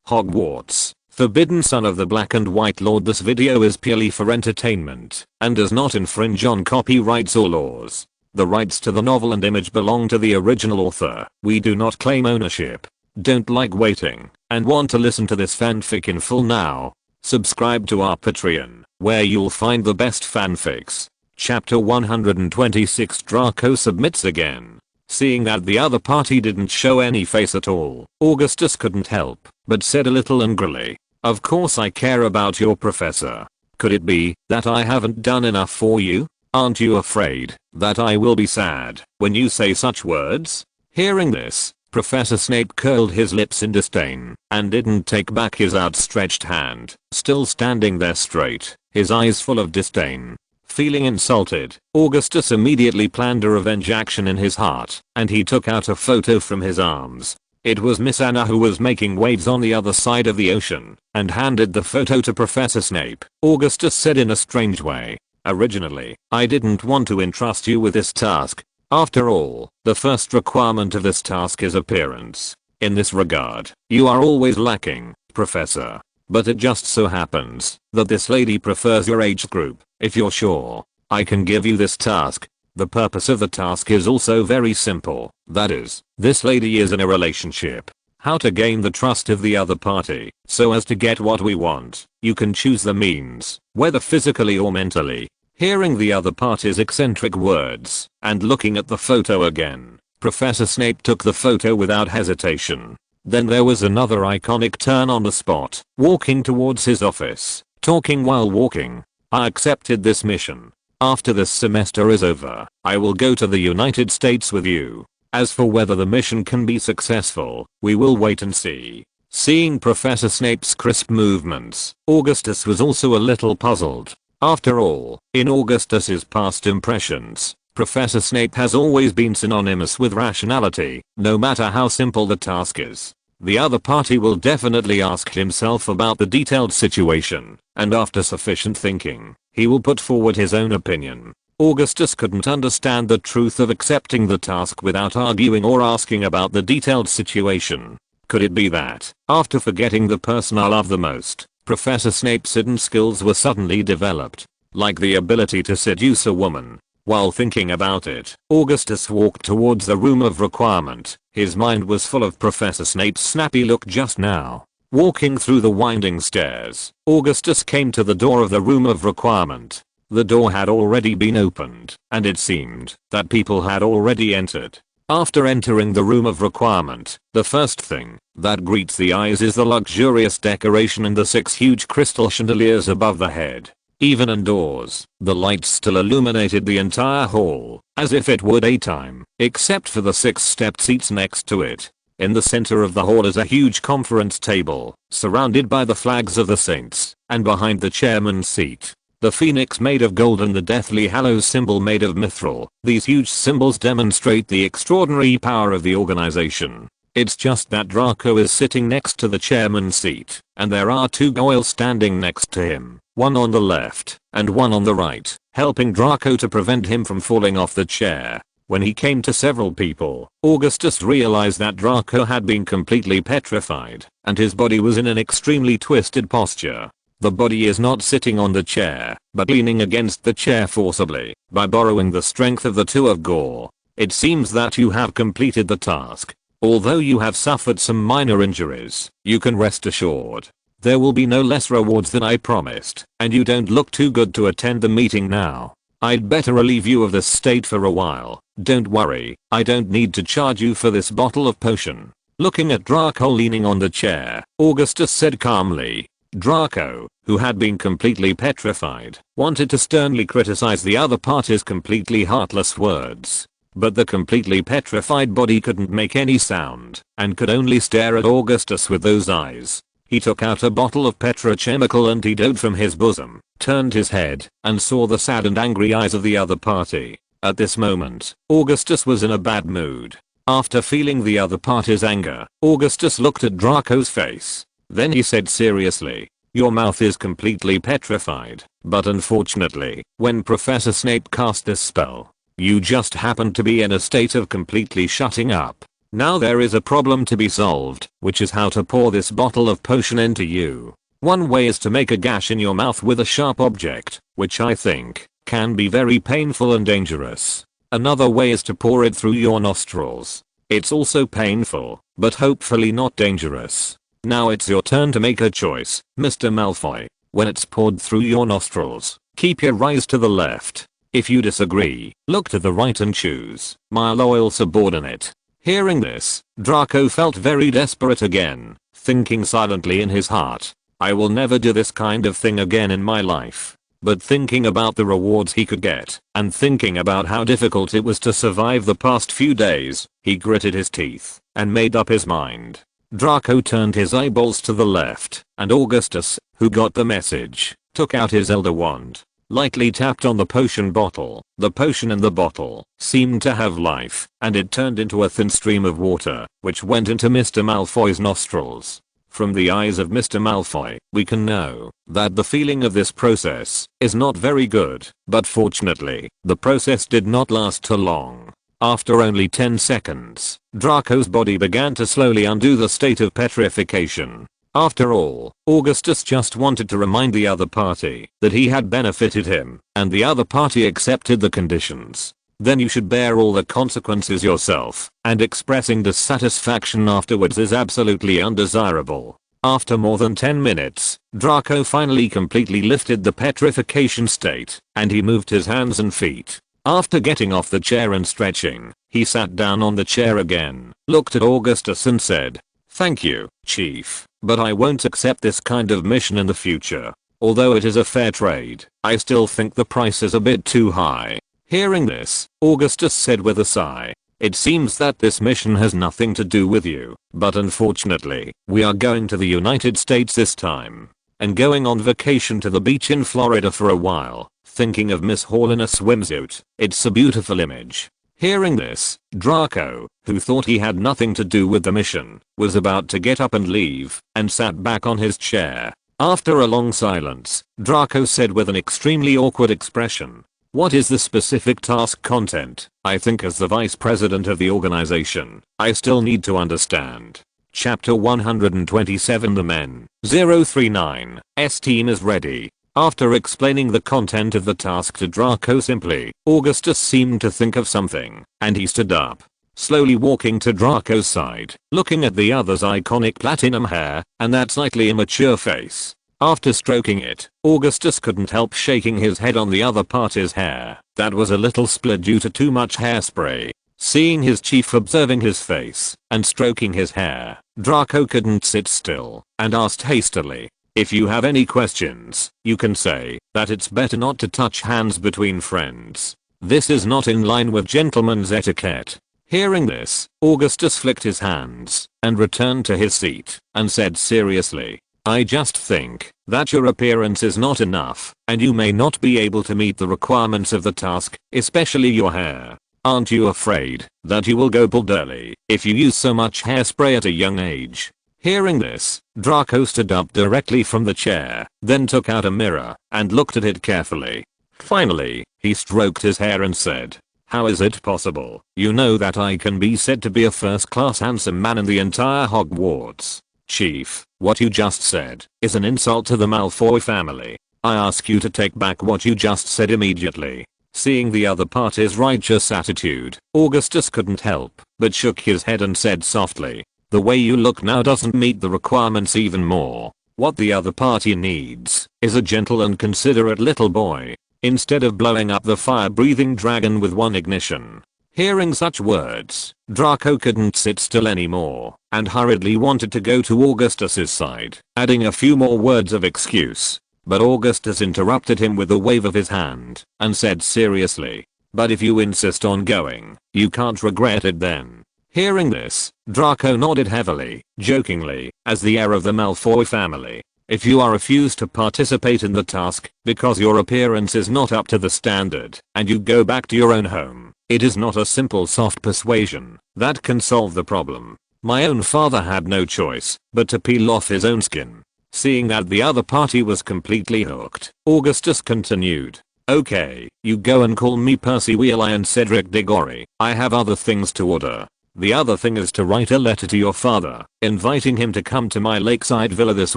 Hogwarts, forbidden son of the Black and White Lord. This video is purely for entertainment and does not infringe on copyrights or laws. The rights to the novel and image belong to the original author. We do not claim ownership. Don't like waiting and want to listen to this fanfic in full now? Subscribe to our Patreon, where you'll find the best fanfics. Chapter 126. Draco submits again. Seeing that the other party didn't show any face at all, Augustus couldn't help but said a little angrily, "Of course I care about your professor. Could it be that I haven't done enough for you? Aren't you afraid that I will be sad when you say such words?" Hearing this, Professor Snape curled his lips in disdain and didn't take back his outstretched hand, still standing there straight, his eyes full of disdain. Feeling insulted, Augustus immediately planned a revenge action in his heart, and he took out a photo from his arms. It was Miss Anna who was making waves on the other side of the ocean, and handed the photo to Professor Snape. Augustus said in a strange way, "Originally, I didn't want to entrust you with this task. After all, the first requirement of this task is appearance. In this regard, you are always lacking, Professor. But it just so happens that this lady prefers your age group. If you're sure, I can give you this task. The purpose of the task is also very simple. That is, this lady is in a relationship. How to gain the trust of the other party so as to get what we want. You can choose the means, whether physically or mentally." Hearing the other party's eccentric words and looking at the photo again, Professor Snape took the photo without hesitation. Then there was another iconic turn on the spot, walking towards his office, talking while walking. "I accepted this mission. After this semester is over, I will go to the United States with you. As for whether the mission can be successful, we will wait and see." Seeing Professor Snape's crisp movements, Augustus was also a little puzzled. After all, in Augustus's past impressions, Professor Snape has always been synonymous with rationality, no matter how simple the task is. The other party will definitely ask himself about the detailed situation, and after sufficient thinking, he will put forward his own opinion. Augustus couldn't understand the truth of accepting the task without arguing or asking about the detailed situation. Could it be that, after forgetting the person I love the most, Professor Snape's hidden skills were suddenly developed, like the ability to seduce a woman? While thinking about it, Augustus walked towards the room of requirement. His mind was full of Professor Snape's snappy look just now. Walking through the winding stairs, Augustus came to the door of the room of requirement. The door had already been opened, and it seemed that people had already entered. After entering the room of requirement, the first thing that greets the eyes is the luxurious decoration and the 6 huge crystal chandeliers above the head. Even indoors, the lights still illuminated the entire hall, as if it were daytime, except for the 6 stepped seats next to it. In the center of the hall is a huge conference table, surrounded by the flags of the saints, and behind the chairman's seat, the phoenix made of gold and the deathly hallows symbol made of mithril. These huge symbols demonstrate the extraordinary power of the organization. It's just that Draco is sitting next to the chairman's seat, and there are 2 goyles standing next to him, one on the left and one on the right, helping Draco to prevent him from falling off the chair. When he came to several people, Augustus realized that Draco had been completely petrified, and his body was in an extremely twisted posture. The body is not sitting on the chair, but leaning against the chair forcibly, by borrowing the strength of the 2 of gore. "It seems that you have completed the task. Although you have suffered some minor injuries, you can rest assured. There will be no less rewards than I promised, and you don't look too good to attend the meeting now. I'd better relieve you of this state for a while. Don't worry, I don't need to charge you for this bottle of potion." Looking at Draco leaning on the chair, Augustus said calmly. Draco, who had been completely petrified, wanted to sternly criticize the other party's completely heartless words. But the completely petrified body couldn't make any sound, and could only stare at Augustus with those eyes. He took out a bottle of petrochemical antidote from his bosom, turned his head, and saw the sad and angry eyes of the other party. At this moment, Augustus was in a bad mood. After feeling the other party's anger, Augustus looked at Draco's face. Then he said seriously, "Your mouth is completely petrified, but unfortunately, when Professor Snape cast this spell, you just happened to be in a state of completely shutting up. Now there is a problem to be solved, which is how to pour this bottle of potion into you. One way is to make a gash in your mouth with a sharp object, which I think can be very painful and dangerous. Another way is to pour it through your nostrils. It's also painful, but hopefully not dangerous. Now it's your turn to make a choice, Mr. Malfoy. When it's poured through your nostrils, keep your eyes to the left. If you disagree, look to the right and choose my loyal subordinate. Hearing this, Draco felt very desperate again, thinking silently in his heart, I will never do this kind of thing again in my life. But thinking about the rewards he could get, and thinking about how difficult it was to survive the past few days, he gritted his teeth, and made up his mind. Draco turned his eyeballs to the left, and Augustus, who got the message, took out his Elder Wand, lightly tapped on the potion bottle. The potion in the bottle seemed to have life, and it turned into a thin stream of water, which went into Mr. Malfoy's nostrils. From the eyes of Mr. Malfoy, we can know that the feeling of this process is not very good, but fortunately, the process did not last too long. After only 10 seconds, Draco's body began to slowly undo the state of petrification. After all, Augustus just wanted to remind the other party that he had benefited him, and the other party accepted the conditions. Then you should bear all the consequences yourself, and expressing dissatisfaction afterwards is absolutely undesirable. After more than 10 minutes, Draco finally completely lifted the petrification state, and he moved his hands and feet. After getting off the chair and stretching, he sat down on the chair again, looked at Augustus and said, "Thank you, Chief, but I won't accept this kind of mission in the future. Although it is a fair trade, I still think the price is a bit too high." Hearing this, Augustus said with a sigh, "It seems that this mission has nothing to do with you, but unfortunately, we are going to the United States this time, and going on vacation to the beach in Florida for a while, thinking of Miss Hall in a swimsuit. It's a beautiful image." Hearing this, Draco, who thought he had nothing to do with the mission, was about to get up and leave, and sat back on his chair. After a long silence, Draco said with an extremely awkward expression, "What is the specific task content? I think as the vice president of the organization, I still need to understand." Chapter 127 The Men 039's team is ready. After explaining the content of the task to Draco simply, Augustus seemed to think of something, and he stood up, slowly walking to Draco's side, looking at the other's iconic platinum hair, and that slightly immature face. After stroking it, Augustus couldn't help shaking his head on the other party's hair that was a little split due to too much hairspray. Seeing his chief observing his face and stroking his hair, Draco couldn't sit still and asked hastily, "If you have any questions, you can say that it's better not to touch hands between friends. This is not in line with gentleman's etiquette." Hearing this, Augustus flicked his hands and returned to his seat and said seriously, "I just think that your appearance is not enough, and you may not be able to meet the requirements of the task, especially your hair. Aren't you afraid that you will go bald early if you use so much hairspray at a young age?" Hearing this, Draco stood up directly from the chair, then took out a mirror and looked at it carefully. Finally, he stroked his hair and said, "How is it possible? You know that I can be said to be a first-class handsome man in the entire Hogwarts. Chief, what you just said is an insult to the Malfoy family. I ask you to take back what you just said immediately." Seeing the other party's righteous attitude, Augustus couldn't help but shook his head and said softly, "The way you look now doesn't meet the requirements even more. What the other party needs is a gentle and considerate little boy, instead of blowing up the fire-breathing dragon with one ignition." Hearing such words, Draco couldn't sit still anymore and hurriedly wanted to go to Augustus's side, adding a few more words of excuse. But Augustus interrupted him with a wave of his hand and said seriously, "But if you insist on going, you can't regret it then." Hearing this, Draco nodded heavily, jokingly, as the heir of the Malfoy family. "If you are refused to participate in the task because your appearance is not up to the standard and you go back to your own home, it is not a simple soft persuasion that can solve the problem. My own father had no choice but to peel off his own skin." Seeing that the other party was completely hooked, Augustus continued, "Okay, you go and call me Percy Weasley and Cedric Diggory. I have other things to order." The other thing is to write a letter to your father, inviting him to come to my lakeside villa this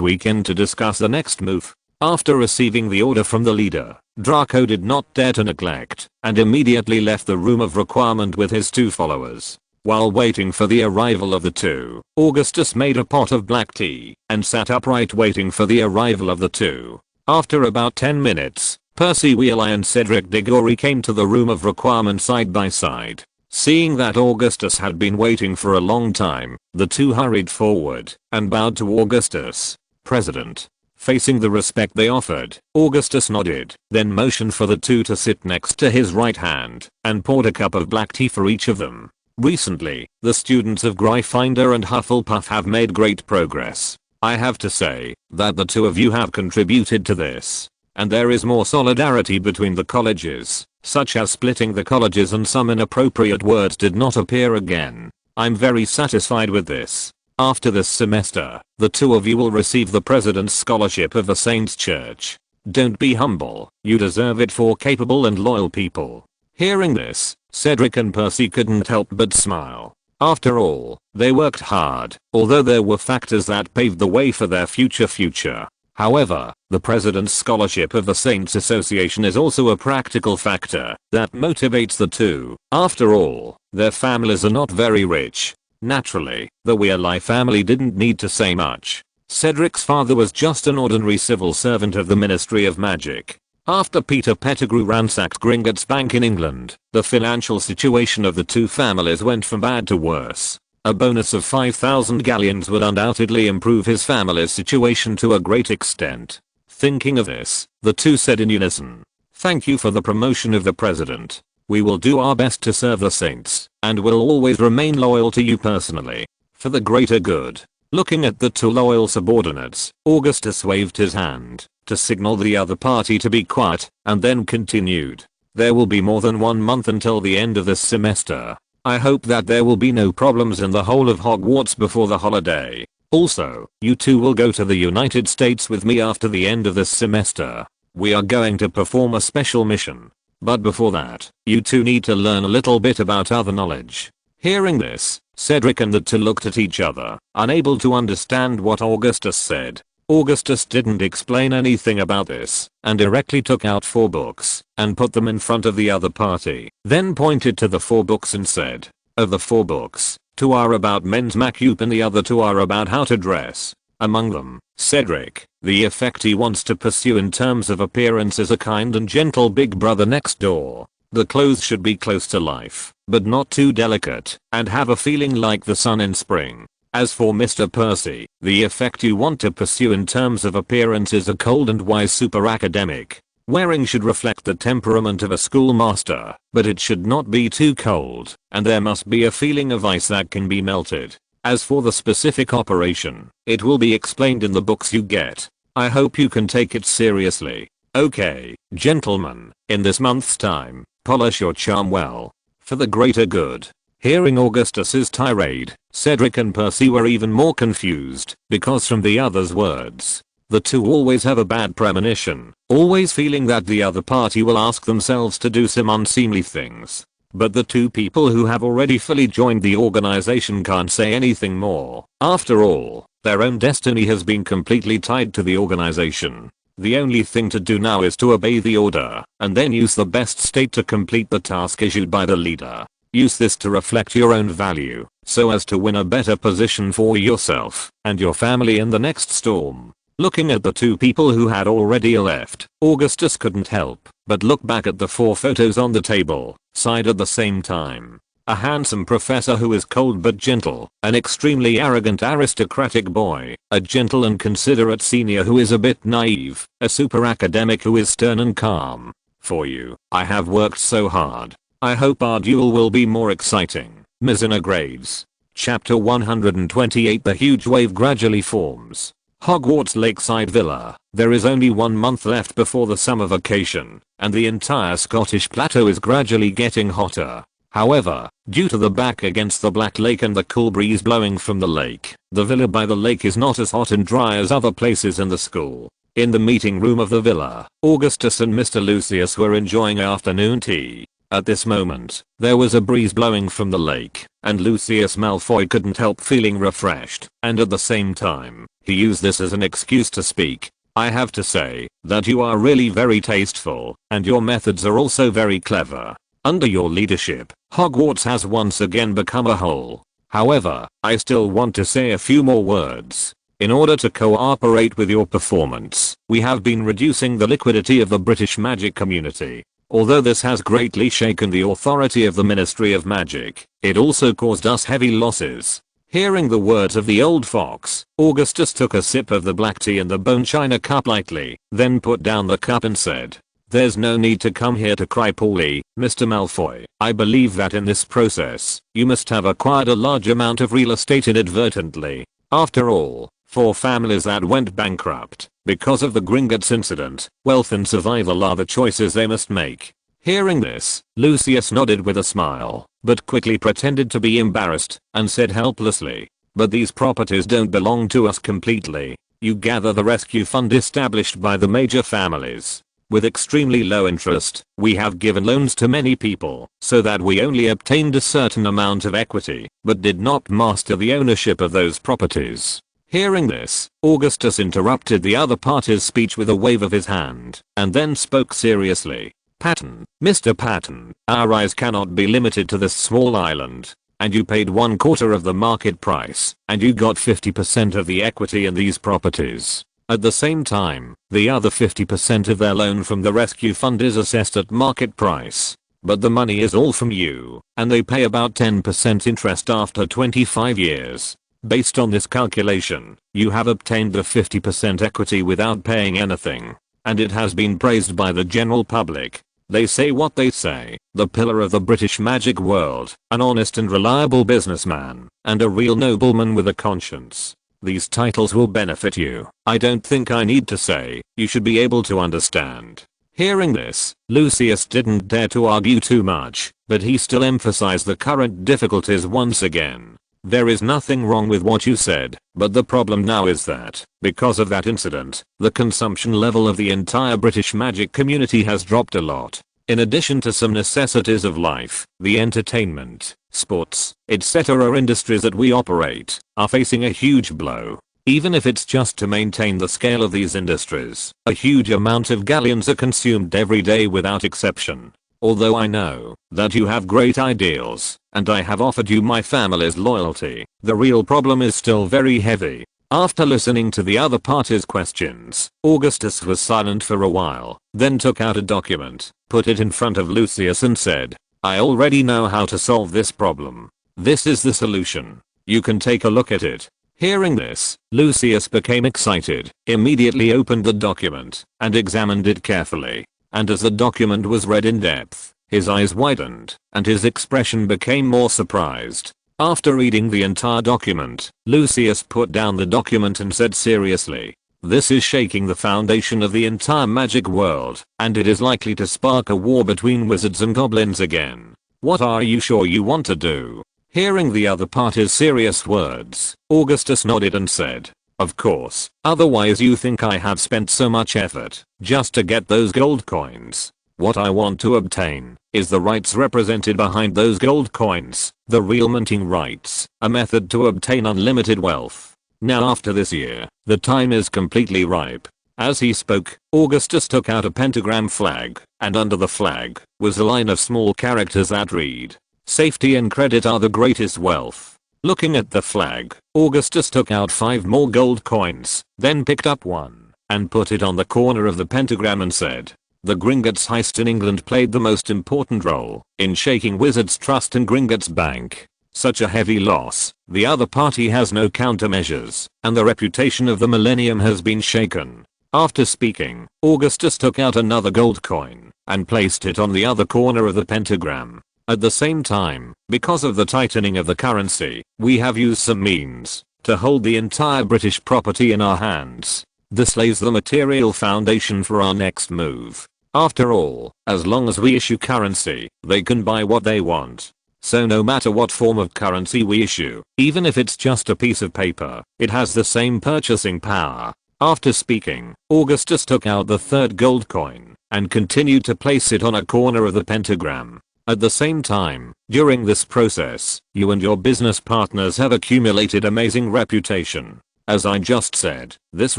weekend to discuss the next move. After receiving the order from the leader, Draco did not dare to neglect, and immediately left the room of requirement with his 2 followers. While waiting for the arrival of the 2, Augustus made a pot of black tea, and sat upright waiting for the arrival of the 2. After about 10 minutes, Percy Weasley and Cedric Diggory came to the room of requirement side by side. Seeing that Augustus had been waiting for a long time, the 2 hurried forward, and bowed to Augustus. President. Facing the respect they offered, Augustus nodded, then motioned for the 2 to sit next to his right hand, and poured a cup of black tea for each of them. Recently, the students of Gryffindor and Hufflepuff have made great progress. I have to say that the 2 of you have contributed to this. And there is more solidarity between the colleges, such as splitting the colleges, and some inappropriate words did not appear again. I'm very satisfied with this. After this semester, the 2 of you will receive the President's Scholarship of the Saints Church. Don't be humble, you deserve it for capable and loyal people. Hearing this, Cedric and Percy couldn't help but smile. After all, they worked hard, although there were factors that paved the way for their future. However, the President's Scholarship of the Saints Association is also a practical factor that motivates the 2. After all, their families are not very rich. Naturally, the Weasley family didn't need to say much. Cedric's father was just an ordinary civil servant of the Ministry of Magic. After Peter Pettigrew ransacked Gringotts Bank in England, the financial situation of the 2 families went from bad to worse. A bonus of 5,000 galleons would undoubtedly improve his family's situation to a great extent. Thinking of this, the 2 said in unison, "Thank you for the promotion of the President. We will do our best to serve the Saints, and will always remain loyal to you personally. For the greater good." Looking at the 2 loyal subordinates, Augustus waved his hand to signal the other party to be quiet, and then continued. "There will be more than 1 month until the end of this semester. I hope that there will be no problems in the whole of Hogwarts before the holiday. Also, you 2 will go to the United States with me after the end of this semester. We are going to perform a special mission. But before that, you 2 need to learn a little bit about other knowledge." Hearing this, Cedric and the 2 looked at each other, unable to understand what Augustus said. Augustus didn't explain anything about this, and directly took out 4 books, and put them in front of the other party, then pointed to the 4 books and said, "Of the 4 books, 2 are about men's makeup and the other 2 are about how to dress. Among them, Cedric, the effect he wants to pursue in terms of appearance is a kind and gentle big brother next door. The clothes should be close to life, but not too delicate, and have a feeling like the sun in spring. As for Mr. Percy, the effect you want to pursue in terms of appearance is a cold and wise super academic. Wearing should reflect the temperament of a schoolmaster, but it should not be too cold, and there must be a feeling of ice that can be melted. As for the specific operation, it will be explained in the books you get. I hope you can take it seriously. Okay, gentlemen, in this month's time, polish your charm well. For the greater good." Hearing Augustus's tirade, Cedric and Percy were even more confused, because from the other's words, the 2 always have a bad premonition, always feeling that the other party will ask themselves to do some unseemly things. But the 2 people who have already fully joined the organization can't say anything more. After all, their own destiny has been completely tied to the organization. The only thing to do now is to obey the order, and then use the best state to complete the task issued by the leader. Use this to reflect your own value, so as to win a better position for yourself and your family in the next storm. Looking at the 2 people who had already left, Augustus couldn't help but look back at the 4 photos on the table, sighed at the same time. A handsome professor who is cold but gentle, an extremely arrogant aristocratic boy, a gentle and considerate senior who is a bit naive, a super academic who is stern and calm. For you, I have worked so hard. I hope our duel will be more exciting. Mizina Graves. Chapter 128. The huge wave gradually forms. Hogwarts Lakeside Villa. There is only 1 month left before the summer vacation, and the entire Scottish plateau is gradually getting hotter. However, due to the back against the Black Lake and the cool breeze blowing from the lake, the villa by the lake is not as hot and dry as other places in the school. In the meeting room of the villa, Augustus and Mr. Lucius were enjoying afternoon tea. At this moment, there was a breeze blowing from the lake, and Lucius Malfoy couldn't help feeling refreshed, and at the same time, he used this as an excuse to speak. I have to say that you are really very tasteful, and your methods are also very clever. Under your leadership, Hogwarts has once again become a whole. However, I still want to say a few more words. In order to cooperate with your performance, we have been reducing the liquidity of the British magic community. Although this has greatly shaken the authority of the Ministry of Magic, it also caused us heavy losses. Hearing the words of the old fox, Augustus took a sip of the black tea in the bone china cup lightly, then put down the cup and said, "There's no need to come here to cry poorly, Mr. Malfoy. I believe that in this process, you must have acquired a large amount of real estate inadvertently. After all, for families that went bankrupt because of the Gringotts incident, wealth and survival are the choices they must make." Hearing this, Lucius nodded with a smile, but quickly pretended to be embarrassed and said helplessly, "But these properties don't belong to us completely. You gather the rescue fund established by the major families. With extremely low interest, we have given loans to many people so that we only obtained a certain amount of equity, but did not master the ownership of those properties." Hearing this, Augustus interrupted the other party's speech with a wave of his hand, and then spoke seriously. "Patton, Mr. Patton, our eyes cannot be limited to this small island. And you paid 1/4 of the market price, and you got 50% of the equity in these properties. At the same time, the other 50% of their loan from the rescue fund is assessed at market price. But the money is all from you, and they pay about 10% interest after 25 years. Based on this calculation, you have obtained the 50% equity without paying anything. And it has been praised by the general public. They say what they say, the pillar of the British magic world, an honest and reliable businessman, and a real nobleman with a conscience. These titles will benefit you. I don't think I need to say, you should be able to understand." Hearing this, Lucius didn't dare to argue too much, but he still emphasized the current difficulties once again. "There is nothing wrong with what you said, but the problem now is that, because of that incident, the consumption level of the entire British magic community has dropped a lot. In addition to some necessities of life, the entertainment, sports, etc. industries that we operate are facing a huge blow. Even if it's just to maintain the scale of these industries, a huge amount of galleons are consumed every day without exception. Although I know that you have great ideals, and I have offered you my family's loyalty, the real problem is still very heavy." After listening to the other party's questions, Augustus was silent for a while, then took out a document, put it in front of Lucius and said, "I already know how to solve this problem. This is the solution. You can take a look at it." Hearing this, Lucius became excited, immediately opened the document, and examined it carefully. And as the document was read in depth, his eyes widened, and his expression became more surprised. After reading the entire document, Lucius put down the document and said seriously, "This is shaking the foundation of the entire magic world, and it is likely to spark a war between wizards and goblins again. What are you sure you want to do?" Hearing the other party's serious words, Augustus nodded and said, "Of course, otherwise you think I have spent so much effort just to get those gold coins. What I want to obtain is the rights represented behind those gold coins, the real minting rights, a method to obtain unlimited wealth. Now after this year, the time is completely ripe." As he spoke, Augustus took out a pentagram flag, and under the flag was a line of small characters that read, "Safety and credit are the greatest wealth." Looking at the flag, Augustus took out 5 more gold coins, then picked up one, and put it on the corner of the pentagram and said, "The Gringotts heist in England played the most important role in shaking wizards' trust in Gringotts Bank. Such a heavy loss, the other party has no countermeasures, and the reputation of the Millennium has been shaken." After speaking, Augustus took out another gold coin, and placed it on the other corner of the pentagram. At the same time, because of the tightening of the currency, we have used some means to hold the entire British property in our hands. This lays the material foundation for our next move. After all, as long as we issue currency, they can buy what they want. So no matter what form of currency we issue, even if it's just a piece of paper, it has the same purchasing power. After speaking, Augustus took out the 3rd gold coin and continued to place it on a corner of the pentagram. At the same time, during this process, you and your business partners have accumulated amazing reputation. As I just said, this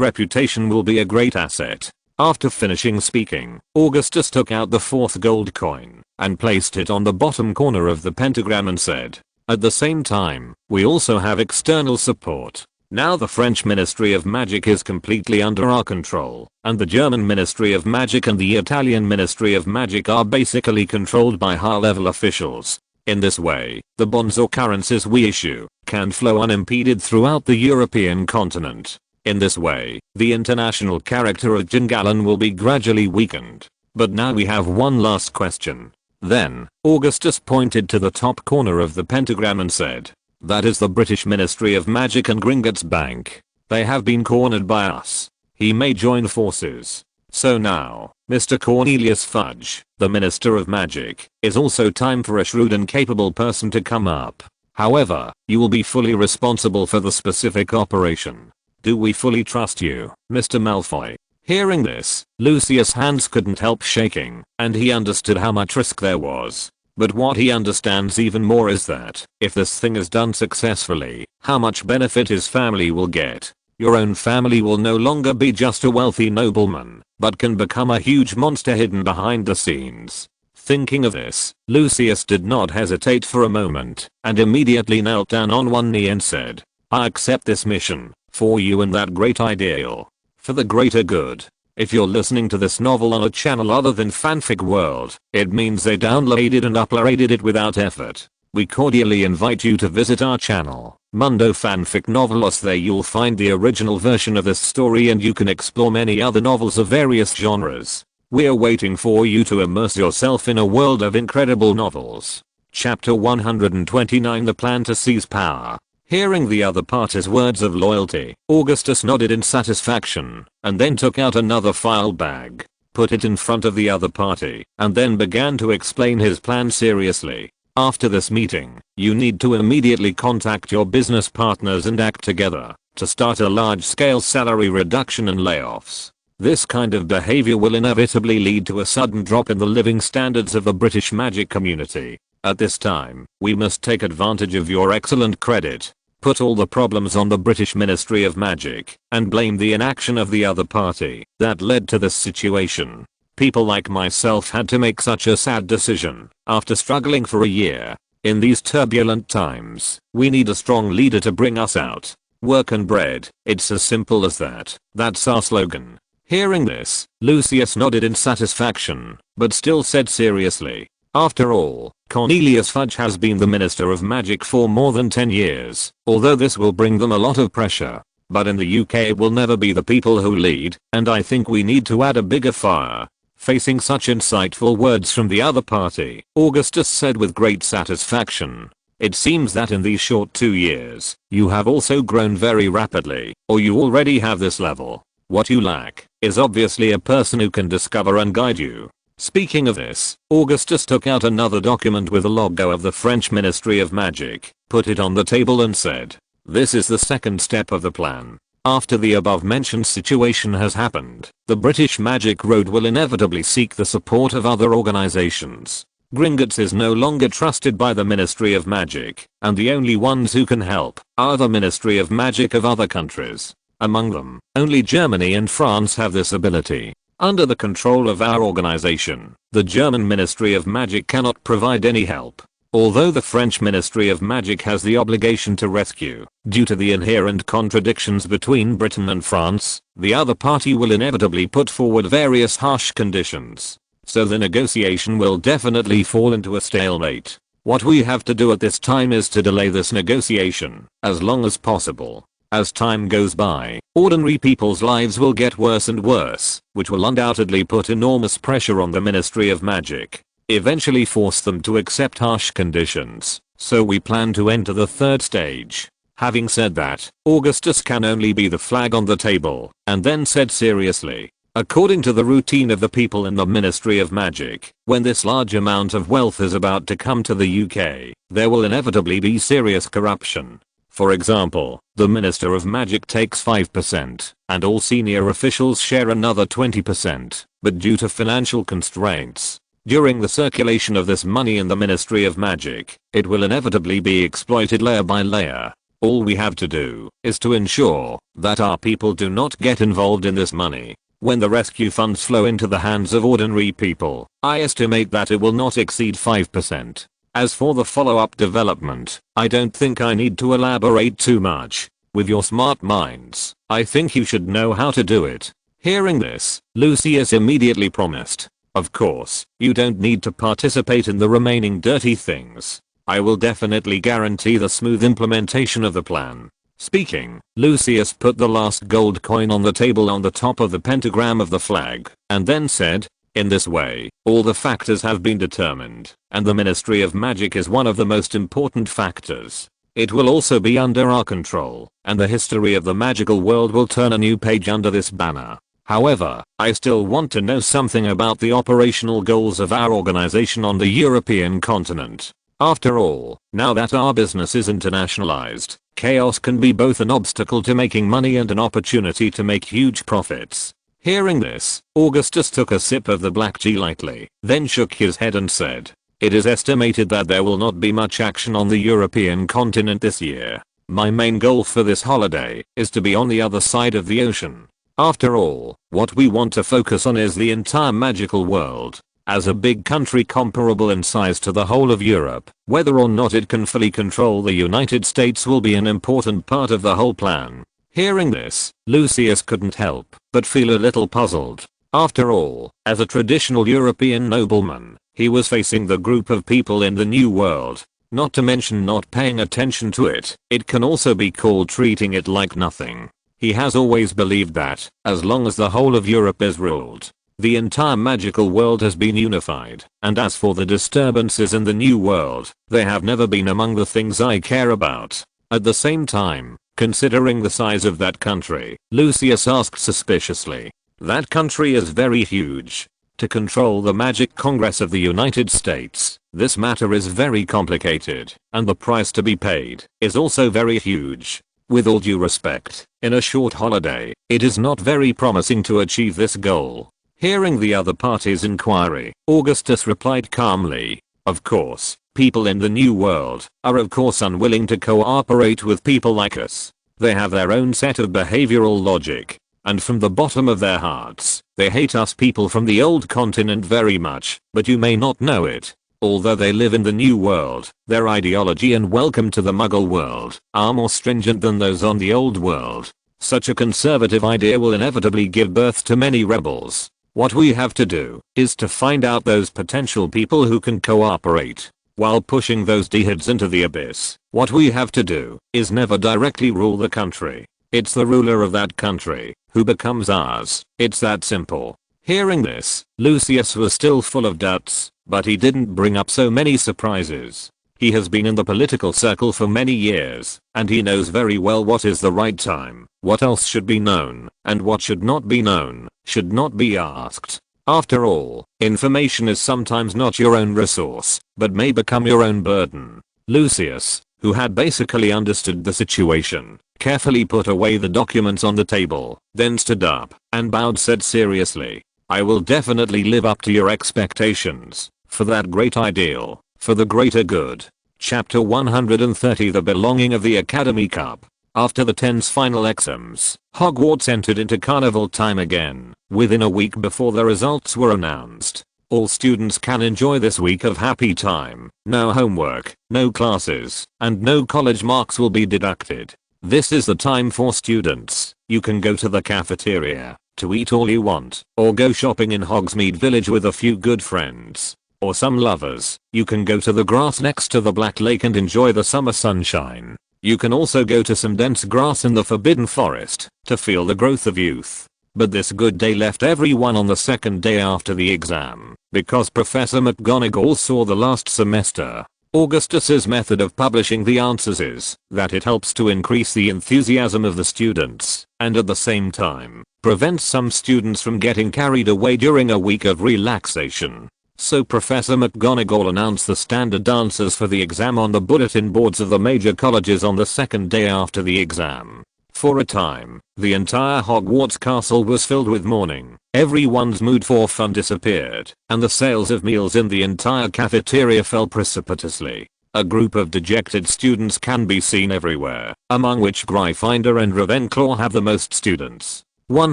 reputation will be a great asset. After finishing speaking, Augustus took out the fourth gold coin and placed it on the bottom corner of the pentagram and said, at the same time, we also have external support. Now the French Ministry of Magic is completely under our control, and the German Ministry of Magic and the Italian Ministry of Magic are basically controlled by high-level officials. In this way, the bonds or currencies we issue can flow unimpeded throughout the European continent. In this way, the international character of Jingalan will be gradually weakened. But now we have one last question. Then, Augustus pointed to the top corner of the pentagram and said, that is the British Ministry of Magic and Gringotts Bank. They have been cornered by us. He may join forces. So now, Mr. Cornelius Fudge, the Minister of Magic, is also time for a shrewd and capable person to come up. However, you will be fully responsible for the specific operation. Do we fully trust you, Mr. Malfoy? Hearing this, Lucius' hands couldn't help shaking, and he understood how much risk there was. But what he understands even more is that, if this thing is done successfully, how much benefit his family will get. Your own family will no longer be just a wealthy nobleman, but can become a huge monster hidden behind the scenes. Thinking of this, Lucius did not hesitate for a moment, and immediately knelt down on one knee and said, I accept this mission, for you and that great ideal. For the greater good. If you're listening to this novel on a channel other than Fanfic World, it means they downloaded and uploaded it without effort. We cordially invite you to visit our channel, Mundo Fanfic Novelos. There you'll find the original version of this story and you can explore many other novels of various genres. We're waiting for you to immerse yourself in a world of incredible novels. Chapter 129, The Plan to Seize Power. Hearing the other party's words of loyalty, Augustus nodded in satisfaction, and then took out another file bag, put it in front of the other party, and then began to explain his plan seriously. After this meeting, you need to immediately contact your business partners and act together to start a large-scale salary reduction and layoffs. This kind of behavior will inevitably lead to a sudden drop in the living standards of the British magic community. At this time, we must take advantage of your excellent credit, put all the problems on the British Ministry of Magic, and blame the inaction of the other party that led to this situation. People like myself had to make such a sad decision after struggling for a year. In these turbulent times, we need a strong leader to bring us out. Work and bread, it's as simple as that. That's our slogan. Hearing this, Lucius nodded in satisfaction, but still said seriously, after all, Cornelius Fudge has been the Minister of Magic for more than 10 years, although this will bring them a lot of pressure. But in the UK it will never be the people who lead, and I think we need to add a bigger fire. Facing such insightful words from the other party, Augustus said with great satisfaction, it seems that in these short 2 years, you have also grown very rapidly, or you already have this level. What you lack is obviously a person who can discover and guide you. Speaking of this, Augustus took out another document with a logo of the French Ministry of Magic, put it on the table and said, this is the second step of the plan. After the above mentioned situation has happened, the British Magic Road will inevitably seek the support of other organizations. Gringotts is no longer trusted by the Ministry of Magic, and the only ones who can help are the Ministry of Magic of other countries. Among them, only Germany and France have this ability. Under the control of our organization, the German Ministry of Magic cannot provide any help. Although the French Ministry of Magic has the obligation to rescue, due to the inherent contradictions between Britain and France, the other party will inevitably put forward various harsh conditions. So the negotiation will definitely fall into a stalemate. What we have to do at this time is to delay this negotiation as long as possible. As time goes by, ordinary people's lives will get worse and worse, which will undoubtedly put enormous pressure on the Ministry of Magic, eventually force them to accept harsh conditions. So we plan to enter the third stage. Having said that, Augustus can only be the flag on the table, and then said seriously, according to the routine of the people in the Ministry of Magic, when this large amount of wealth is about to come to the UK, there will inevitably be serious corruption. For example, the Minister of Magic takes 5%, and all senior officials share another 20%, but due to financial constraints, During the circulation of this money in the Ministry of Magic, it will inevitably be exploited layer by layer. All we have to do is to ensure that our people do not get involved in this money. When the rescue funds flow into the hands of ordinary people, I estimate that it will not exceed 5%. As for the follow-up development, I don't think I need to elaborate too much. With your smart minds, I think you should know how to do it. Hearing this, Lucius immediately promised, "Of course, you don't need to participate in the remaining dirty things. I will definitely guarantee the smooth implementation of the plan." Speaking, Lucius put the last gold coin on the table on the top of the pentagram of the flag, and then said, "In this way, all the factors have been determined, and the Ministry of Magic is one of the most important factors. It will also be under our control, and the history of the magical world will turn a new page under this banner. However, I still want to know something about the operational goals of our organization on the European continent. After all, now that our business is internationalized, chaos can be both an obstacle to making money and an opportunity to make huge profits." Hearing this, Augustus took a sip of the black tea lightly, then shook his head and said, "It is estimated that there will not be much action on the European continent this year. My main goal for this holiday is to be on the other side of the ocean. After all, what we want to focus on is the entire magical world. As a big country comparable in size to the whole of Europe, whether or not it can fully control the United States will be an important part of the whole plan." Hearing this, Lucius couldn't help but feel a little puzzled. After all, as a traditional European nobleman, he was facing the group of people in the New World. Not to mention not paying attention to it, it can also be called treating it like nothing. He has always believed that, as long as the whole of Europe is ruled, the entire magical world has been unified, and as for the disturbances in the New World, they have never been among the things I care about. At the same time, considering the size of that country, Lucius asked suspiciously, "That country is very huge. To control the Magic Congress of the United States, this matter is very complicated, and the price to be paid is also very huge. With all due respect, in a short holiday, it is not very promising to achieve this goal." Hearing the other party's inquiry, Augustus replied calmly, "Of course, people in the New World are of course unwilling to cooperate with people like us. They have their own set of behavioral logic, and from the bottom of their hearts, they hate us people from the old continent very much, but you may not know it. Although they live in the New World, their ideology and welcome to the Muggle world are more stringent than those on the Old World. Such a conservative idea will inevitably give birth to many rebels. What we have to do is to find out those potential people who can cooperate, while pushing those d-heads into the abyss. What we have to do is never directly rule the country. It's the ruler of that country who becomes ours. It's that simple." Hearing this, Lucius was still full of doubts, but he didn't bring up so many surprises. He has been in the political circle for many years, and he knows very well what is the right time, what else should be known, and what should not be known, should not be asked. After all, information is sometimes not your own resource, but may become your own burden. Lucius, who had basically understood the situation, carefully put away the documents on the table, then stood up, and bowed said seriously, "I will definitely live up to your expectations, for that great ideal, for the greater good." Chapter 130 The Belonging of the Academy Cup. After the 10's final exams, Hogwarts entered into carnival time again, within a week before the results were announced. All students can enjoy this week of happy time. No homework, no classes, and no college marks will be deducted. This is the time for students. You can go to the cafeteria to eat all you want, or go shopping in Hogsmeade Village with a few good friends. Or some lovers, you can go to the grass next to the Black Lake and enjoy the summer sunshine. You can also go to some dense grass in the Forbidden Forest to feel the growth of youth. But this good day left everyone on the second day after the exam, because Professor McGonagall saw the last semester. Augustus's method of publishing the answers is that it helps to increase the enthusiasm of the students, and at the same time, prevents some students from getting carried away during a week of relaxation. So Professor McGonagall announced the standard answers for the exam on the bulletin boards of the major colleges on the second day after the exam. For a time, the entire Hogwarts castle was filled with mourning. Everyone's mood for fun disappeared, and the sales of meals in the entire cafeteria fell precipitously. A group of dejected students can be seen everywhere, among which Gryffindor and Ravenclaw have the most students. One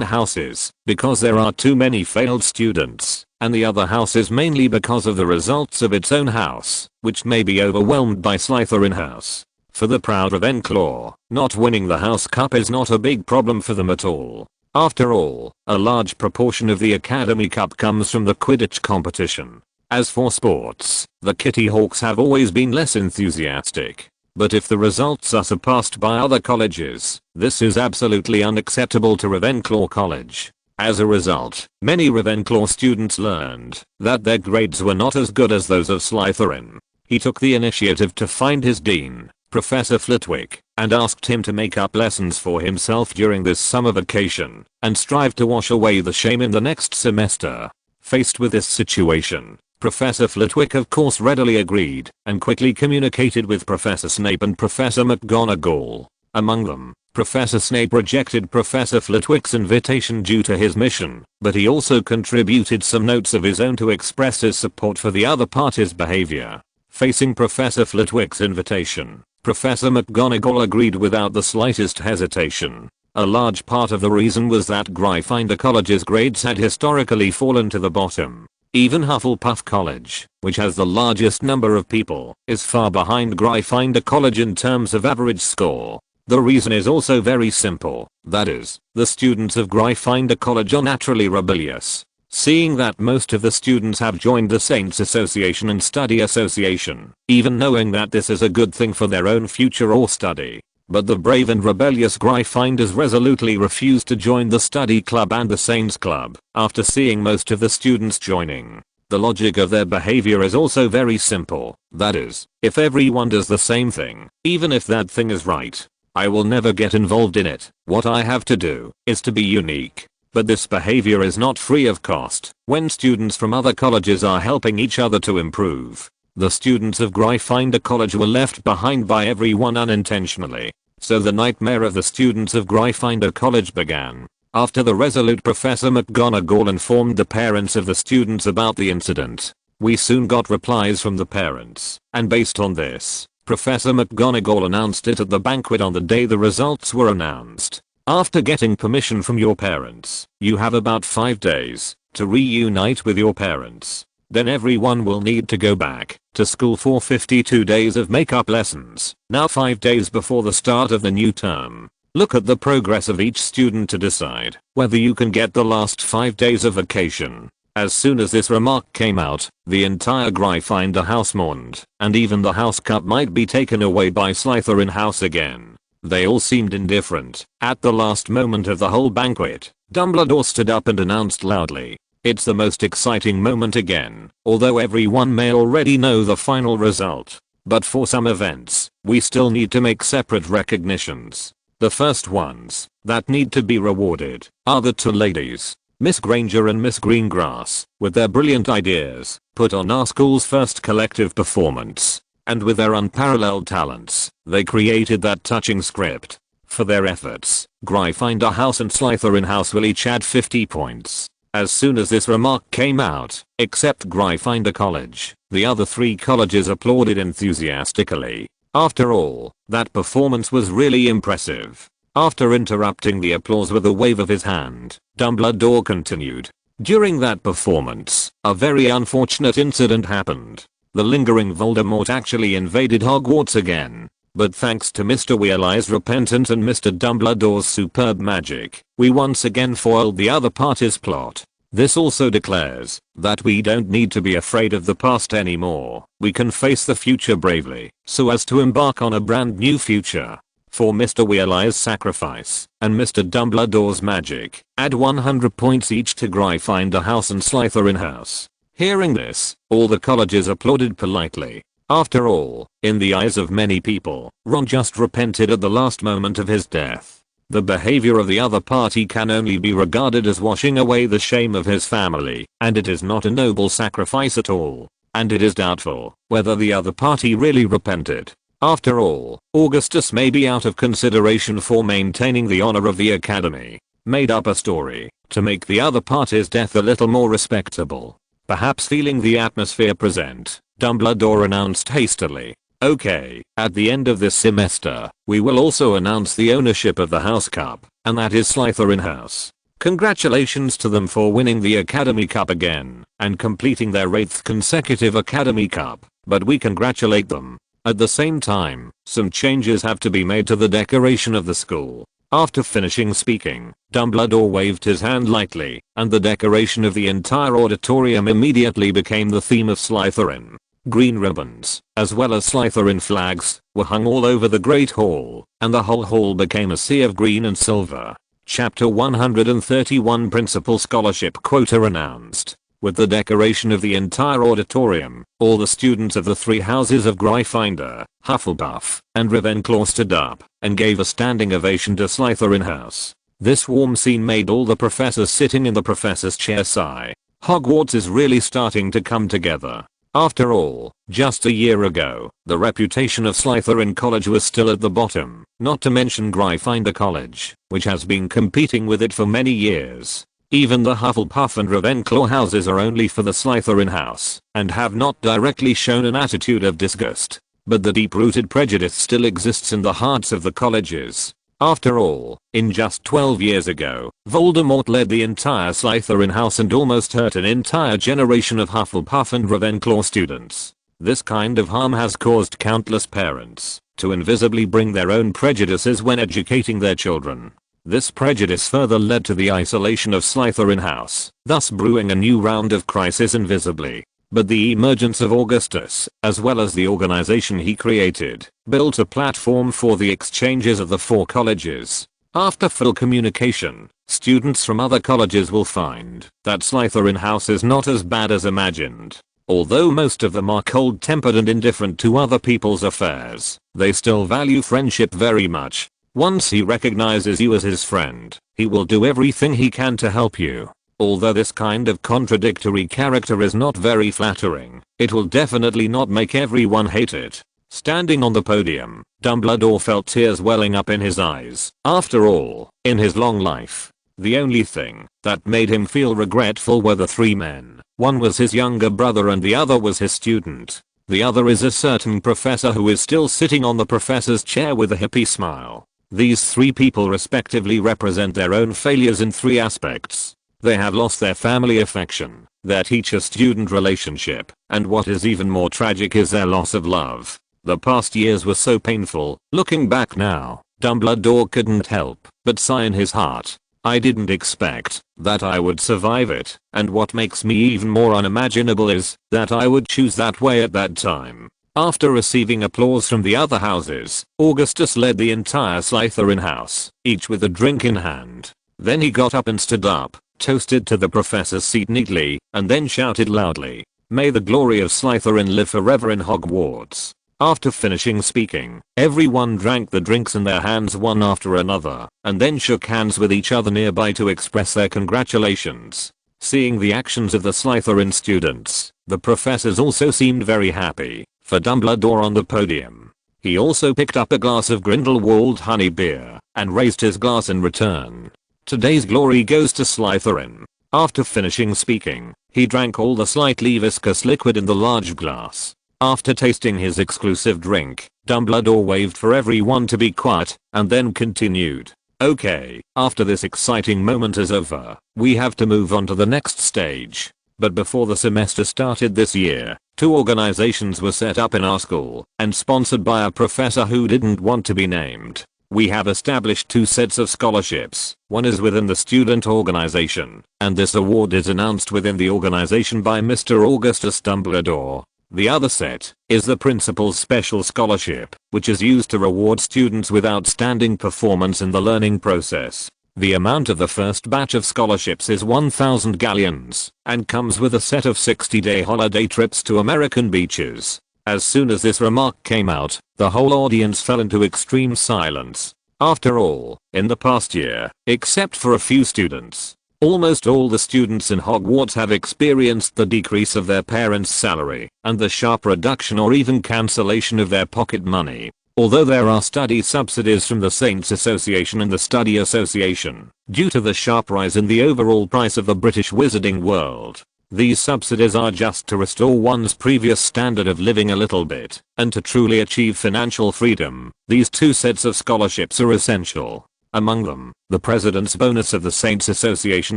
house is because there are too many failed students, and the other house is mainly because of the results of its own house, which may be overwhelmed by Slytherin house. For the proud Ravenclaw, not winning the House Cup is not a big problem for them at all. After all, a large proportion of the Academy Cup comes from the Quidditch competition. As for sports, the Kitty Hawks have always been less enthusiastic. But if the results are surpassed by other colleges, this is absolutely unacceptable to Ravenclaw College. As a result, many Ravenclaw students learned that their grades were not as good as those of Slytherin. He took the initiative to find his dean, Professor Flitwick, and asked him to make up lessons for himself during this summer vacation, and strive to wash away the shame in the next semester. Faced with this situation, Professor Flitwick of course readily agreed, and quickly communicated with Professor Snape and Professor McGonagall. Among them, Professor Snape rejected Professor Flitwick's invitation due to his mission, but he also contributed some notes of his own to express his support for the other party's behavior. Facing Professor Flitwick's invitation, Professor McGonagall agreed without the slightest hesitation. A large part of the reason was that Gryffindor College's grades had historically fallen to the bottom. Even Hufflepuff College, which has the largest number of people, is far behind Gryffindor College in terms of average score. The reason is also very simple, that is, the students of Gryffindor College are naturally rebellious. Seeing that most of the students have joined the Saints Association and Study Association, even knowing that this is a good thing for their own future or study. But the brave and rebellious Gryffindors resolutely refused to join the Study Club and the Saints Club, after seeing most of the students joining. The logic of their behavior is also very simple, that is, if everyone does the same thing, even if that thing is right, I will never get involved in it. What I have to do is to be unique. But this behavior is not free of cost. When students from other colleges are helping each other to improve, the students of Gryffindor College were left behind by everyone unintentionally. So the nightmare of the students of Gryffindor College began. After the resolute Professor McGonagall informed the parents of the students about the incident, we soon got replies from the parents, and based on this, Professor McGonagall announced it at the banquet on the day the results were announced. After getting permission from your parents, you have about 5 days to reunite with your parents. Then everyone will need to go back to school for 52 days of makeup lessons, now 5 days before the start of the new term. Look at the progress of each student to decide whether you can get the last 5 days of vacation. As soon as this remark came out, the entire Gryffindor house mourned, and even the House Cup might be taken away by Slytherin house again. They all seemed indifferent. At the last moment of the whole banquet, Dumbledore stood up and announced loudly, "It's the most exciting moment again, although everyone may already know the final result. But for some events, we still need to make separate recognitions. The first ones that need to be rewarded are the two ladies, Miss Granger and Miss Greengrass, with their brilliant ideas, put on our school's first collective performance. And with their unparalleled talents, they created that touching script. For their efforts, Gryffindor House and Slytherin House will each add 50 points. As soon as this remark came out, except Gryffindor College, the other 3 colleges applauded enthusiastically. After all, that performance was really impressive. After interrupting the applause with a wave of his hand, Dumbledore continued. During that performance, a very unfortunate incident happened. The lingering Voldemort actually invaded Hogwarts again. But thanks to Mr. Weasley's repentance and Mr. Dumbledore's superb magic, we once again foiled the other party's plot. This also declares that we don't need to be afraid of the past anymore. We can face the future bravely, so as to embark on a brand new future. For Mr. Weasley's sacrifice and Mr. Dumbledore's magic, add 100 points each to Gryffindor House and Slytherin House." Hearing this, all the colleges applauded politely. After all, in the eyes of many people, Ron just repented at the last moment of his death. The behavior of the other party can only be regarded as washing away the shame of his family, and it is not a noble sacrifice at all. And it is doubtful whether the other party really repented. After all, Augustus, maybe out of consideration for maintaining the honor of the academy, made up a story to make the other party's death a little more respectable. Perhaps feeling the atmosphere present, Dumbledore announced hastily, "Okay, at the end of this semester, we will also announce the ownership of the House Cup, and that is Slytherin House. Congratulations to them for winning the Academy Cup again, and completing their 8th consecutive Academy Cup, but we congratulate them. At the same time, some changes have to be made to the decoration of the school." After finishing speaking, Dumbledore waved his hand lightly, and the decoration of the entire auditorium immediately became the theme of Slytherin. Green ribbons, as well as Slytherin flags, were hung all over the Great Hall, and the whole hall became a sea of green and silver. Chapter 131 Principal Scholarship Quota announced. With the decoration of the entire auditorium, all the students of the 3 houses of Gryffindor, Hufflepuff, and Ravenclaw stood up and gave a standing ovation to Slytherin House. This warm scene made all the professors sitting in the professor's chair sigh. Hogwarts is really starting to come together. After all, just a year ago, the reputation of Slytherin College was still at the bottom, not to mention Gryffindor College, which has been competing with it for many years. Even the Hufflepuff and Ravenclaw houses are only for the Slytherin house, and have not directly shown an attitude of disgust. But the deep-rooted prejudice still exists in the hearts of the colleges. After all, in just 12 years ago, Voldemort led the entire Slytherin house and almost hurt an entire generation of Hufflepuff and Ravenclaw students. This kind of harm has caused countless parents to invisibly bring their own prejudices when educating their children. This prejudice further led to the isolation of Slytherin House, thus brewing a new round of crisis invisibly. But the emergence of Augustus, as well as the organization he created, built a platform for the exchanges of the 4 colleges. After full communication, students from other colleges will find that Slytherin House is not as bad as imagined. Although most of them are cold-tempered and indifferent to other people's affairs, they still value friendship very much. Once he recognizes you as his friend, he will do everything he can to help you. Although this kind of contradictory character is not very flattering, it will definitely not make everyone hate it. Standing on the podium, Dumbledore felt tears welling up in his eyes. After all, in his long life, the only thing that made him feel regretful were the 3 men. One was his younger brother and the other was his student. The other is a certain professor who is still sitting on the professor's chair with a hippie smile. These 3 people respectively represent their own failures in 3 aspects. They have lost their family affection, their teacher-student relationship, and what is even more tragic is their loss of love. The past years were so painful. Looking back now, Dumbledore couldn't help but sigh in his heart. I didn't expect that I would survive it, and what makes me even more unimaginable is that I would choose that way at that time. After receiving applause from the other houses, Augustus led the entire Slytherin house, each with a drink in hand. Then he got up and stood up, toasted to the professor's seat neatly, and then shouted loudly, "May the glory of Slytherin live forever in Hogwarts." After finishing speaking, everyone drank the drinks in their hands one after another, and then shook hands with each other nearby to express their congratulations. Seeing the actions of the Slytherin students, the professors also seemed very happy for Dumbledore on the podium. He also picked up a glass of Grindelwald honey beer and raised his glass in return. Today's glory goes to Slytherin. After finishing speaking, he drank all the slightly viscous liquid in the large glass. After tasting his exclusive drink, Dumbledore waved for everyone to be quiet and then continued. Okay, after this exciting moment is over, we have to move on to the next stage. But before the semester started this year, 2 organizations were set up in our school and sponsored by a professor who didn't want to be named. We have established 2 sets of scholarships. One is within the student organization, and this award is announced within the organization by Mr. Augustus Dumbledore. The other set is the Principal's Special Scholarship, which is used to reward students with outstanding performance in the learning process. The amount of the first batch of scholarships is 1,000 galleons, and comes with a set of 60-day holiday trips to American beaches. As soon as this remark came out, the whole audience fell into extreme silence. After all, in the past year, except for a few students, Almost all the students in Hogwarts have experienced the decrease of their parents' salary and the sharp reduction or even cancellation of their pocket money. Although there are study subsidies from the Saints Association and the Study Association, due to the sharp rise in the overall price of the British wizarding world, these subsidies are just to restore one's previous standard of living a little bit, and to truly achieve financial freedom, these two sets of scholarships are essential. Among them, the President's Bonus of the Saints Association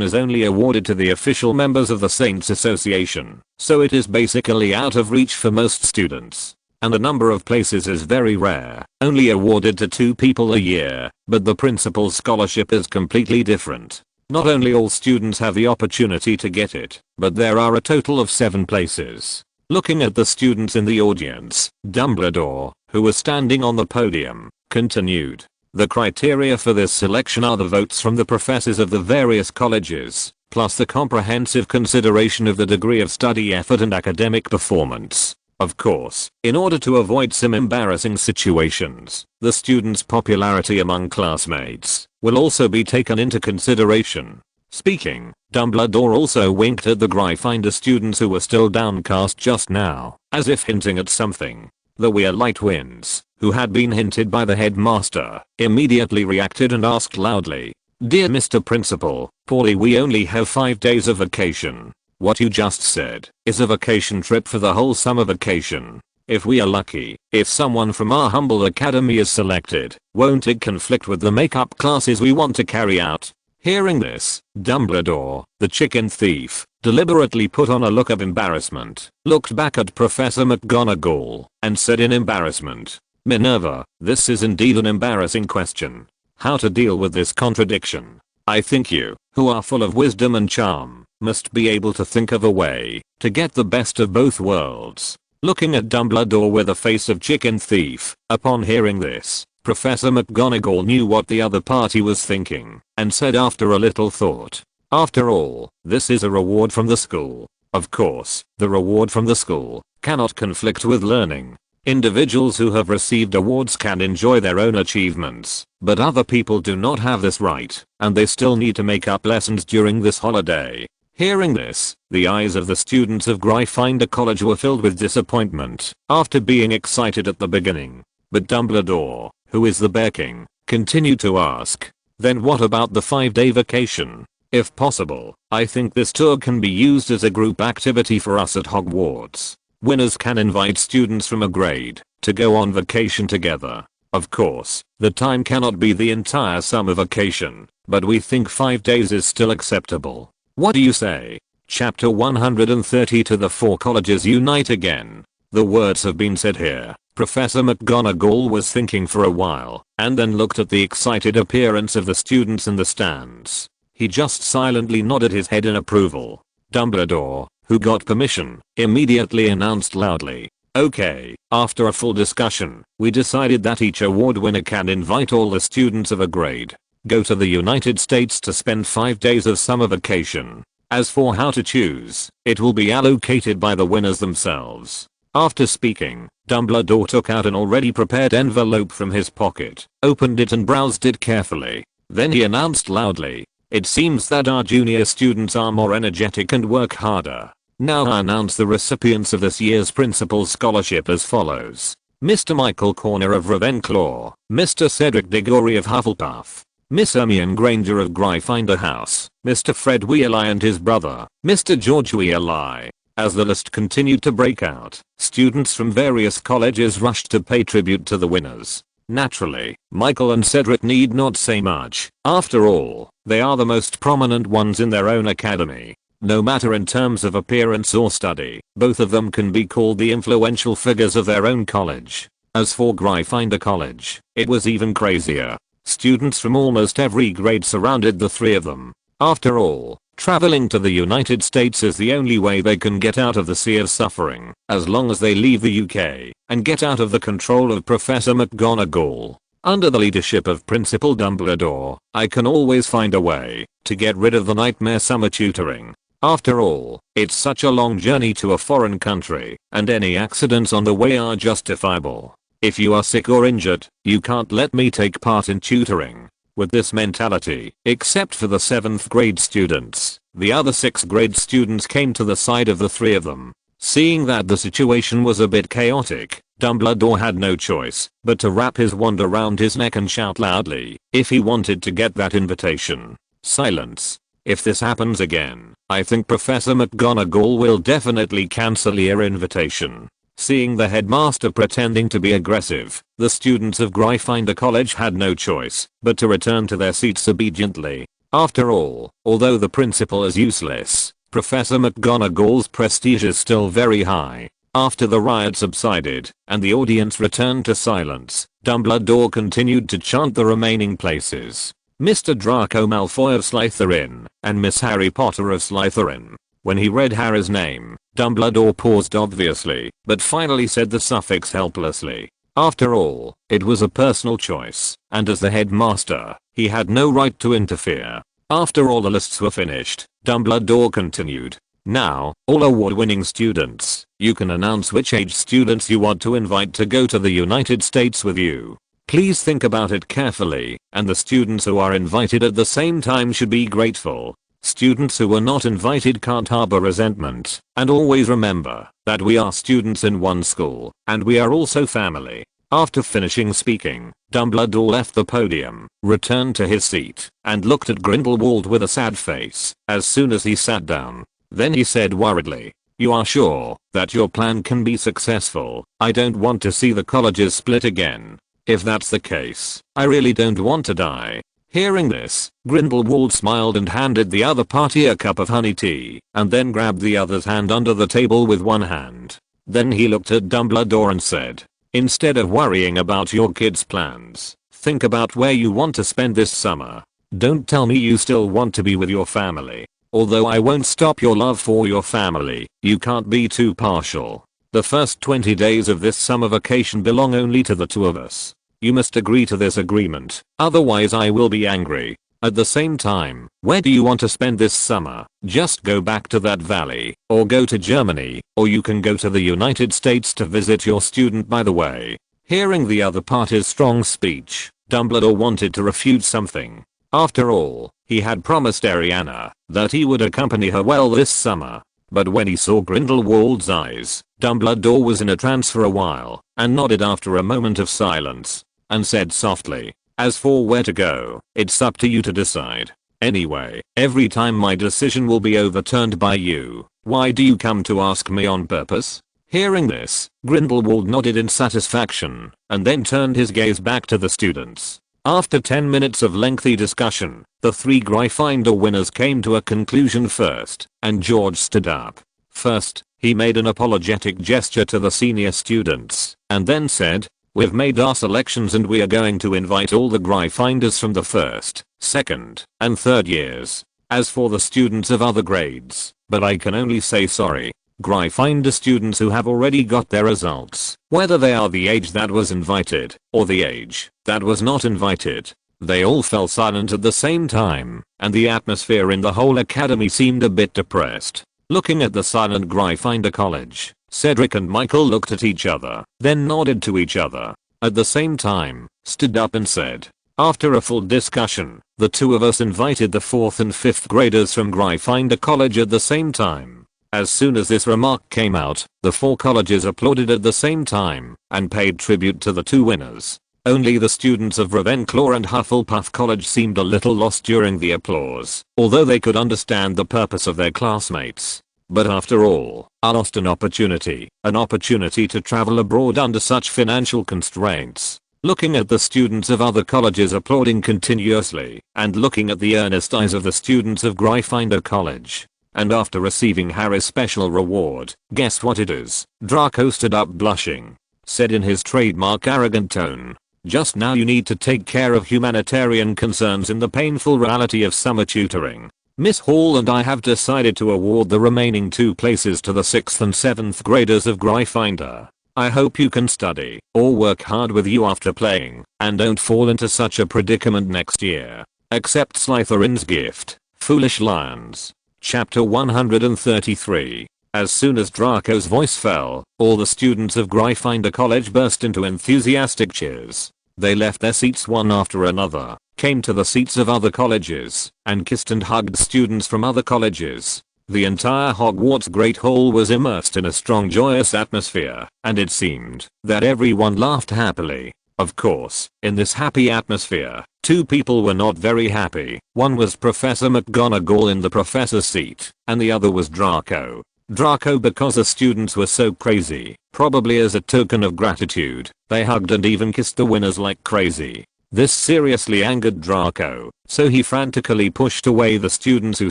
is only awarded to the official members of the Saints Association, so it is basically out of reach for most students. And the number of places is very rare, only awarded to 2 people a year, but the Principal's Scholarship is completely different. Not only all students have the opportunity to get it, but there are a total of 7 places. Looking at the students in the audience, Dumbledore, who was standing on the podium, continued. The criteria for this selection are the votes from the professors of the various colleges, plus the comprehensive consideration of the degree of study effort and academic performance. Of course, in order to avoid some embarrassing situations, the student's popularity among classmates will also be taken into consideration. Speaking, Dumbledore also winked at the Gryffindor students who were still downcast just now, as if hinting at something. The Light Winds, who had been hinted by the headmaster, immediately reacted and asked loudly, "Dear Mr. Principal, Paulie, we only have 5 days of vacation. What you just said is a vacation trip for the whole summer vacation. If we are lucky, if someone from our humble academy is selected, won't it conflict with the makeup classes we want to carry out?" Hearing this, Dumbledore, the chicken thief, deliberately put on a look of embarrassment, looked back at Professor McGonagall, and said in embarrassment, "Minerva, this is indeed an embarrassing question. How to deal with this contradiction? I think you, who are full of wisdom and charm, must be able to think of a way to get the best of both worlds." Looking at Dumbledore with a face of chicken thief, upon hearing this, Professor McGonagall knew what the other party was thinking, and said after a little thought, "After all, this is a reward from the school. Of course, the reward from the school cannot conflict with learning. Individuals who have received awards can enjoy their own achievements, but other people do not have this right, and they still need to make up lessons during this holiday." Hearing this, the eyes of the students of Gryffindor College were filled with disappointment after being excited at the beginning. But Dumbledore, who is the Bear King, continued to ask, "Then what about the 5-day vacation? If possible, I think this tour can be used as a group activity for us at Hogwarts. Winners can invite students from a grade to go on vacation together. Of course, the time cannot be the entire summer vacation, but we think 5 days is still acceptable. What do you say?" Chapter 130 To the 4 colleges unite again. The words have been said here. Professor McGonagall was thinking for a while, and then looked at the excited appearance of the students in the stands. He just silently nodded his head in approval. Dumbledore, who got permission, immediately announced loudly, "Okay, after a full discussion, we decided that each award winner can invite all the students of a grade, go to the United States to spend 5 days of summer vacation. As for how to choose, it will be allocated by the winners themselves." After speaking, Dumbledore took out an already prepared envelope from his pocket, opened it and browsed it carefully. Then he announced loudly, "It seems that our junior students are more energetic and work harder. Now I announce the recipients of this year's Principal's Scholarship as follows. Mr. Michael Corner of Ravenclaw, Mr. Cedric Diggory of Hufflepuff, Miss Hermione Granger of Gryffindor House, Mr. Fred Weasley and his brother, Mr. George Weasley." As the list continued to break out, students from various colleges rushed to pay tribute to the winners. Naturally, Michael and Cedric need not say much. After all, they are the most prominent ones in their own academy. No matter in terms of appearance or study, both of them can be called the influential figures of their own college. As for Gryffindor College, it was even crazier. Students from almost every grade surrounded the 3 of them. After all, traveling to the United States is the only way they can get out of the sea of suffering, as long as they leave the UK and get out of the control of Professor McGonagall. Under the leadership of Principal Dumbledore, I can always find a way to get rid of the nightmare summer tutoring. After all, it's such a long journey to a foreign country, and any accidents on the way are justifiable. If you are sick or injured, you can't let me take part in tutoring. with this mentality, except for the 7th grade students. The other 6th grade students came to the side of the 3 of them. Seeing that the situation was a bit chaotic, Dumbledore had no choice but to wrap his wand around his neck and shout loudly if he wanted to get that invitation. Silence. If this happens again, I think Professor McGonagall will definitely cancel your invitation. Seeing the headmaster pretending to be aggressive, the students of Gryffindor College had no choice but to return to their seats obediently. After all, although the principal is useless, Professor McGonagall's prestige is still very high. After the riot subsided and the audience returned to silence, Dumbledore continued to chant the remaining places. Mr. Draco Malfoy of Slytherin and Miss Harry Potter of Slytherin. When he read Harry's name, Dumbledore paused obviously, but finally said the suffix helplessly. After all, it was a personal choice, and as the headmaster, he had no right to interfere. After all the lists were finished, Dumbledore continued. Now, all award-winning students, you can announce which age students you want to invite to go to the United States with you. Please think about it carefully, and the students who are invited at the same time should be grateful. Students who were not invited can't harbor resentment, and always remember that we are students in one school, and we are also family. After finishing speaking, Dumbledore left the podium, returned to his seat, and looked at Grindelwald with a sad face as soon as he sat down. Then he said worriedly, "You are sure that your plan can be successful? I don't want to see the colleges split again. If that's the case, I really don't want to die." Hearing this, Grindelwald smiled and handed the other party a cup of honey tea, and then grabbed the other's hand under the table with one hand. Then he looked at Dumbledore and said, "Instead of worrying about your kids' plans, think about where you want to spend this summer. Don't tell me you still want to be with your family. Although I won't stop your love for your family, you can't be too partial. The first 20 days of this summer vacation belong only to the 2 of us. You must agree to this agreement, otherwise I will be angry. At the same time, where do you want to spend this summer? Just go back to that valley, or go to Germany, or you can go to the United States to visit your student by the way." Hearing the other party's strong speech, Dumbledore wanted to refute something. After all, he had promised Ariana that he would accompany her well this summer. But when he saw Grindelwald's eyes, Dumbledore was in a trance for a while, and nodded after a moment of silence, and said softly, "As for where to go, it's up to you to decide. Anyway, every time my decision will be overturned by you. Why do you come to ask me on purpose?" Hearing this, Grindelwald nodded in satisfaction, and then turned his gaze back to the students. After 10 minutes of lengthy discussion, the 3 Gryffindor winners came to a conclusion first, and George stood up. First, he made an apologetic gesture to the senior students, and then said, "We've made our selections and we are going to invite all the Gryffindors from the 1st, 2nd, and 3rd years. As for the students of other grades, but I can only say sorry. Gryffindor students who have already got their results, whether they are the age that was invited, or the age that was not invited." They all fell silent at the same time, and the atmosphere in the whole academy seemed a bit depressed. Looking at the silent Gryffindor College, Cedric and Michael looked at each other, then nodded to each other. At the same time, stood up and said, "After a full discussion, the 2 of us invited the 4th and 5th graders from Gryffindor College at the same time." As soon as this remark came out, the 4 colleges applauded at the same time, and paid tribute to the 2 winners. Only the students of Ravenclaw and Hufflepuff College seemed a little lost during the applause, although they could understand the purpose of their classmates. But after all, I lost an opportunity to travel abroad under such financial constraints. Looking at the students of other colleges applauding continuously, and looking at the earnest eyes of the students of Gryffindor College. And after receiving Harry's special reward, guess what it is? Draco stood up blushing, said in his trademark arrogant tone, "Just now you need to take care of humanitarian concerns in the painful reality of summer tutoring. Miss Hall and I have decided to award the remaining 2 places to the 6th and 7th graders of Gryffindor. I hope you can study, or work hard with you after playing, and don't fall into such a predicament next year. Accept Slytherin's gift, Foolish Lions." Chapter 133. As soon as Draco's voice fell, all the students of Gryffindor College burst into enthusiastic cheers. They left their seats one after another, came to the seats of other colleges, and kissed and hugged students from other colleges. The entire Hogwarts Great Hall was immersed in a strong joyous atmosphere, and it seemed that everyone laughed happily. Of course, in this happy atmosphere, two people were not very happy. One was Professor McGonagall in the professor's seat, and the other was Draco. Draco because the students were so crazy. Probably as a token of gratitude, they hugged and even kissed the winners like crazy. This seriously angered Draco, so he frantically pushed away the students who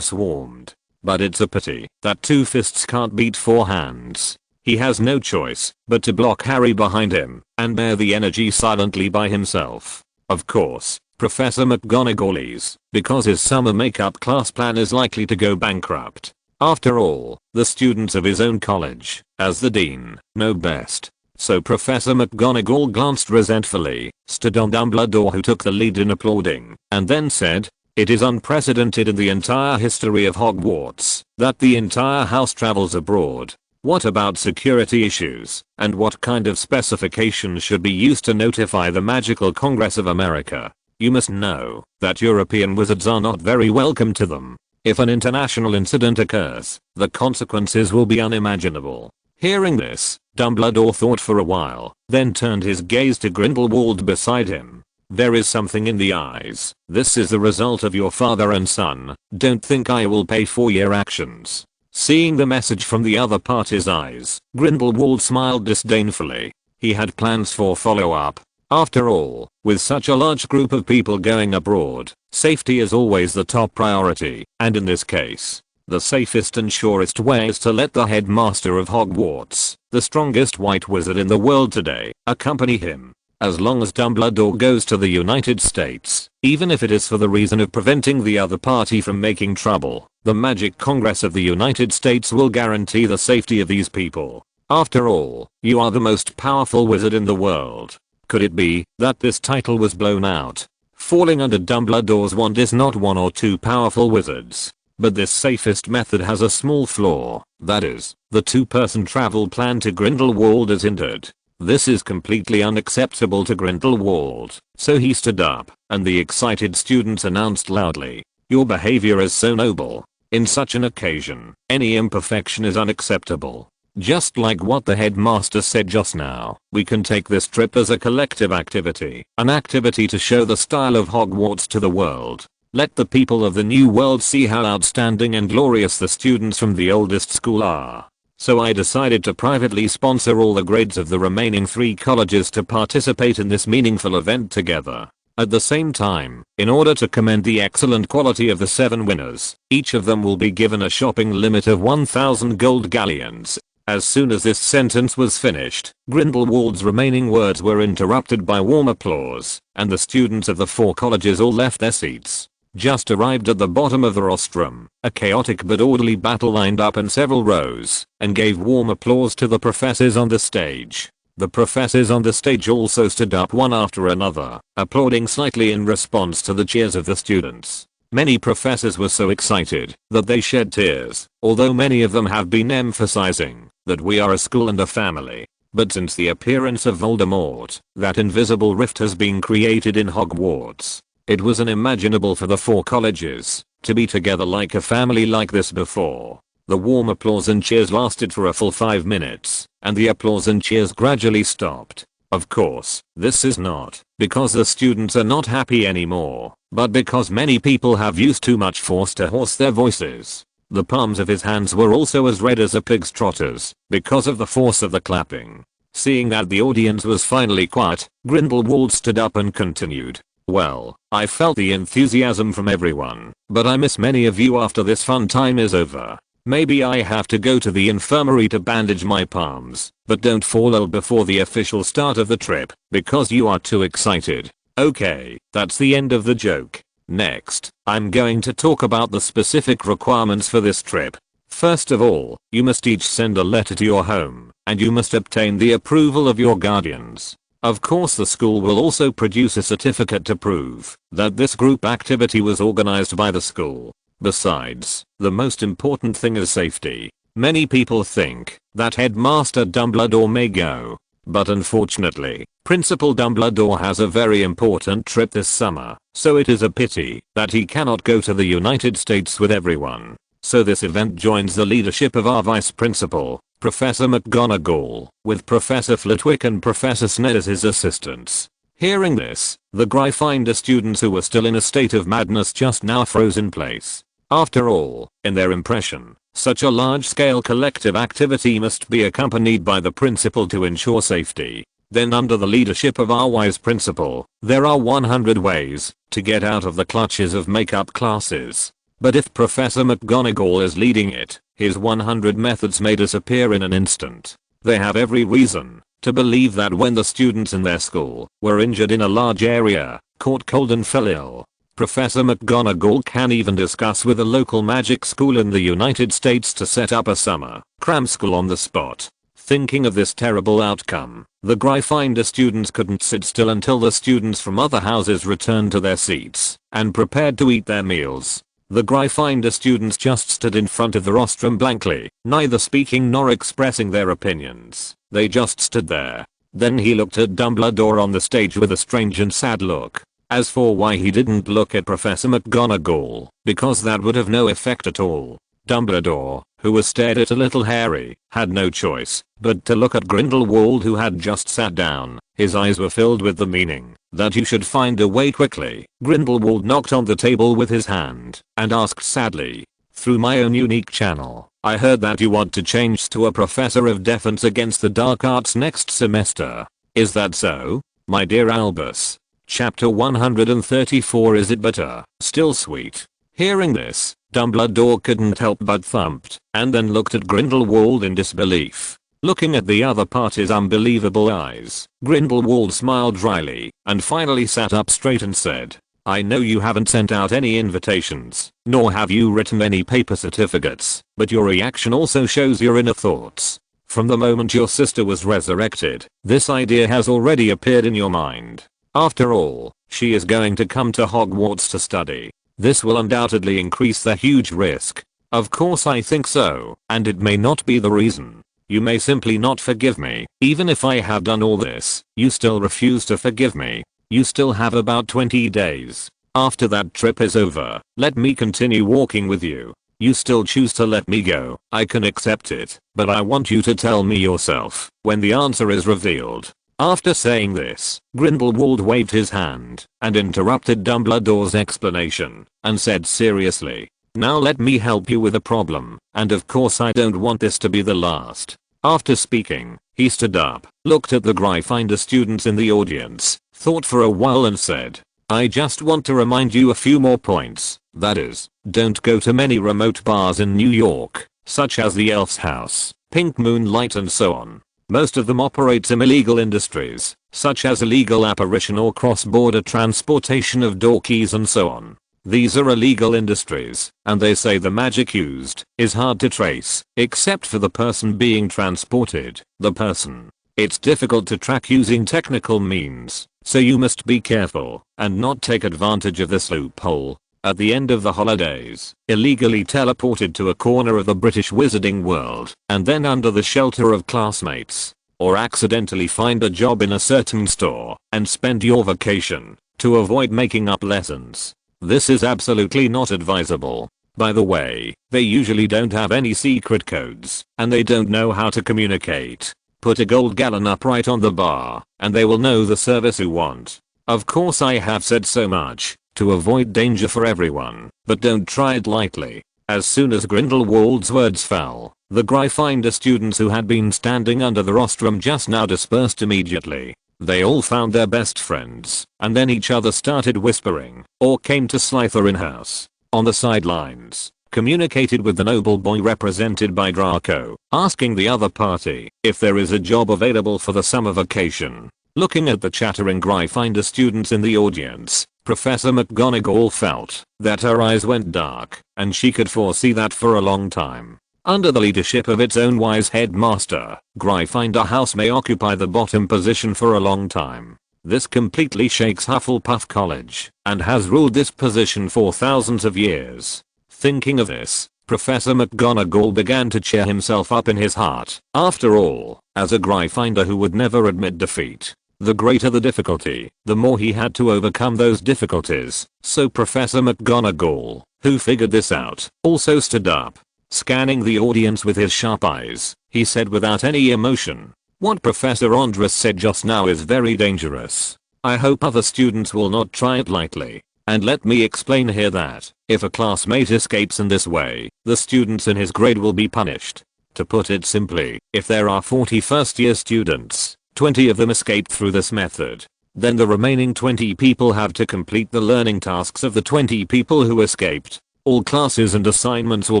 swarmed. But it's a pity that two fists can't beat four hands. He has no choice but to block Harry behind him and bear the energy silently by himself. Of course, Professor McGonagall is, because his summer makeup class plan is likely to go bankrupt. After all, the students of his own college, as the dean, know best. So Professor McGonagall glanced resentfully, stood on Dumbledore who took the lead in applauding, and then said, "It is unprecedented in the entire history of Hogwarts that the entire house travels abroad. What about security issues, and what kind of specifications should be used to notify the Magical Congress of America? You must know that European wizards are not very welcome to them. If an international incident occurs, the consequences will be unimaginable." Hearing this, Dumbledore thought for a while, then turned his gaze to Grindelwald beside him. "There is something in the eyes. This is the result of your father and son. Don't think I will pay for your actions." Seeing the message from the other party's eyes, Grindelwald smiled disdainfully. He had plans for follow-up. After all, with such a large group of people going abroad, safety is always the top priority, and in this case, the safest and surest way is to let the headmaster of Hogwarts, the strongest white wizard in the world today, accompany him. As long as Dumbledore goes to the United States, even if it is for the reason of preventing the other party from making trouble, the Magic Congress of the United States will guarantee the safety of these people. After all, you are the most powerful wizard in the world. Could it be that this title was blown out? Falling under Dumbledore's wand is not one or two powerful wizards. But this safest method has a small flaw, that is, the two-person travel plan to Grindelwald is hindered. This is completely unacceptable to Grindelwald, so he stood up, and the excited students announced loudly, "Your behavior is so noble. In such an occasion, any imperfection is unacceptable." Just like what the headmaster said just now, we can take this trip as a collective activity, an activity to show the style of Hogwarts to the world. Let the people of the new world see how outstanding and glorious the students from the oldest school are. So I decided to privately sponsor all the grades of the remaining 3 colleges to participate in this meaningful event together. At the same time, in order to commend the excellent quality of the 7 winners, each of them will be given a shopping limit of 1,000 gold galleons. As soon as this sentence was finished, Grindelwald's remaining words were interrupted by warm applause, and the students of the 4 colleges all left their seats. Just arrived at the bottom of the rostrum, a chaotic but orderly battle lined up in several rows, and gave warm applause to the professors on the stage. The professors on the stage also stood up one after another, applauding slightly in response to the cheers of the students. Many professors were so excited that they shed tears, although many of them have been emphasizing that we are a school and a family. But since the appearance of Voldemort, that invisible rift has been created in Hogwarts. It was unimaginable for the 4 colleges to be together like a family like this before. The warm applause and cheers lasted for a full 5 minutes, and the applause and cheers gradually stopped. Of course, this is not because the students are not happy anymore, but because many people have used too much force to hoarse their voices. The palms of his hands were also as red as a pig's trotters, because of the force of the clapping. Seeing that the audience was finally quiet, Grindelwald stood up and continued. "Well, I felt the enthusiasm from everyone, but I miss many of you after this fun time is over. Maybe I have to go to the infirmary to bandage my palms, but don't fall ill before the official start of the trip, because you are too excited." Okay, that's the end of the joke. Next, I'm going to talk about the specific requirements for this trip. First of all, you must each send a letter to your home, and you must obtain the approval of your guardians. Of course the school will also produce a certificate to prove that this group activity was organized by the school. Besides, the most important thing is safety. Many people think that Headmaster Dumbledore may go But unfortunately, Principal Dumbledore has a very important trip this summer, so it is a pity that he cannot go to the United States with everyone. So this event joins the leadership of our Vice Principal, Professor McGonagall, with Professor Flitwick and Professor Snape as his assistants. Hearing this, the Gryffindor students who were still in a state of madness just now froze in place. After all, in their impression, such a large-scale collective activity must be accompanied by the principal to ensure safety. Then under the leadership of our wise principal, there are 100 ways to get out of the clutches of makeup classes. But if Professor McGonagall is leading it, his 100 methods may disappear in an instant. They have every reason to believe that when the students in their school were injured in a large area, caught cold and fell ill, Professor McGonagall can even discuss with a local magic school in the United States to set up a summer cram school on the spot. Thinking of this terrible outcome, the Gryffindor students couldn't sit still until the students from other houses returned to their seats and prepared to eat their meals. The Gryffindor students just stood in front of the rostrum blankly, neither speaking nor expressing their opinions. They just stood there. Then he looked at Dumbledore on the stage with a strange and sad look. As for why he didn't look at Professor McGonagall, because that would have no effect at all. Dumbledore, who was stared at a little hairy, had no choice but to look at Grindelwald, who had just sat down. His eyes were filled with the meaning that you should find a way quickly. Grindelwald knocked on the table with his hand and asked sadly, "Through my own unique channel, I heard that you want to change to a professor of defense against the dark arts next semester. Is that so, my dear Albus?" Chapter 134. Is it bitter, still sweet? Hearing this, Dumbledore couldn't help but thumped, and then looked at Grindelwald in disbelief. Looking at the other party's unbelievable eyes, Grindelwald smiled dryly, and finally sat up straight and said, "I know you haven't sent out any invitations, nor have you written any paper certificates, but your reaction also shows your inner thoughts. From the moment your sister was resurrected, this idea has already appeared in your mind. After all, she is going to come to Hogwarts to study. This will undoubtedly increase the huge risk. Of course I think so, and it may not be the reason. You may simply not forgive me. Even if I have done all this, you still refuse to forgive me. You still have about 20 days. After that trip is over, let me continue walking with you. You still choose to let me go. I can accept it, but I want you to tell me yourself when the answer is revealed." After saying this, Grindelwald waved his hand and interrupted Dumbledore's explanation and said seriously, "Now let me help you with a problem, and of course I don't want this to be the last." After speaking, he stood up, looked at the Gryffindor students in the audience, thought for a while and said, "I just want to remind you a few more points. That is, don't go to many remote bars in New York, such as the Elf's House, Pink Moonlight and so on. Most of them operate some illegal industries, such as illegal apparition or cross-border transportation of door keys and so on. These are illegal industries, and they say the magic used is hard to trace, except for the person being transported, the person. It's difficult to track using technical means, so you must be careful and not take advantage of this loophole. At the end of the holidays, illegally teleported to a corner of the British wizarding world, and then under the shelter of classmates. Or accidentally find a job in a certain store, and spend your vacation, to avoid making up lessons. This is absolutely not advisable. By the way, they usually don't have any secret codes, and they don't know how to communicate. Put a gold gallon upright on the bar, and they will know the service you want. Of course I have said so much to avoid danger for everyone, but don't try it lightly. As soon as Grindelwald's words fell, the Gryffindor students who had been standing under the rostrum just now dispersed immediately. They all found their best friends, and then each other started whispering, or came to Slytherin House. On the sidelines, communicated with the noble boy represented by Draco, asking the other party if there is a job available for the summer vacation. Looking at the chattering Gryffindor students in the audience, Professor McGonagall felt that her eyes went dark, and she could foresee that for a long time. Under the leadership of its own wise headmaster, Gryffindor House may occupy the bottom position for a long time. This completely shakes Hufflepuff College, and has ruled this position for thousands of years. Thinking of this, Professor McGonagall began to cheer himself up in his heart. After all, as a Gryffindor who would never admit defeat, the greater the difficulty, the more he had to overcome those difficulties. So Professor McGonagall, who figured this out, also stood up. Scanning the audience with his sharp eyes, he said without any emotion, "What Professor Andrus said just now is very dangerous. I hope other students will not try it lightly. And let me explain here that, if a classmate escapes in this way, the students in his grade will be punished. To put it simply, if there are 40 first-year students, 20 of them escaped through this method. Then the remaining 20 people have to complete the learning tasks of the 20 people who escaped. All classes and assignments will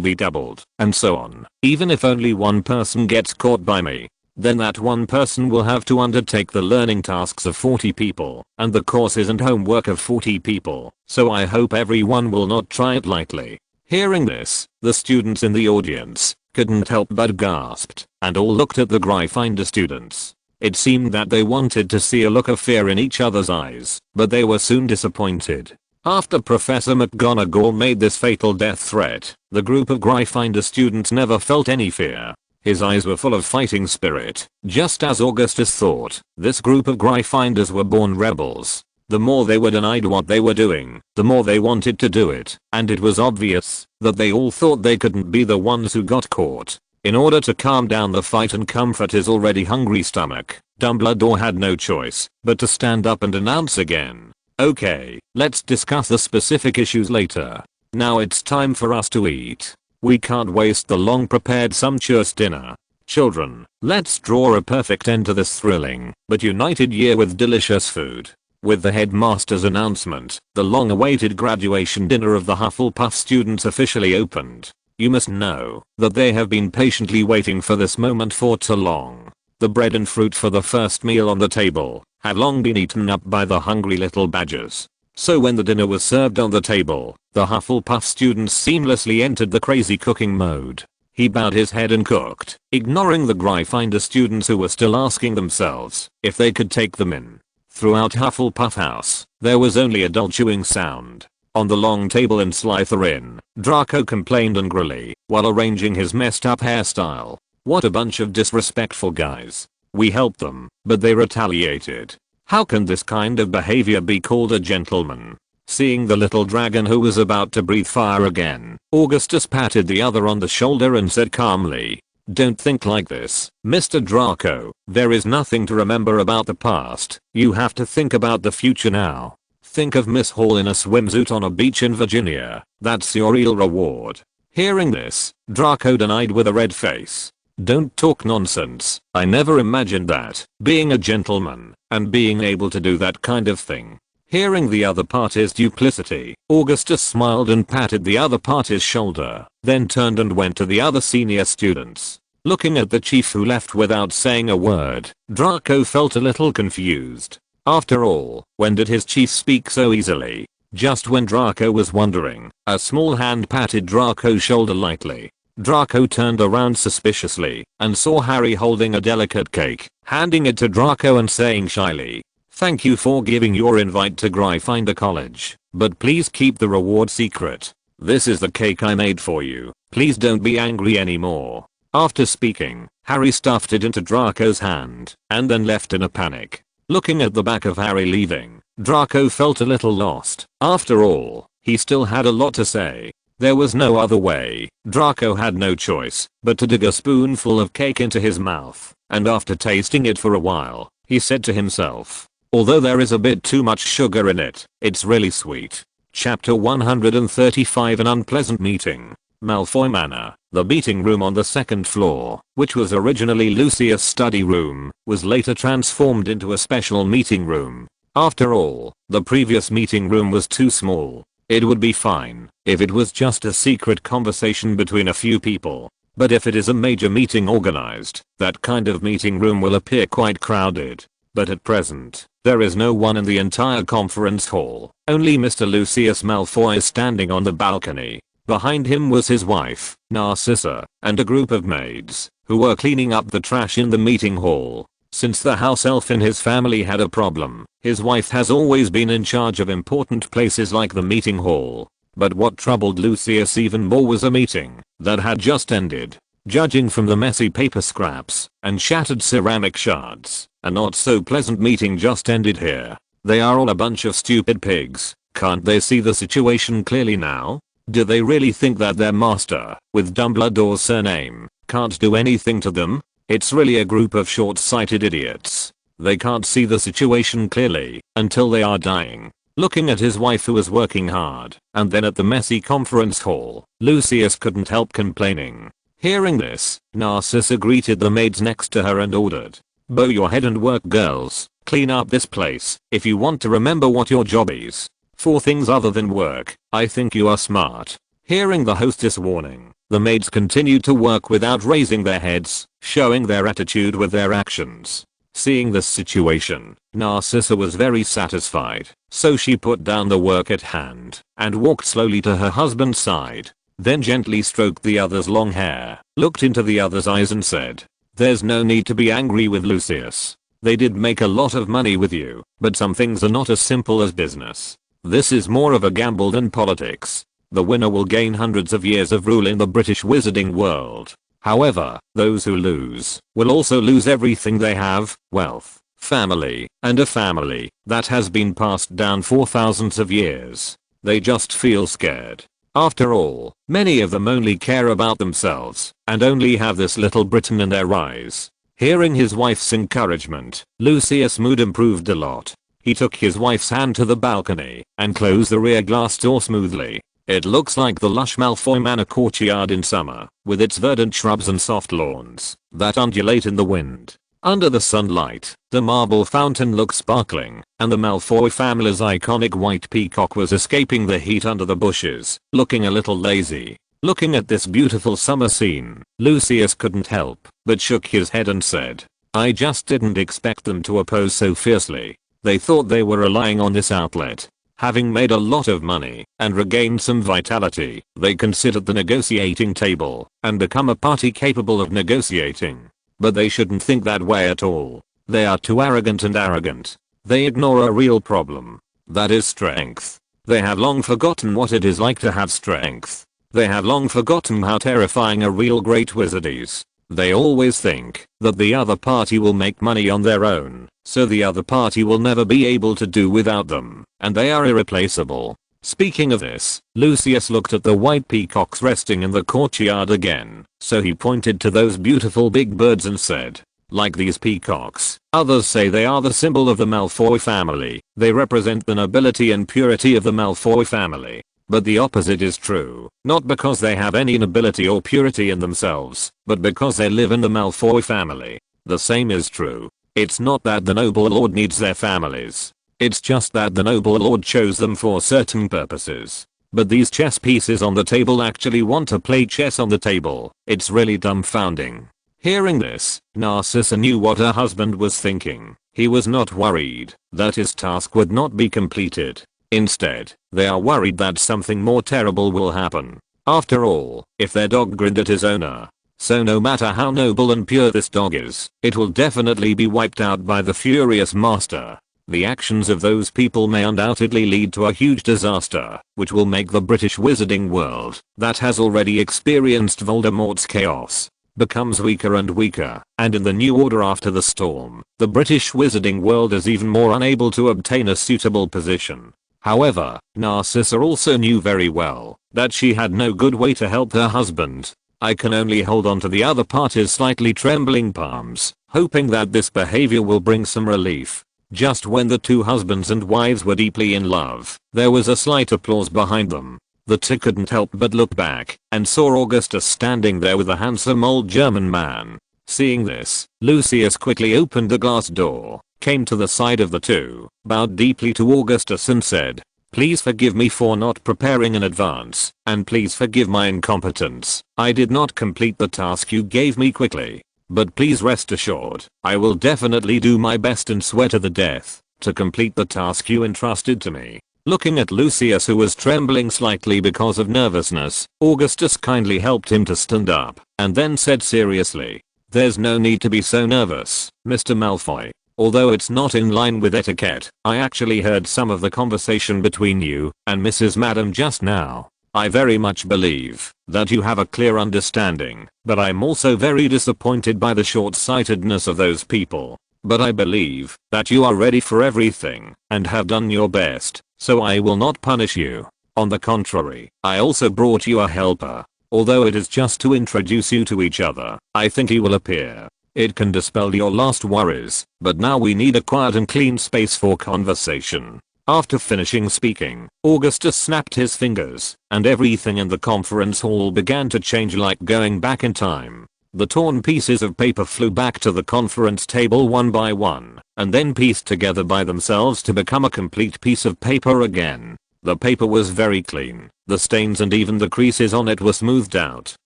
be doubled, and so on. Even if only one person gets caught by me, then that one person will have to undertake the learning tasks of 40 people, and the courses and homework of 40 people, so I hope everyone will not try it lightly." Hearing this, the students in the audience couldn't help but gasped, and all looked at the Gryffindor students. It seemed that they wanted to see a look of fear in each other's eyes, but they were soon disappointed. After Professor McGonagall made this fatal death threat, the group of Gryffindor students never felt any fear. His eyes were full of fighting spirit, just as Augustus thought. This group of Gryffindors were born rebels. The more they were denied what they were doing, the more they wanted to do it, and it was obvious that they all thought they couldn't be the ones who got caught. In order to calm down the fight and comfort his already hungry stomach, Dumbledore had no choice but to stand up and announce again, "Okay, let's discuss the specific issues later. Now it's time for us to eat. We can't waste the long prepared sumptuous dinner. Children, let's draw a perfect end to this thrilling but united year with delicious food." With the headmaster's announcement, the long-awaited graduation dinner of the Hufflepuff students officially opened. You must know that they have been patiently waiting for this moment for too long. The bread and fruit for the first meal on the table had long been eaten up by the hungry little badgers. So when the dinner was served on the table, the Hufflepuff students seamlessly entered the crazy cooking mode. He bowed his head and cooked, ignoring the Gryffindor students who were still asking themselves if they could take them in. Throughout Hufflepuff House, there was only a dull chewing sound. On the long table in Slytherin, Draco complained angrily while arranging his messed up hairstyle. "What a bunch of disrespectful guys. We helped them, but they retaliated. How can this kind of behavior be called a gentleman?" Seeing the little dragon who was about to breathe fire again, Augustus patted the other on the shoulder and said calmly, "Don't think like this, Mr. Draco. There is nothing to remember about the past. You have to think about the future now. Think of Miss Hall in a swimsuit on a beach in Virginia. That's your real reward." Hearing this, Draco denied with a red face. "Don't talk nonsense. I never imagined that. Being a gentleman and being able to do that kind of thing." Hearing the other party's duplicity, Augustus smiled and patted the other party's shoulder, then turned and went to the other senior students. Looking at the chief who left without saying a word, Draco felt a little confused. After all, when did his chief speak so easily? Just when Draco was wondering, a small hand patted Draco's shoulder lightly. Draco turned around suspiciously and saw Harry holding a delicate cake, handing it to Draco and saying shyly, "Thank you for giving your invite to Gryffindor College, but please keep the reward secret. This is the cake I made for you. Please don't be angry anymore." After speaking, Harry stuffed it into Draco's hand and then left in a panic. Looking at the back of Harry leaving, Draco felt a little lost. After all, he still had a lot to say. There was no other way. Draco had no choice but to dig a spoonful of cake into his mouth, and after tasting it for a while, he said to himself, "Although there is a bit too much sugar in it, it's really sweet." Chapter 135 An Unpleasant Meeting. Malfoy Manor, the meeting room on the second floor, which was originally Lucius' study room, was later transformed into a special meeting room. After all, the previous meeting room was too small. It would be fine if it was just a secret conversation between a few people. But if it is a major meeting organized, that kind of meeting room will appear quite crowded. But at present, there is no one in the entire conference hall. Only Mr. Lucius Malfoy is standing on the balcony. Behind him was his wife, Narcissa, and a group of maids, who were cleaning up the trash in the meeting hall. Since the house elf in his family had a problem, his wife has always been in charge of important places like the meeting hall. But what troubled Lucius even more was a meeting that had just ended. Judging from the messy paper scraps and shattered ceramic shards, a not so pleasant meeting just ended here. They are all a bunch of stupid pigs. Can't they see the situation clearly now? Do they really think that their master, with Dumbledore's surname, can't do anything to them? It's really a group of short-sighted idiots. They can't see the situation clearly until they are dying. Looking at his wife who was working hard, and then at the messy conference hall, Lucius couldn't help complaining. Hearing this, Narcissa greeted the maids next to her and ordered, "Bow your head and work, girls. Clean up this place if you want to remember what your job is. For things other than work, I think you are smart." Hearing the hostess warning, the maids continued to work without raising their heads, showing their attitude with their actions. Seeing this situation, Narcissa was very satisfied, so she put down the work at hand and walked slowly to her husband's side. Then gently stroked the other's long hair, looked into the other's eyes and said, "There's no need to be angry with Lucius. They did make a lot of money with you, but some things are not as simple as business. This is more of a gamble than politics. The winner will gain hundreds of years of ruling the British wizarding world. However, those who lose will also lose everything they have, wealth, family, and a family that has been passed down for thousands of years. They just feel scared. After all, many of them only care about themselves and only have this little Britain in their eyes." Hearing his wife's encouragement, Lucius' mood improved a lot. He took his wife's hand to the balcony and closed the rear glass door smoothly. It looks like the lush Malfoy Manor courtyard in summer, with its verdant shrubs and soft lawns that undulate in the wind. Under the sunlight, the marble fountain looked sparkling, and the Malfoy family's iconic white peacock was escaping the heat under the bushes, looking a little lazy. Looking at this beautiful summer scene, Lucius couldn't help but shook his head and said, "I just didn't expect them to oppose so fiercely. They thought they were relying on this outlet. Having made a lot of money and regained some vitality, they considered the negotiating table and become a party capable of negotiating. But they shouldn't think that way at all. They are too arrogant and arrogant. They ignore a real problem. That is strength. They have long forgotten what it is like to have strength. They have long forgotten how terrifying a real great wizard is. They always think that the other party will make money on their own, so the other party will never be able to do without them, and they are irreplaceable." Speaking of this, Lucius looked at the white peacocks resting in the courtyard again, so he pointed to those beautiful big birds and said, "Like these peacocks, others say they are the symbol of the Malfoy family. They represent the nobility and purity of the Malfoy family. But the opposite is true, not because they have any nobility or purity in themselves, but because they live in the Malfoy family. The same is true. It's not that the noble lord needs their families. It's just that the noble lord chose them for certain purposes. But these chess pieces on the table actually want to play chess on the table. It's really dumbfounding." Hearing this, Narcissa knew what her husband was thinking. He was not worried that his task would not be completed. Instead, they are worried that something more terrible will happen. After all, if their dog grinned at his owner, so no matter how noble and pure this dog is, it will definitely be wiped out by the furious master. The actions of those people may undoubtedly lead to a huge disaster, which will make the British wizarding world, that has already experienced Voldemort's chaos, becomes weaker and weaker, and in the new order after the storm, the British wizarding world is even more unable to obtain a suitable position. However, Narcissa also knew very well that she had no good way to help her husband. "I can only hold on to the other party's slightly trembling palms, hoping that this behavior will bring some relief." Just when the two husbands and wives were deeply in love, there was a slight applause behind them. The two couldn't help but look back and saw Augustus standing there with a handsome old German man. Seeing this, Lucius quickly opened the glass door, came to the side of the two, bowed deeply to Augustus and said, "Please forgive me for not preparing in advance, and please forgive my incompetence. I did not complete the task you gave me quickly. But please rest assured, I will definitely do my best and swear to the death to complete the task you entrusted to me." Looking at Lucius, who was trembling slightly because of nervousness, Augustus kindly helped him to stand up and then said seriously, "There's no need to be so nervous, Mr. Malfoy. Although it's not in line with etiquette, I actually heard some of the conversation between you and Mrs. Madam just now. I very much believe that you have a clear understanding, but I'm also very disappointed by the short-sightedness of those people. But I believe that you are ready for everything and have done your best, so I will not punish you. On the contrary, I also brought you a helper. Although it is just to introduce you to each other, I think he will appear. It can dispel your last worries, but now we need a quiet and clean space for conversation. After finishing speaking, Augustus snapped his fingers, and everything in the conference hall began to change like going back in time. The torn pieces of paper flew back to the conference table one by one, and then pieced together by themselves to become a complete piece of paper again. The paper was very clean. The stains and even the creases on it were smoothed out,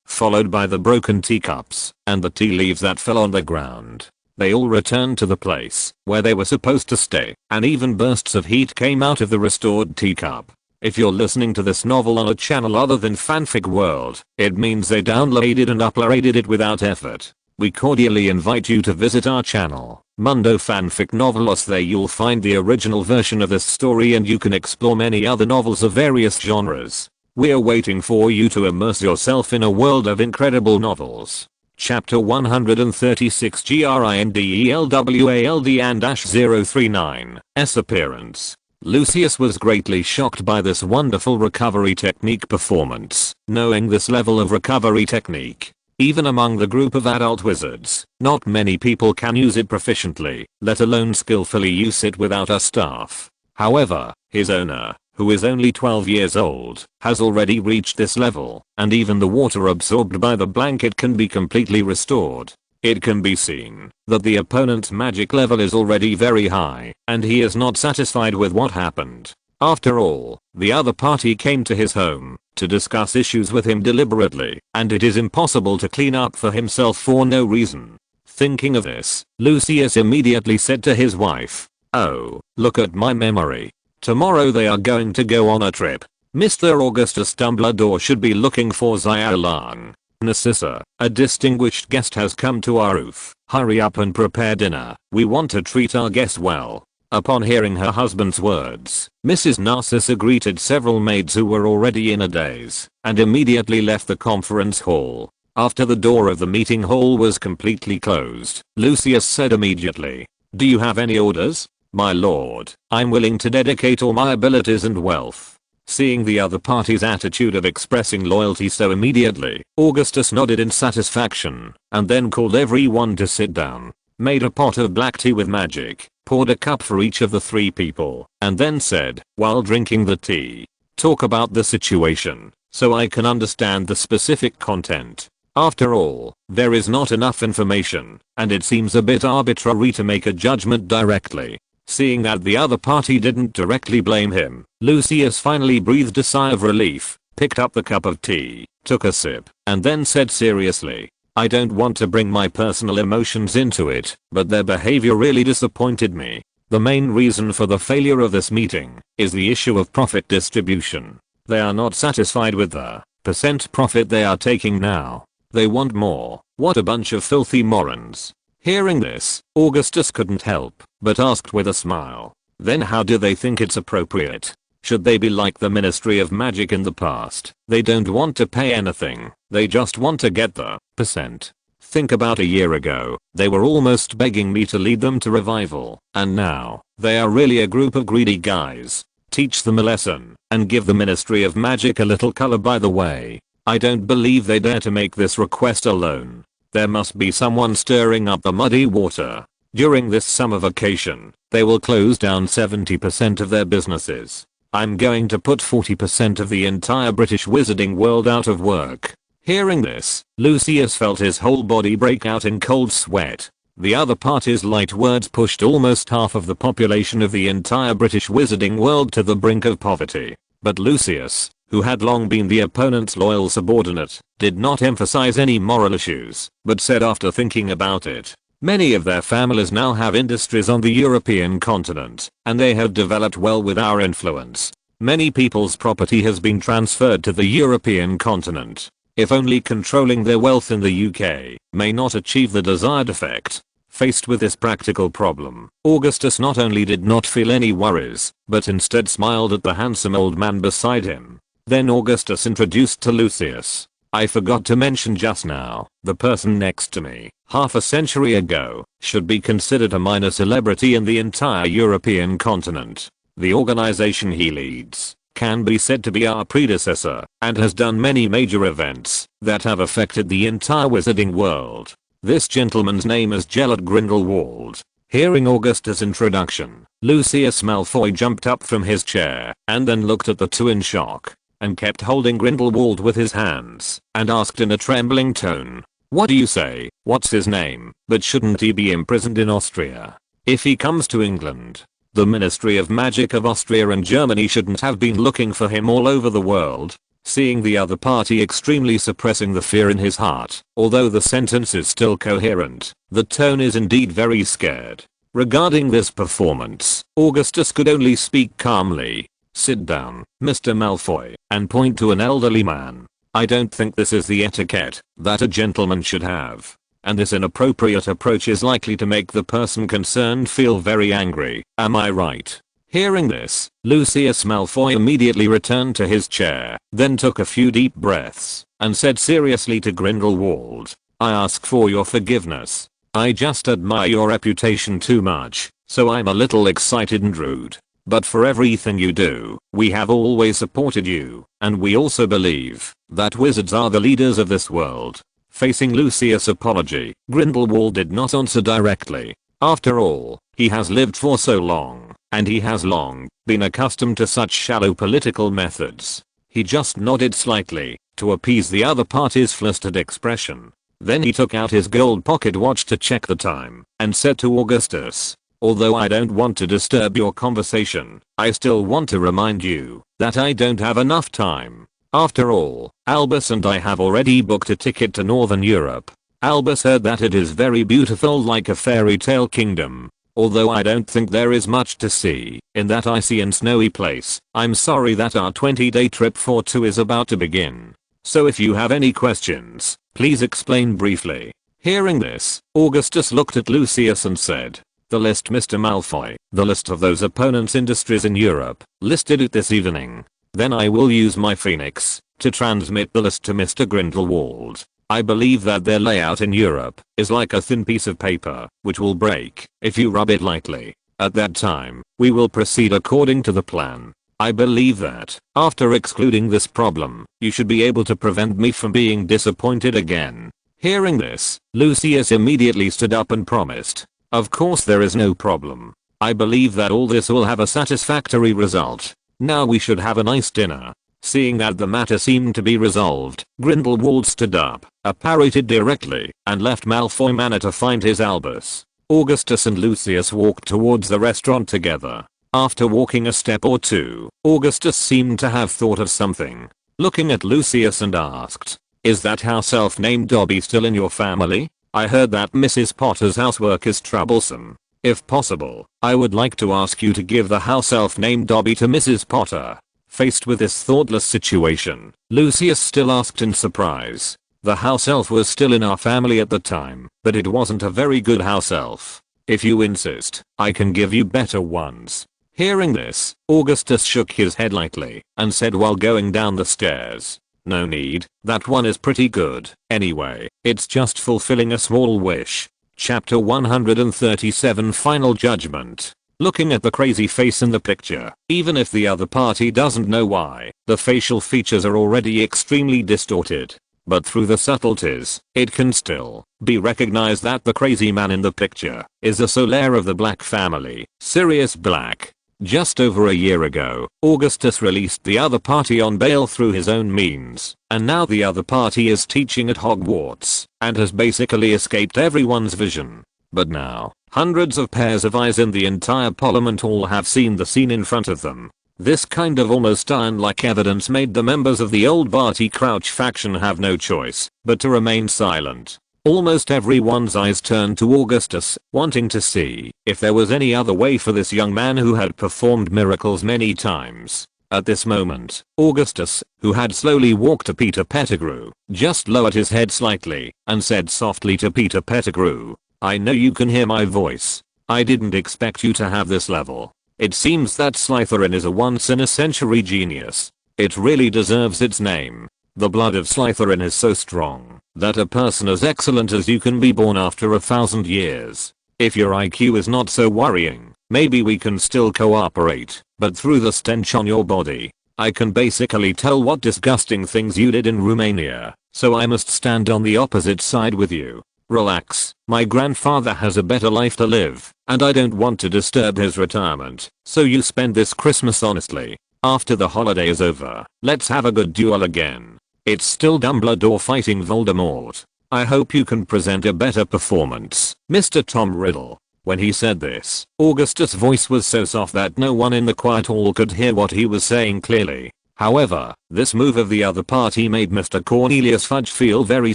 followed by the broken teacups and the tea leaves that fell on the ground. They all returned to the place where they were supposed to stay, and even bursts of heat came out of the restored teacup. If you're listening to this novel on a channel other than Fanfic World, it means they downloaded and uploaded it without effort. We cordially invite you to visit our channel, Mundo Fanfic Novelos. There you'll find the original version of this story and you can explore many other novels of various genres. We're waiting for you to immerse yourself in a world of incredible novels. Chapter 136 GRINDELWALD-039's appearance. Lucius was greatly shocked by this wonderful recovery technique performance. Knowing this level of recovery technique, even among the group of adult wizards, not many people can use it proficiently, let alone skillfully use it without a staff. However, his owner, who is only 12 years old, has already reached this level, and even the water absorbed by the blanket can be completely restored. It can be seen that the opponent's magic level is already very high, and he is not satisfied with what happened. After all, the other party came to his home to discuss issues with him deliberately, and it is impossible to clean up for himself for no reason. Thinking of this, Lucius immediately said to his wife, "Oh, look at my memory. Tomorrow they are going to go on a trip. Mr. Augustus Dumbledore should be looking for Xiaolang. Narcissa, a distinguished guest has come to our roof. Hurry up and prepare dinner. We want to treat our guests well." Upon hearing her husband's words, Mrs. Narcissa greeted several maids who were already in a daze, and immediately left the conference hall. After the door of the meeting hall was completely closed, Lucius said immediately, "Do you have any orders?" "My lord, I'm willing to dedicate all my abilities and wealth." Seeing the other party's attitude of expressing loyalty so immediately, Augustus nodded in satisfaction, and then called everyone to sit down, made a pot of black tea with magic, poured a cup for each of the 3 people, and then said, while drinking the tea, "Talk about the situation, so I can understand the specific content. After all, there is not enough information, and it seems a bit arbitrary to make a judgment directly." Seeing that the other party didn't directly blame him, Lucius finally breathed a sigh of relief, picked up the cup of tea, took a sip, and then said seriously, "I don't want to bring my personal emotions into it, but their behavior really disappointed me. The main reason for the failure of this meeting is the issue of profit distribution. They are not satisfied with the % profit they are taking now. They want more. What a bunch of filthy morons." Hearing this, Augustus couldn't help but asked with a smile, "Then how do they think it's appropriate? Should they be like the Ministry of Magic in the past? They don't want to pay anything, they just want to get the %. Think about a year ago, they were almost begging me to lead them to revival, and now, they are really a group of greedy guys. Teach them a lesson, and give the Ministry of Magic a little color. By the way, I don't believe they dare to make this request alone. There must be someone stirring up the muddy water. During this summer vacation, they will close down 70% of their businesses. I'm going to put 40% of the entire British wizarding world out of work." Hearing this, Lucius felt his whole body break out in cold sweat. The other party's light words pushed almost half of the population of the entire British wizarding world to the brink of poverty. But Lucius, who had long been the opponent's loyal subordinate, did not emphasize any moral issues, but said after thinking about it, "Many of their families now have industries on the European continent, and they have developed well with our influence. Many people's property has been transferred to the European continent. If only controlling their wealth in the UK may not achieve the desired effect. Faced with this practical problem, Augustus not only did not feel any worries, but instead smiled at the handsome old man beside him. Then Augustus introduced to Lucius, "I forgot to mention just now, the person next to me, half a century ago, should be considered a minor celebrity in the entire European continent. The organization he leads can be said to be our predecessor, and has done many major events that have affected the entire wizarding world. This gentleman's name is Gellert Grindelwald." Hearing Augustus' introduction, Lucius Malfoy jumped up from his chair and then looked at the two in shock, and kept holding Grindelwald with his hands, and asked in a trembling tone, "What do you say? What's his name? But shouldn't he be imprisoned in Austria? If he comes to England, the Ministry of Magic of Austria and Germany shouldn't have been looking for him all over the world." Seeing the other party extremely suppressing the fear in his heart, although the sentence is still coherent, the tone is indeed very scared. Regarding this performance, Augustus could only speak calmly. "Sit down, Mr. Malfoy," and point to an elderly man. "I don't think this is the etiquette that a gentleman should have, and this inappropriate approach is likely to make the person concerned feel very angry. Am I right?" Hearing this, Lucius Malfoy immediately returned to his chair, then took a few deep breaths, and said seriously to Grindelwald, "I ask for your forgiveness. I just admire your reputation too much, so I'm a little excited and rude. But for everything you do, we have always supported you, and we also believe that wizards are the leaders of this world." Facing Lucius' apology, Grindelwald did not answer directly. After all, he has lived for so long, and he has long been accustomed to such shallow political methods. He just nodded slightly to appease the other party's flustered expression. Then he took out his gold pocket watch to check the time and said to Augustus, "Although I don't want to disturb your conversation, I still want to remind you that I don't have enough time. After all, Albus and I have already booked a ticket to Northern Europe. Albus heard that it is very beautiful, like a fairy tale kingdom. Although I don't think there is much to see in that icy and snowy place. I'm sorry that our 20-day trip for two is about to begin. So if you have any questions, please explain briefly." Hearing this, Augustus looked at Lucius and said, "The list, Mr. Malfoy, the list of those opponents' industries in Europe, listed it this evening. Then I will use my Phoenix to transmit the list to Mr. Grindelwald. I believe that their layout in Europe is like a thin piece of paper, which will break if you rub it lightly. At that time, we will proceed according to the plan. I believe that, after excluding this problem, you should be able to prevent me from being disappointed again." Hearing this, Lucius immediately stood up and promised, "Of course there is no problem. I believe that all this will have a satisfactory result. Now we should have a nice dinner." Seeing that the matter seemed to be resolved, Grindelwald stood up, apparated directly, and left Malfoy Manor to find his Albus. Augustus and Lucius walked towards the restaurant together. After walking a step or two, Augustus seemed to have thought of something. Looking at Lucius and asked, "Is that house elf named Dobby still in your family? I heard that Mrs. Potter's housework is troublesome. If possible, I would like to ask you to give the house elf named Dobby to Mrs. Potter." Faced with this thoughtless situation, Lucius still asked in surprise. "The house elf was still in our family at the time, but it wasn't a very good house elf. If you insist, I can give you better ones." Hearing this, Augustus shook his head lightly and said while going down the stairs, "No need, that one is pretty good. Anyway, it's just fulfilling a small wish." Chapter 137 Final Judgment. Looking at the crazy face in the picture, even if the other party doesn't know why, the facial features are already extremely distorted. But through the subtleties, it can still be recognized that the crazy man in the picture is the sole heir of the Black family, Sirius Black. Just over a year ago, Augustus released the other party on bail through his own means, and now the other party is teaching at Hogwarts, and has basically escaped everyone's vision. But now, hundreds of pairs of eyes in the entire Parliament Hall have seen the scene in front of them. This kind of almost iron-like evidence made the members of the old Barty Crouch faction have no choice but to remain silent. Almost everyone's eyes turned to Augustus, wanting to see if there was any other way for this young man who had performed miracles many times. At this moment, Augustus, who had slowly walked to Peter Pettigrew, just lowered his head slightly and said softly to Peter Pettigrew, I know you can hear my voice. I didn't expect you to have this level. It seems that Slytherin is a once-in-a-century genius. It really deserves its name. The blood of Slytherin is so strong that a person as excellent as you can be born after 1,000 years. If your IQ is not so worrying, maybe we can still cooperate, but through the stench on your body, I can basically tell what disgusting things you did in Romania, so I must stand on the opposite side with you. Relax, my grandfather has a better life to live, and I don't want to disturb his retirement, so you spend this Christmas honestly. After the holiday is over, let's have a good duel again. It's still Dumbledore fighting Voldemort. I hope you can present a better performance, Mr. Tom Riddle. When he said this, Augustus' voice was so soft that no one in the quiet hall could hear what he was saying clearly. However, this move of the other party made Mr. Cornelius Fudge feel very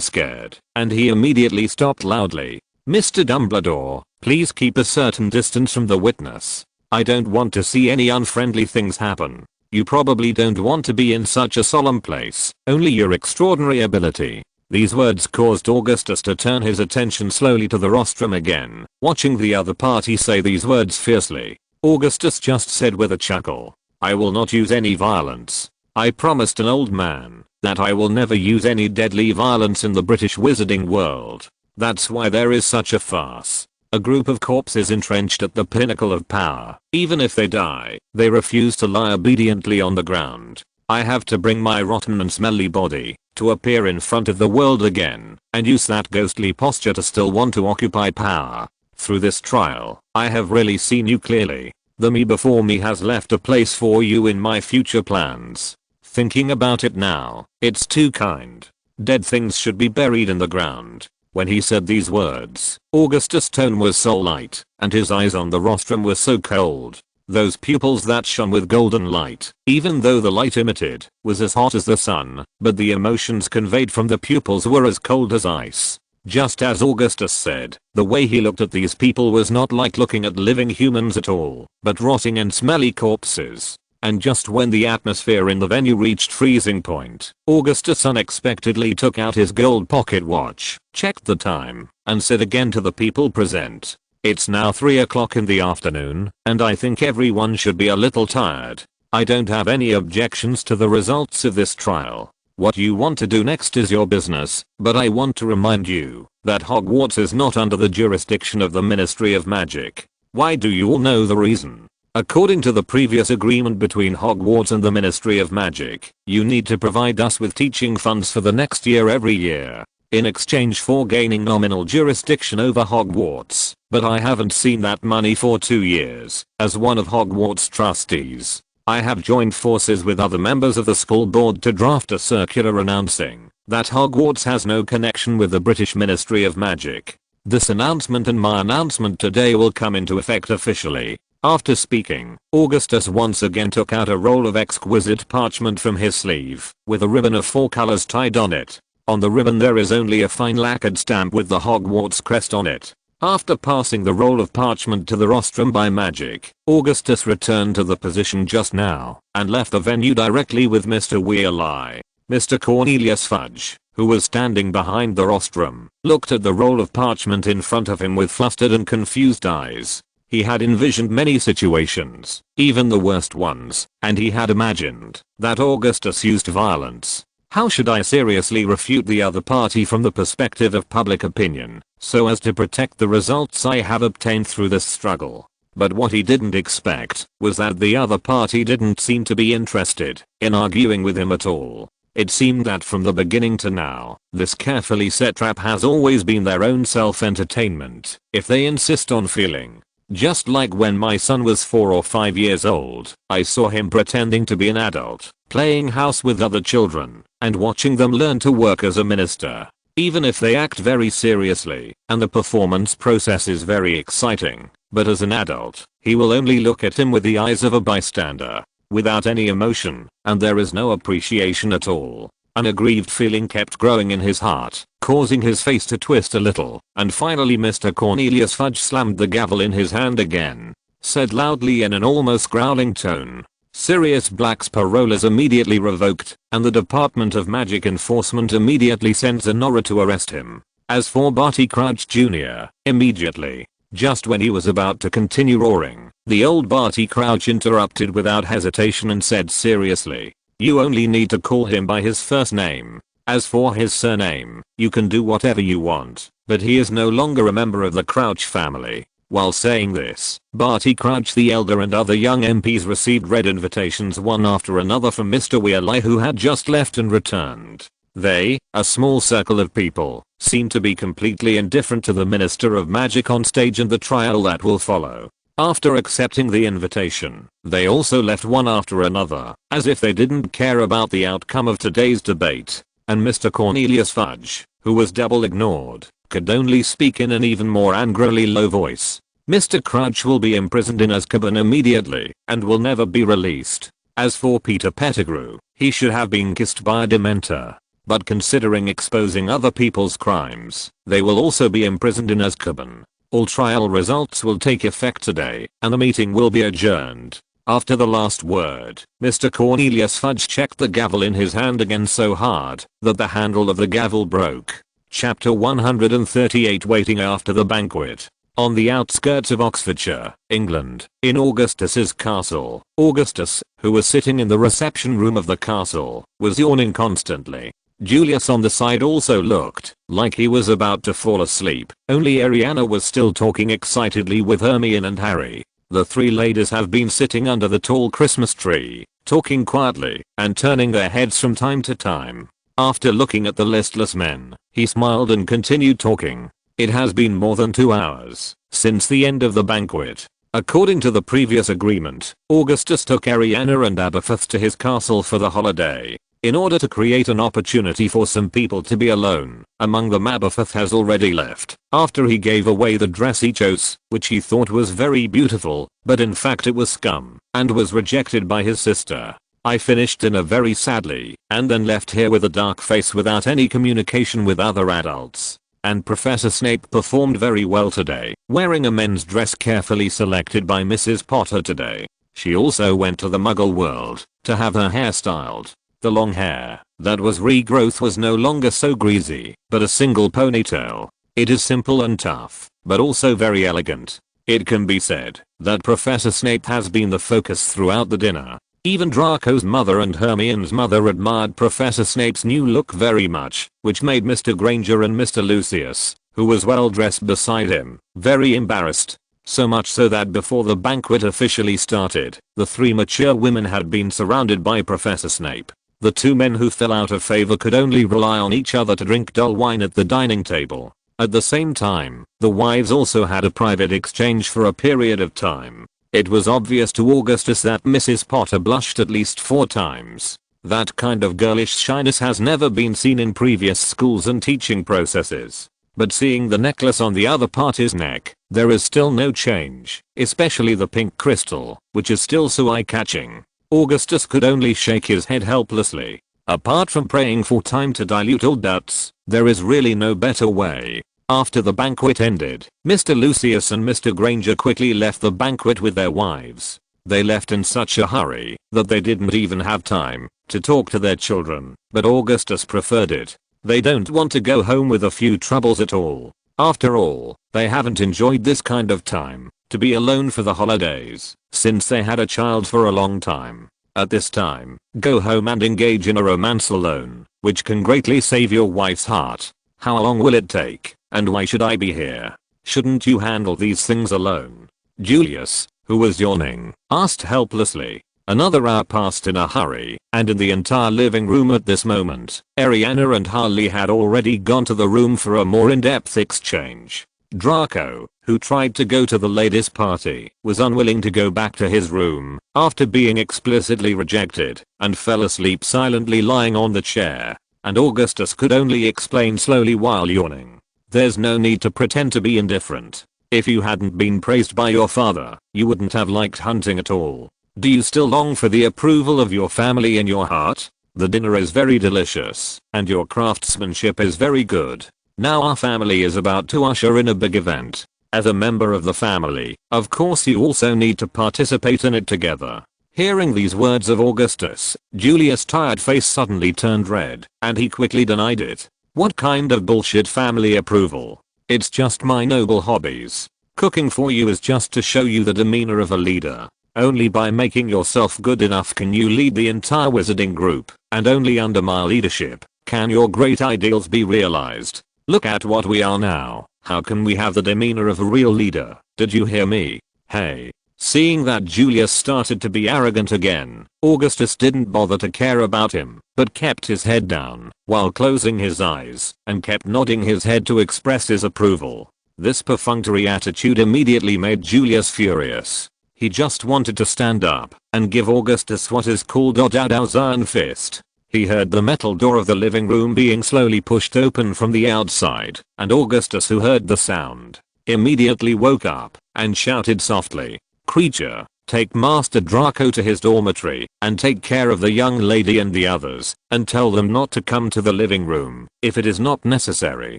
scared, and he immediately stopped loudly. Mr. Dumbledore, please keep a certain distance from the witness. I don't want to see any unfriendly things happen. You probably don't want to be in such a solemn place, only your extraordinary ability. These words caused Augustus to turn his attention slowly to the rostrum again, watching the other party say these words fiercely. Augustus just said with a chuckle, I will not use any violence. I promised an old man that I will never use any deadly violence in the British wizarding world. That's why there is such a farce. A group of corpses entrenched at the pinnacle of power. Even if they die, they refuse to lie obediently on the ground. I have to bring my rotten and smelly body to appear in front of the world again and use that ghostly posture to still want to occupy power. Through this trial, I have really seen you clearly. The me before me has left a place for you in my future plans. Thinking about it now, it's too kind. Dead things should be buried in the ground. When he said these words, Augustus' tone was so light, and his eyes on the rostrum were so cold. Those pupils that shone with golden light, even though the light emitted was as hot as the sun, but the emotions conveyed from the pupils were as cold as ice. Just as Augustus said, the way he looked at these people was not like looking at living humans at all, but rotting and smelly corpses. And just when the atmosphere in the venue reached freezing point, Augustus unexpectedly took out his gold pocket watch, checked the time, and said again to the people present, it's now 3 o'clock in the afternoon, and I think everyone should be a little tired. I don't have any objections to the results of this trial. What you want to do next is your business, but I want to remind you that Hogwarts is not under the jurisdiction of the Ministry of Magic. Why do you all know the reason? According to the previous agreement between Hogwarts and the Ministry of Magic, you need to provide us with teaching funds for the next year every year, in exchange for gaining nominal jurisdiction over Hogwarts, but I haven't seen that money for 2 years. As one of Hogwarts trustees, I have joined forces with other members of the school board to draft a circular announcing that Hogwarts has no connection with the British Ministry of Magic. This announcement and my announcement today will come into effect officially. After speaking, Augustus once again took out a roll of exquisite parchment from his sleeve, with a ribbon of 4 colors tied on it. On the ribbon there is only a fine lacquered stamp with the Hogwarts crest on it. After passing the roll of parchment to the rostrum by magic, Augustus returned to the position just now, and left the venue directly with Mr. Weasley. Mr. Cornelius Fudge, who was standing behind the rostrum, looked at the roll of parchment in front of him with flustered and confused eyes. He had envisioned many situations, even the worst ones, and he had imagined that Augustus used violence. How should I seriously refute the other party from the perspective of public opinion, so as to protect the results I have obtained through this struggle? But what he didn't expect was that the other party didn't seem to be interested in arguing with him at all. It seemed that from the beginning to now, this carefully set trap has always been their own self-entertainment. If they insist on feeling just like when my son was 4 or 5 years old, I saw him pretending to be an adult, playing house with other children, and watching them learn to work as a minister. Even if they act very seriously, and the performance process is very exciting, but as an adult, he will only look at him with the eyes of a bystander, without any emotion, and there is no appreciation at all. An aggrieved feeling kept growing in his heart, causing his face to twist a little, and finally Mr. Cornelius Fudge slammed the gavel in his hand again, said loudly in an almost growling tone, Sirius Black's parole is immediately revoked, and the Department of Magic Enforcement immediately sends a Nora to arrest him. As for Barty Crouch Jr., immediately, just when he was about to continue roaring, the old Barty Crouch interrupted without hesitation and said seriously, "You only need to call him by his first name. As for his surname, you can do whatever you want, but he is no longer a member of the Crouch family." While saying this, Barty Crouch the Elder and other young MPs received red invitations one after another from Mr. Weasley, who had just left and returned. They, a small circle of people, seemed to be completely indifferent to the Minister of Magic on stage and the trial that will follow. After accepting the invitation, they also left one after another, as if they didn't care about the outcome of today's debate. And Mr. Cornelius Fudge, who was double ignored, could only speak in an even more angrily low voice. "Mr. Crouch will be imprisoned in Azkaban immediately, and will never be released. As for Peter Pettigrew, he should have been kissed by a Dementor. But considering exposing other people's crimes, they will also be imprisoned in Azkaban. All trial results will take effect today, and the meeting will be adjourned." After the last word, Mr. Cornelius Fudge checked the gavel in his hand again so hard that the handle of the gavel broke. Chapter 138 Waiting after the banquet. On the outskirts of Oxfordshire, England, in Augustus's castle, Augustus, who was sitting in the reception room of the castle, was yawning constantly. Julius on the side also looked like he was about to fall asleep, only Ariana was still talking excitedly with Hermione and Harry. The three ladies have been sitting under the tall Christmas tree, talking quietly and turning their heads from time to time. After looking at the listless men, he smiled and continued talking. It has been more than 2 hours since the end of the banquet. According to the previous agreement, Augustus took Ariana and Aberforth to his castle for the holiday. In order to create an opportunity for some people to be alone, among them Aberforth has already left, after he gave away the dress he chose, which he thought was very beautiful, but in fact it was scum, and was rejected by his sister. I finished dinner very sadly, and then left here with a dark face without any communication with other adults. And Professor Snape performed very well today, wearing a men's dress carefully selected by Mrs. Potter today. She also went to the Muggle world to have her hair styled. The long hair that was regrowth was no longer so greasy, but a single ponytail. It is simple and tough, but also very elegant. It can be said that Professor Snape has been the focus throughout the dinner. Even Draco's mother and Hermione's mother admired Professor Snape's new look very much, which made Mr. Granger and Mr. Lucius, who was well dressed beside him, very embarrassed. So much so that before the banquet officially started, the three mature women had been surrounded by Professor Snape. The two men who fell out of favor could only rely on each other to drink dull wine at the dining table. At the same time, the wives also had a private exchange for a period of time. It was obvious to Augustus that Mrs. Potter blushed at least 4 times. That kind of girlish shyness has never been seen in previous schools and teaching processes. But seeing the necklace on the other party's neck, there is still no change, especially the pink crystal, which is still so eye-catching. Augustus could only shake his head helplessly. Apart from praying for time to dilute all doubts, there is really no better way. After the banquet ended, Mr. Lucius and Mr. Granger quickly left the banquet with their wives. They left in such a hurry that they didn't even have time to talk to their children, but Augustus preferred it. They don't want to go home with a few troubles at all. After all, they haven't enjoyed this kind of time, to be alone for the holidays, since they had a child for a long time. At this time, go home and engage in a romance alone, which can greatly save your wife's heart. How long will it take? And why should I be here? Shouldn't you handle these things alone? Julius, who was yawning, asked helplessly. Another hour passed in a hurry, and in the entire living room at this moment, Ariana and Harley had already gone to the room for a more in-depth exchange. Draco, who tried to go to the ladies' party, was unwilling to go back to his room after being explicitly rejected, and fell asleep silently lying on the chair. And Augustus could only explain slowly while yawning. There's no need to pretend to be indifferent. If you hadn't been praised by your father, you wouldn't have liked hunting at all. Do you still long for the approval of your family in your heart? The dinner is very delicious, and your craftsmanship is very good. Now our family is about to usher in a big event. As a member of the family, of course you also need to participate in it together. Hearing these words of Augustus, Julius' tired face suddenly turned red, and he quickly denied it. What kind of bullshit family approval? It's just my noble hobbies. Cooking for you is just to show you the demeanor of a leader. Only by making yourself good enough can you lead the entire wizarding group, and only under my leadership can your great ideals be realized. Look at what we are now. How can we have the demeanor of a real leader? Did you hear me? Hey. Seeing that Julius started to be arrogant again, Augustus didn't bother to care about him, but kept his head down while closing his eyes and kept nodding his head to express his approval. This perfunctory attitude immediately made Julius furious. He just wanted to stand up and give Augustus what is called Odadow's iron fist. He heard the metal door of the living room being slowly pushed open from the outside, and Augustus, who heard the sound, immediately woke up and shouted softly, "Creature, take Master Draco to his dormitory and take care of the young lady and the others, and tell them not to come to the living room if it is not necessary."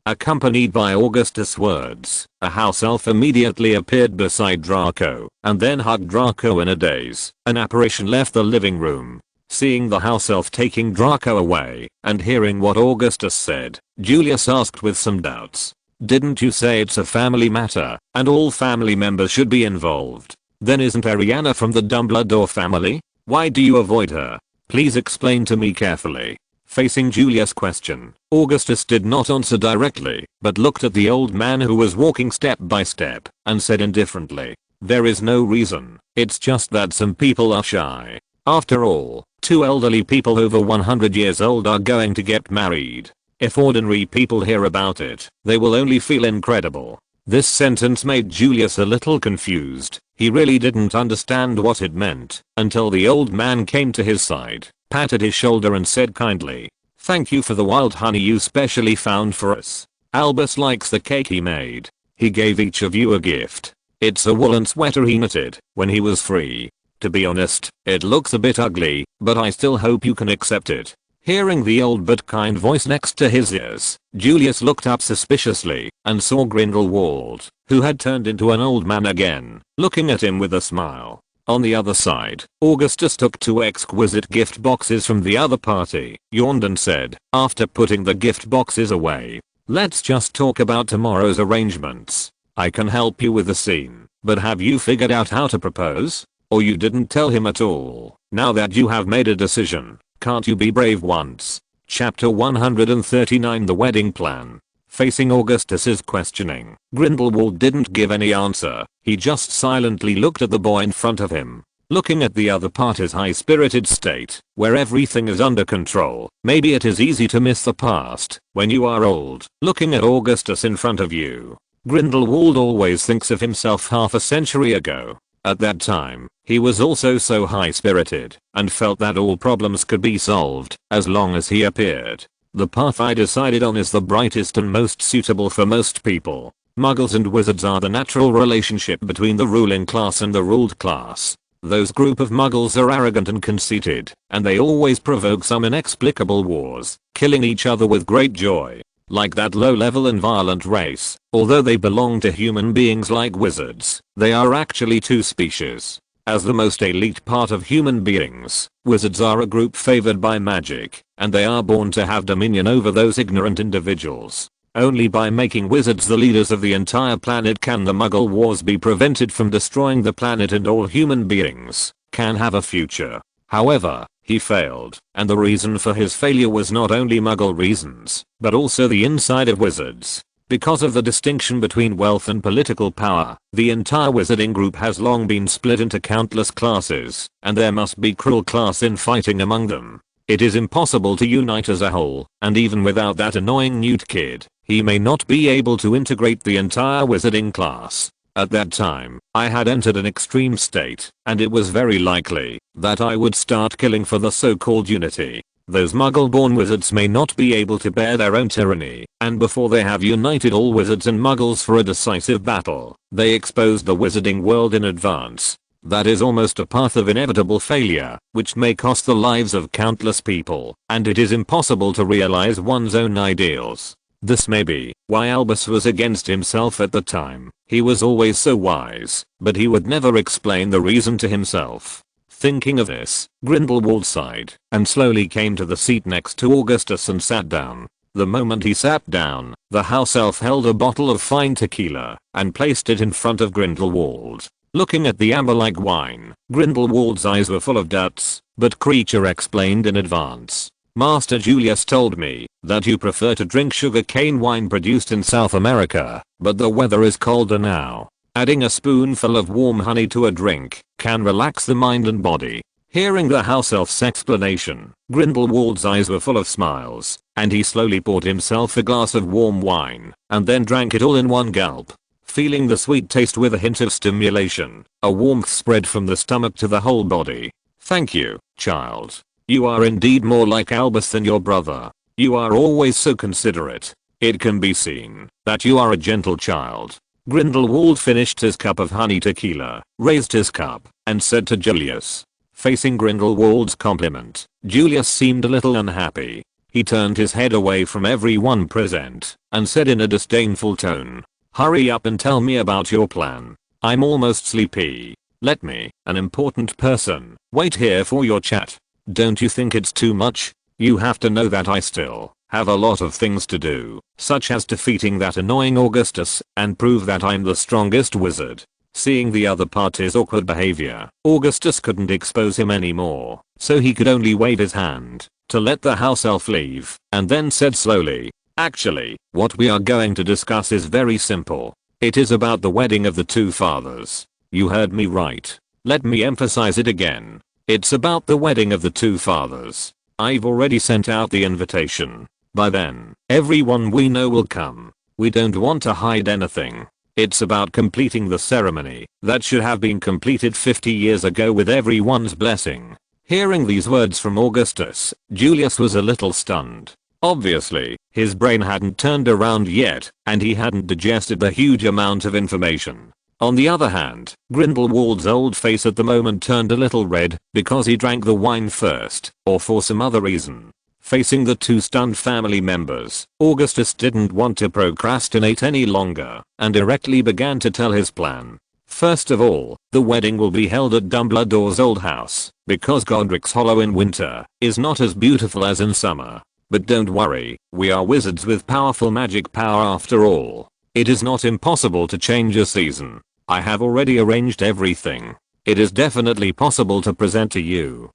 Accompanied by Augustus' words, a house elf immediately appeared beside Draco and then hugged Draco in a daze. An apparition left the living room. Seeing the house elf taking Draco away and hearing what Augustus said, Julius asked with some doubts, "Didn't you say it's a family matter and all family members should be involved? Then isn't Ariana from the Dumbledore family? Why do you avoid her? Please explain to me carefully." Facing Julius' question, Augustus did not answer directly, but looked at the old man who was walking step by step and said indifferently, "There is no reason, it's just that some people are shy. After all, two elderly people over 100 years old are going to get married. If ordinary people hear about it, they will only feel incredible." This sentence made Julius a little confused. He really didn't understand what it meant until the old man came to his side, patted his shoulder and said kindly, "Thank you for the wild honey you specially found for us. Albus likes the cake he made. He gave each of you a gift. It's a woolen sweater he knitted when he was free. To be honest, it looks a bit ugly, but I still hope you can accept it." Hearing the old but kind voice next to his ears, Julius looked up suspiciously and saw Grindelwald, who had turned into an old man again, looking at him with a smile. On the other side, Augustus took two exquisite gift boxes from the other party, yawned and said, after putting the gift boxes away, "Let's just talk about tomorrow's arrangements. I can help you with the scene, but have you figured out how to propose? Or you didn't tell him at all? Now that you have made a decision, can't you be brave once?" Chapter 139, The Wedding Plan. Facing Augustus's questioning, Grindelwald didn't give any answer. He just silently looked at the boy in front of him. Looking at the other party's high-spirited state, where everything is under control, maybe it is easy to miss the past when you are old. Looking at Augustus in front of you, Grindelwald always thinks of himself half a century ago. At that time, he was also so high-spirited and felt that all problems could be solved as long as he appeared. The path I decided on is the brightest and most suitable for most people. Muggles and wizards are the natural relationship between the ruling class and the ruled class. Those group of muggles are arrogant and conceited, and they always provoke some inexplicable wars, killing each other with great joy. Like that low-level and violent race, although they belong to human beings like wizards, they are actually two species. As the most elite part of human beings, wizards are a group favored by magic, and they are born to have dominion over those ignorant individuals. Only by making wizards the leaders of the entire planet can the Muggle wars be prevented from destroying the planet, and all human beings can have a future. However, he failed, and the reason for his failure was not only Muggle reasons, but also the inside of wizards. Because of the distinction between wealth and political power, the entire wizarding group has long been split into countless classes, and there must be cruel class infighting among them. It is impossible to unite as a whole, and even without that annoying Newt kid, he may not be able to integrate the entire wizarding class. At that time, I had entered an extreme state, and it was very likely that I would start killing for the so-called unity. Those Muggle-born wizards may not be able to bear their own tyranny, and before they have united all wizards and Muggles for a decisive battle, they exposed the wizarding world in advance. That is almost a path of inevitable failure, which may cost the lives of countless people, and it is impossible to realize one's own ideals. This may be why Albus was against himself at the time. He was always so wise, but he would never explain the reason to himself. Thinking of this, Grindelwald sighed and slowly came to the seat next to Augustus and sat down. The moment he sat down, the house elf held a bottle of fine tequila and placed it in front of Grindelwald. Looking at the amber-like wine, Grindelwald's eyes were full of doubts, but Creature explained in advance. Master Julius told me that you prefer to drink sugarcane wine produced in South America, but the weather is colder now. Adding a spoonful of warm honey to a drink can relax the mind and body. Hearing the house elf's explanation, Grindelwald's eyes were full of smiles, and he slowly poured himself a glass of warm wine, and then drank it all in one gulp. Feeling the sweet taste with a hint of stimulation, a warmth spread from the stomach to the whole body. Thank you, child. You are indeed more like Albus than your brother. You are always so considerate. It can be seen that you are a gentle child. Grindelwald finished his cup of honey tequila, raised his cup, and said to Julius. Facing Grindelwald's compliment, Julius seemed a little unhappy. He turned his head away from everyone present and said in a disdainful tone, "Hurry up and tell me about your plan. I'm almost sleepy. Let me, an important person, wait here for your chat. Don't you think it's too much? You have to know that I still have a lot of things to do, such as defeating that annoying Augustus and prove that I'm the strongest wizard." Seeing the other party's awkward behavior, Augustus couldn't expose him anymore, so he could only wave his hand to let the house elf leave, and then said slowly, "Actually, what we are going to discuss is very simple. It is about the wedding of the two fathers. You heard me right. Let me emphasize it again. It's about the wedding of the two fathers. I've already sent out the invitation. By then, everyone we know will come. We don't want to hide anything. It's about completing the ceremony that should have been completed 50 years ago with everyone's blessing." Hearing these words from Augustus, Julius was a little stunned. Obviously, his brain hadn't turned around yet, and he hadn't digested the huge amount of information. On the other hand, Grindelwald's old face at the moment turned a little red because he drank the wine first, or for some other reason. Facing the two stunned family members, Augustus didn't want to procrastinate any longer and directly began to tell his plan. First of all, the wedding will be held at Dumbledore's old house, because Godric's Hollow in winter is not as beautiful as in summer. But don't worry, we are wizards with powerful magic power after all. It is not impossible to change a season. I have already arranged everything. It is definitely possible to present to you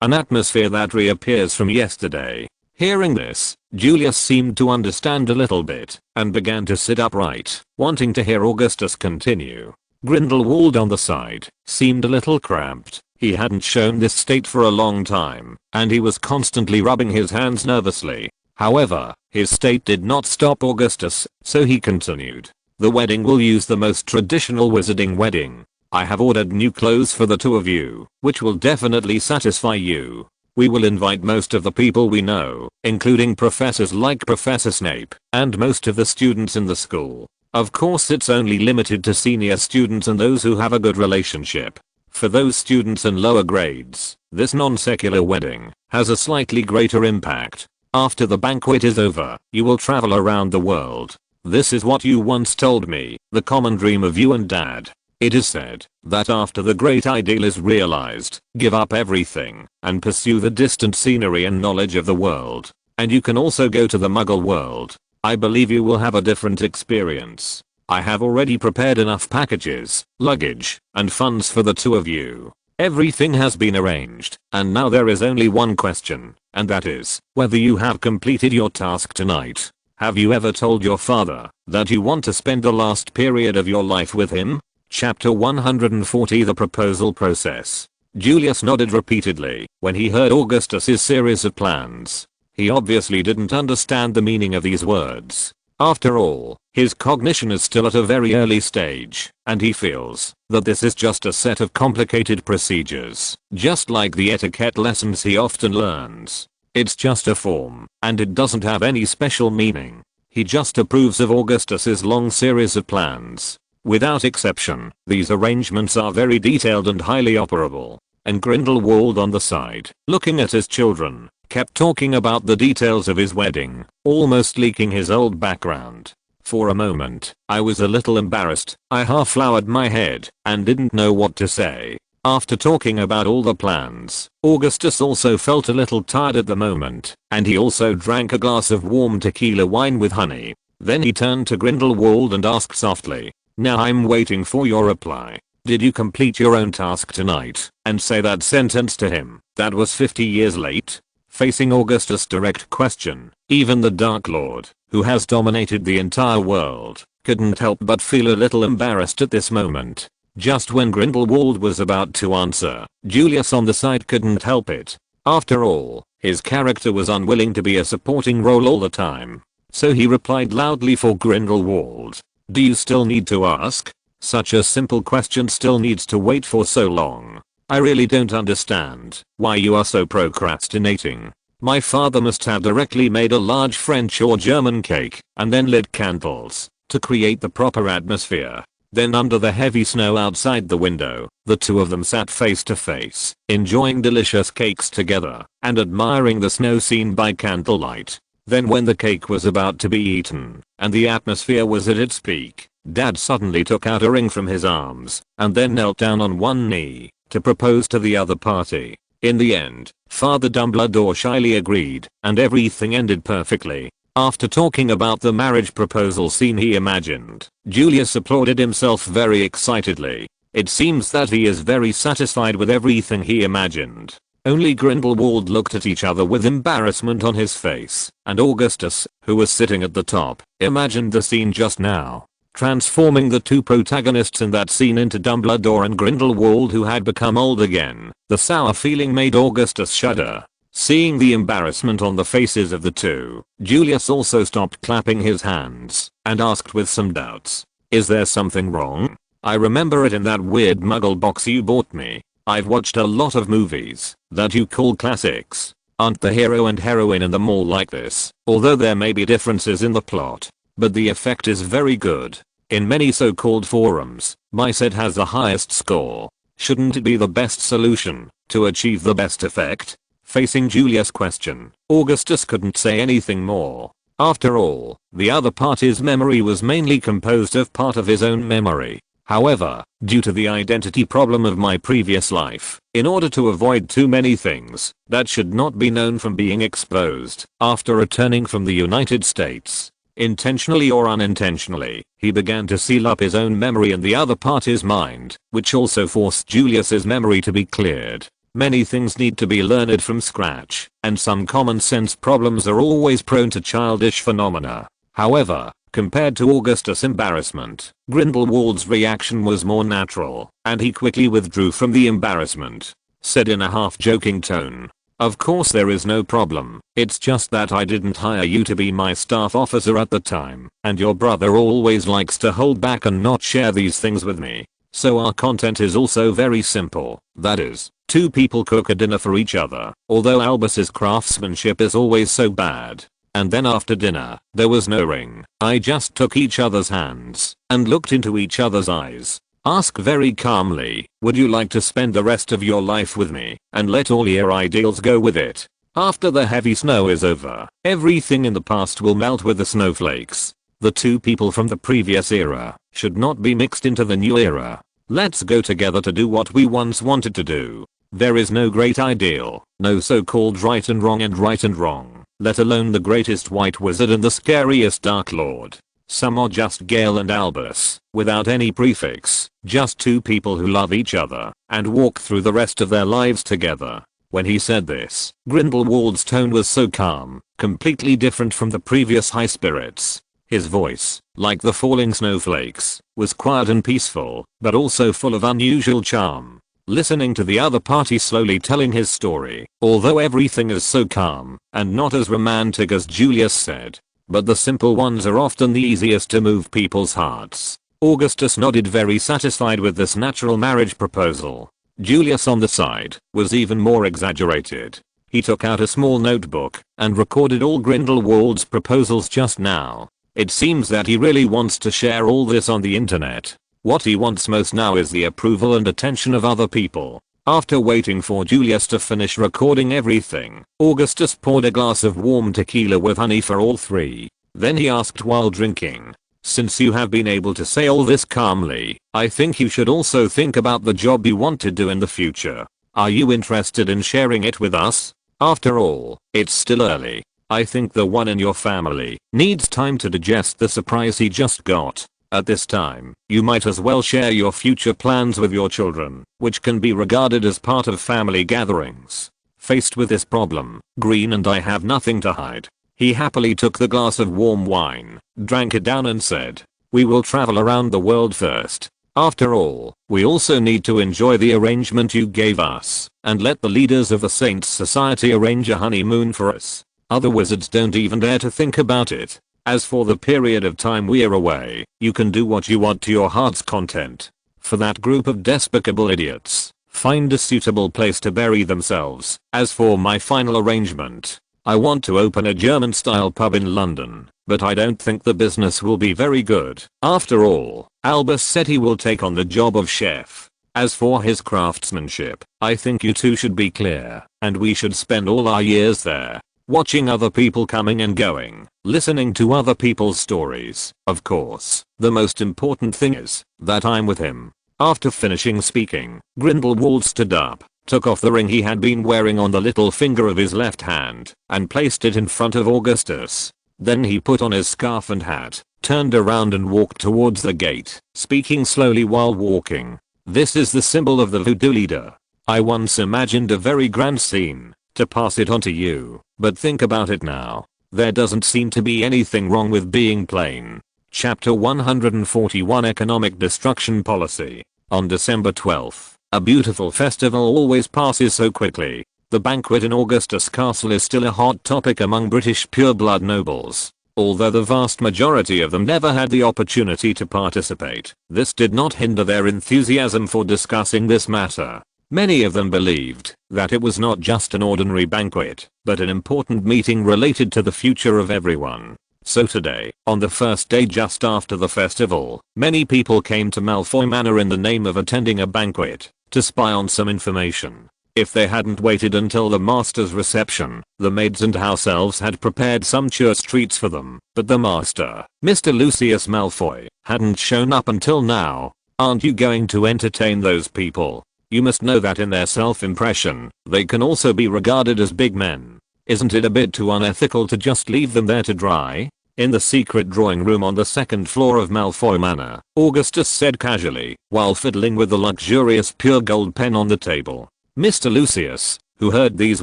an atmosphere that reappears from yesterday. Hearing this, Julius seemed to understand a little bit and began to sit upright, wanting to hear Augustus continue. Grindelwald on the side seemed a little cramped. He hadn't shown this state for a long time, and he was constantly rubbing his hands nervously. However, his state did not stop Augustus, so he continued. "The wedding will use the most traditional wizarding wedding. I have ordered new clothes for the two of you, which will definitely satisfy you. We will invite most of the people we know, including professors like Professor Snape, and most of the students in the school. Of course it's only limited to senior students and those who have a good relationship. For those students in lower grades, this non-secular wedding has a slightly greater impact. After the banquet is over, you will travel around the world. This is what you once told me, the common dream of you and Dad. It is said that after the great ideal is realized, give up everything and pursue the distant scenery and knowledge of the world. And you can also go to the Muggle world. I believe you will have a different experience. I have already prepared enough packages, luggage, and funds for the two of you. Everything has been arranged, and now there is only one question, and that is whether you have completed your task tonight. Have you ever told your father that you want to spend the last period of your life with him? Chapter 140 The Proposal Process. Julius nodded repeatedly when he heard Augustus's series of plans. He obviously didn't understand the meaning of these words. After all, his cognition is still at a very early stage, and he feels that this is just a set of complicated procedures, just like the etiquette lessons he often learns. It's just a form, and it doesn't have any special meaning. He just approves of Augustus's long series of plans. Without exception, these arrangements are very detailed and highly operable. And Grindelwald on the side, looking at his children, kept talking about the details of his wedding, almost leaking his old background. For a moment, I was a little embarrassed. I half lowered my head and didn't know what to say. After talking about all the plans, Augustus also felt a little tired at the moment, and he also drank a glass of warm tequila wine with honey. Then he turned to Grindelwald and asked softly, "Now I'm waiting for your reply. Did you complete your own task tonight and say that sentence to him that was 50 years late?" Facing Augustus' direct question, even the Dark Lord, who has dominated the entire world, couldn't help but feel a little embarrassed at this moment. Just when Grindelwald was about to answer, Julius on the side couldn't help it. After all, his character was unwilling to be a supporting role all the time. So he replied loudly for Grindelwald, "Do you still need to ask? Such a simple question still needs to wait for so long. I really don't understand why you are so procrastinating. My father must have directly made a large French or German cake and then lit candles to create the proper atmosphere. Then under the heavy snow outside the window, the two of them sat face to face, enjoying delicious cakes together and admiring the snow scene by candlelight. Then when the cake was about to be eaten and the atmosphere was at its peak, Dad suddenly took out a ring from his arms and then knelt down on one knee to propose to the other party. In the end, Father Dumbledore shyly agreed and everything ended perfectly." After talking about the marriage proposal scene he imagined, Julius applauded himself very excitedly. It seems that he is very satisfied with everything he imagined. Only Grindelwald looked at each other with embarrassment on his face, and Augustus, who was sitting at the top, imagined the scene just now, transforming the two protagonists in that scene into Dumbledore and Grindelwald, who had become old again. The sour feeling made Augustus shudder. Seeing the embarrassment on the faces of the two, Julius also stopped clapping his hands and asked with some doubts, "Is there something wrong? I remember it in that weird muggle box you bought me. I've watched a lot of movies that you call classics. Aren't the hero and heroine in them all like this? Although there may be differences in the plot, but the effect is very good. In many so-called forums, my set has the highest score. Shouldn't it be the best solution to achieve the best effect?" Facing Julius' question, Augustus couldn't say anything more. After all, the other party's memory was mainly composed of part of his own memory. However, due to the identity problem of my previous life, in order to avoid too many things that should not be known from being exposed, after returning from the United States, intentionally or unintentionally, he began to seal up his own memory in the other party's mind, which also forced Julius's memory to be cleared. Many things need to be learned from scratch, and some common sense problems are always prone to childish phenomena. However, compared to Augustus' embarrassment, Grindelwald's reaction was more natural, and he quickly withdrew from the embarrassment. Said in a half-joking tone, "Of course there is no problem, it's just that I didn't hire you to be my staff officer at the time, and your brother always likes to hold back and not share these things with me. So our content is also very simple, that is, two people cook a dinner for each other, although Albus's craftsmanship is always so bad. And then after dinner, there was no ring. I just took each other's hands and looked into each other's eyes. Ask very calmly, would you like to spend the rest of your life with me, and let all your ideals go with it? After the heavy snow is over, everything in the past will melt with the snowflakes. The two people from the previous era should not be mixed into the new era. Let's go together to do what we once wanted to do. There is no great ideal, no so-called right and wrong, let alone the greatest white wizard and the scariest dark lord. Some are just Gale and Albus, without any prefix, just two people who love each other and walk through the rest of their lives together." When he said this, Grindelwald's tone was so calm, completely different from the previous high spirits. His voice, like the falling snowflakes, was quiet and peaceful, but also full of unusual charm. Listening to the other party slowly telling his story, although everything is so calm and not as romantic as Julius said, but the simple ones are often the easiest to move people's hearts. Augustus nodded, very satisfied with this natural marriage proposal. Julius on the side was even more exaggerated. He took out a small notebook and recorded all Grindelwald's proposals just now. It seems that he really wants to share all this on the internet. What he wants most now is the approval and attention of other people. After waiting for Julius to finish recording everything, Augustus poured a glass of warm tequila with honey for all three. Then he asked while drinking, Since you have been able to say all this calmly, I think you should also think about the job you want to do in the future. Are you interested in sharing it with us? After all, it's still early. I think the one in your family needs time to digest the surprise he just got. At this time, you might as well share your future plans with your children, which can be regarded as part of family gatherings. Faced with this problem, Green and I have nothing to hide. He happily took the glass of warm wine, drank it down and said, "We will travel around the world first. After all, we also need to enjoy the arrangement you gave us, and let the leaders of the Saints Society arrange a honeymoon for us. Other wizards don't even dare to think about it. As for the period of time we're away, you can do what you want to your heart's content. For that group of despicable idiots, find a suitable place to bury themselves. As for my final arrangement, I want to open a German-style pub in London, but I don't think the business will be very good. After all, Albus said he will take on the job of chef. As for his craftsmanship, I think you two should be clear, and we should spend all our years there, watching other people coming and going, listening to other people's stories. Of course, the most important thing is that I'm with him." After finishing speaking, Grindelwald stood up, took off the ring he had been wearing on the little finger of his left hand, and placed it in front of Augustus. Then he put on his scarf and hat, turned around and walked towards the gate, speaking slowly while walking. "This is the symbol of the voodoo leader. I once imagined a very grand scene, to pass it on to you, but think about it now. There doesn't seem to be anything wrong with being plain." Chapter 141 Economic Destruction Policy. On December 12th, a beautiful festival always passes so quickly. The banquet in Augustus Castle is still a hot topic among British pureblood nobles. Although the vast majority of them never had the opportunity to participate, this did not hinder their enthusiasm for discussing this matter. Many of them believed that it was not just an ordinary banquet, but an important meeting related to the future of everyone. So today, on the first day just after the festival, many people came to Malfoy Manor in the name of attending a banquet, to spy on some information. If they hadn't waited until the master's reception, the maids and house elves had prepared sumptuous treats for them, but the master, Mr. Lucius Malfoy, hadn't shown up until now. Aren't you going to entertain those people? You must know that in their self-impression, they can also be regarded as big men. Isn't it a bit too unethical to just leave them there to dry? In the secret drawing room on the second floor of Malfoy Manor, Augustus said casually, while fiddling with the luxurious pure gold pen on the table. Mr. Lucius, who heard these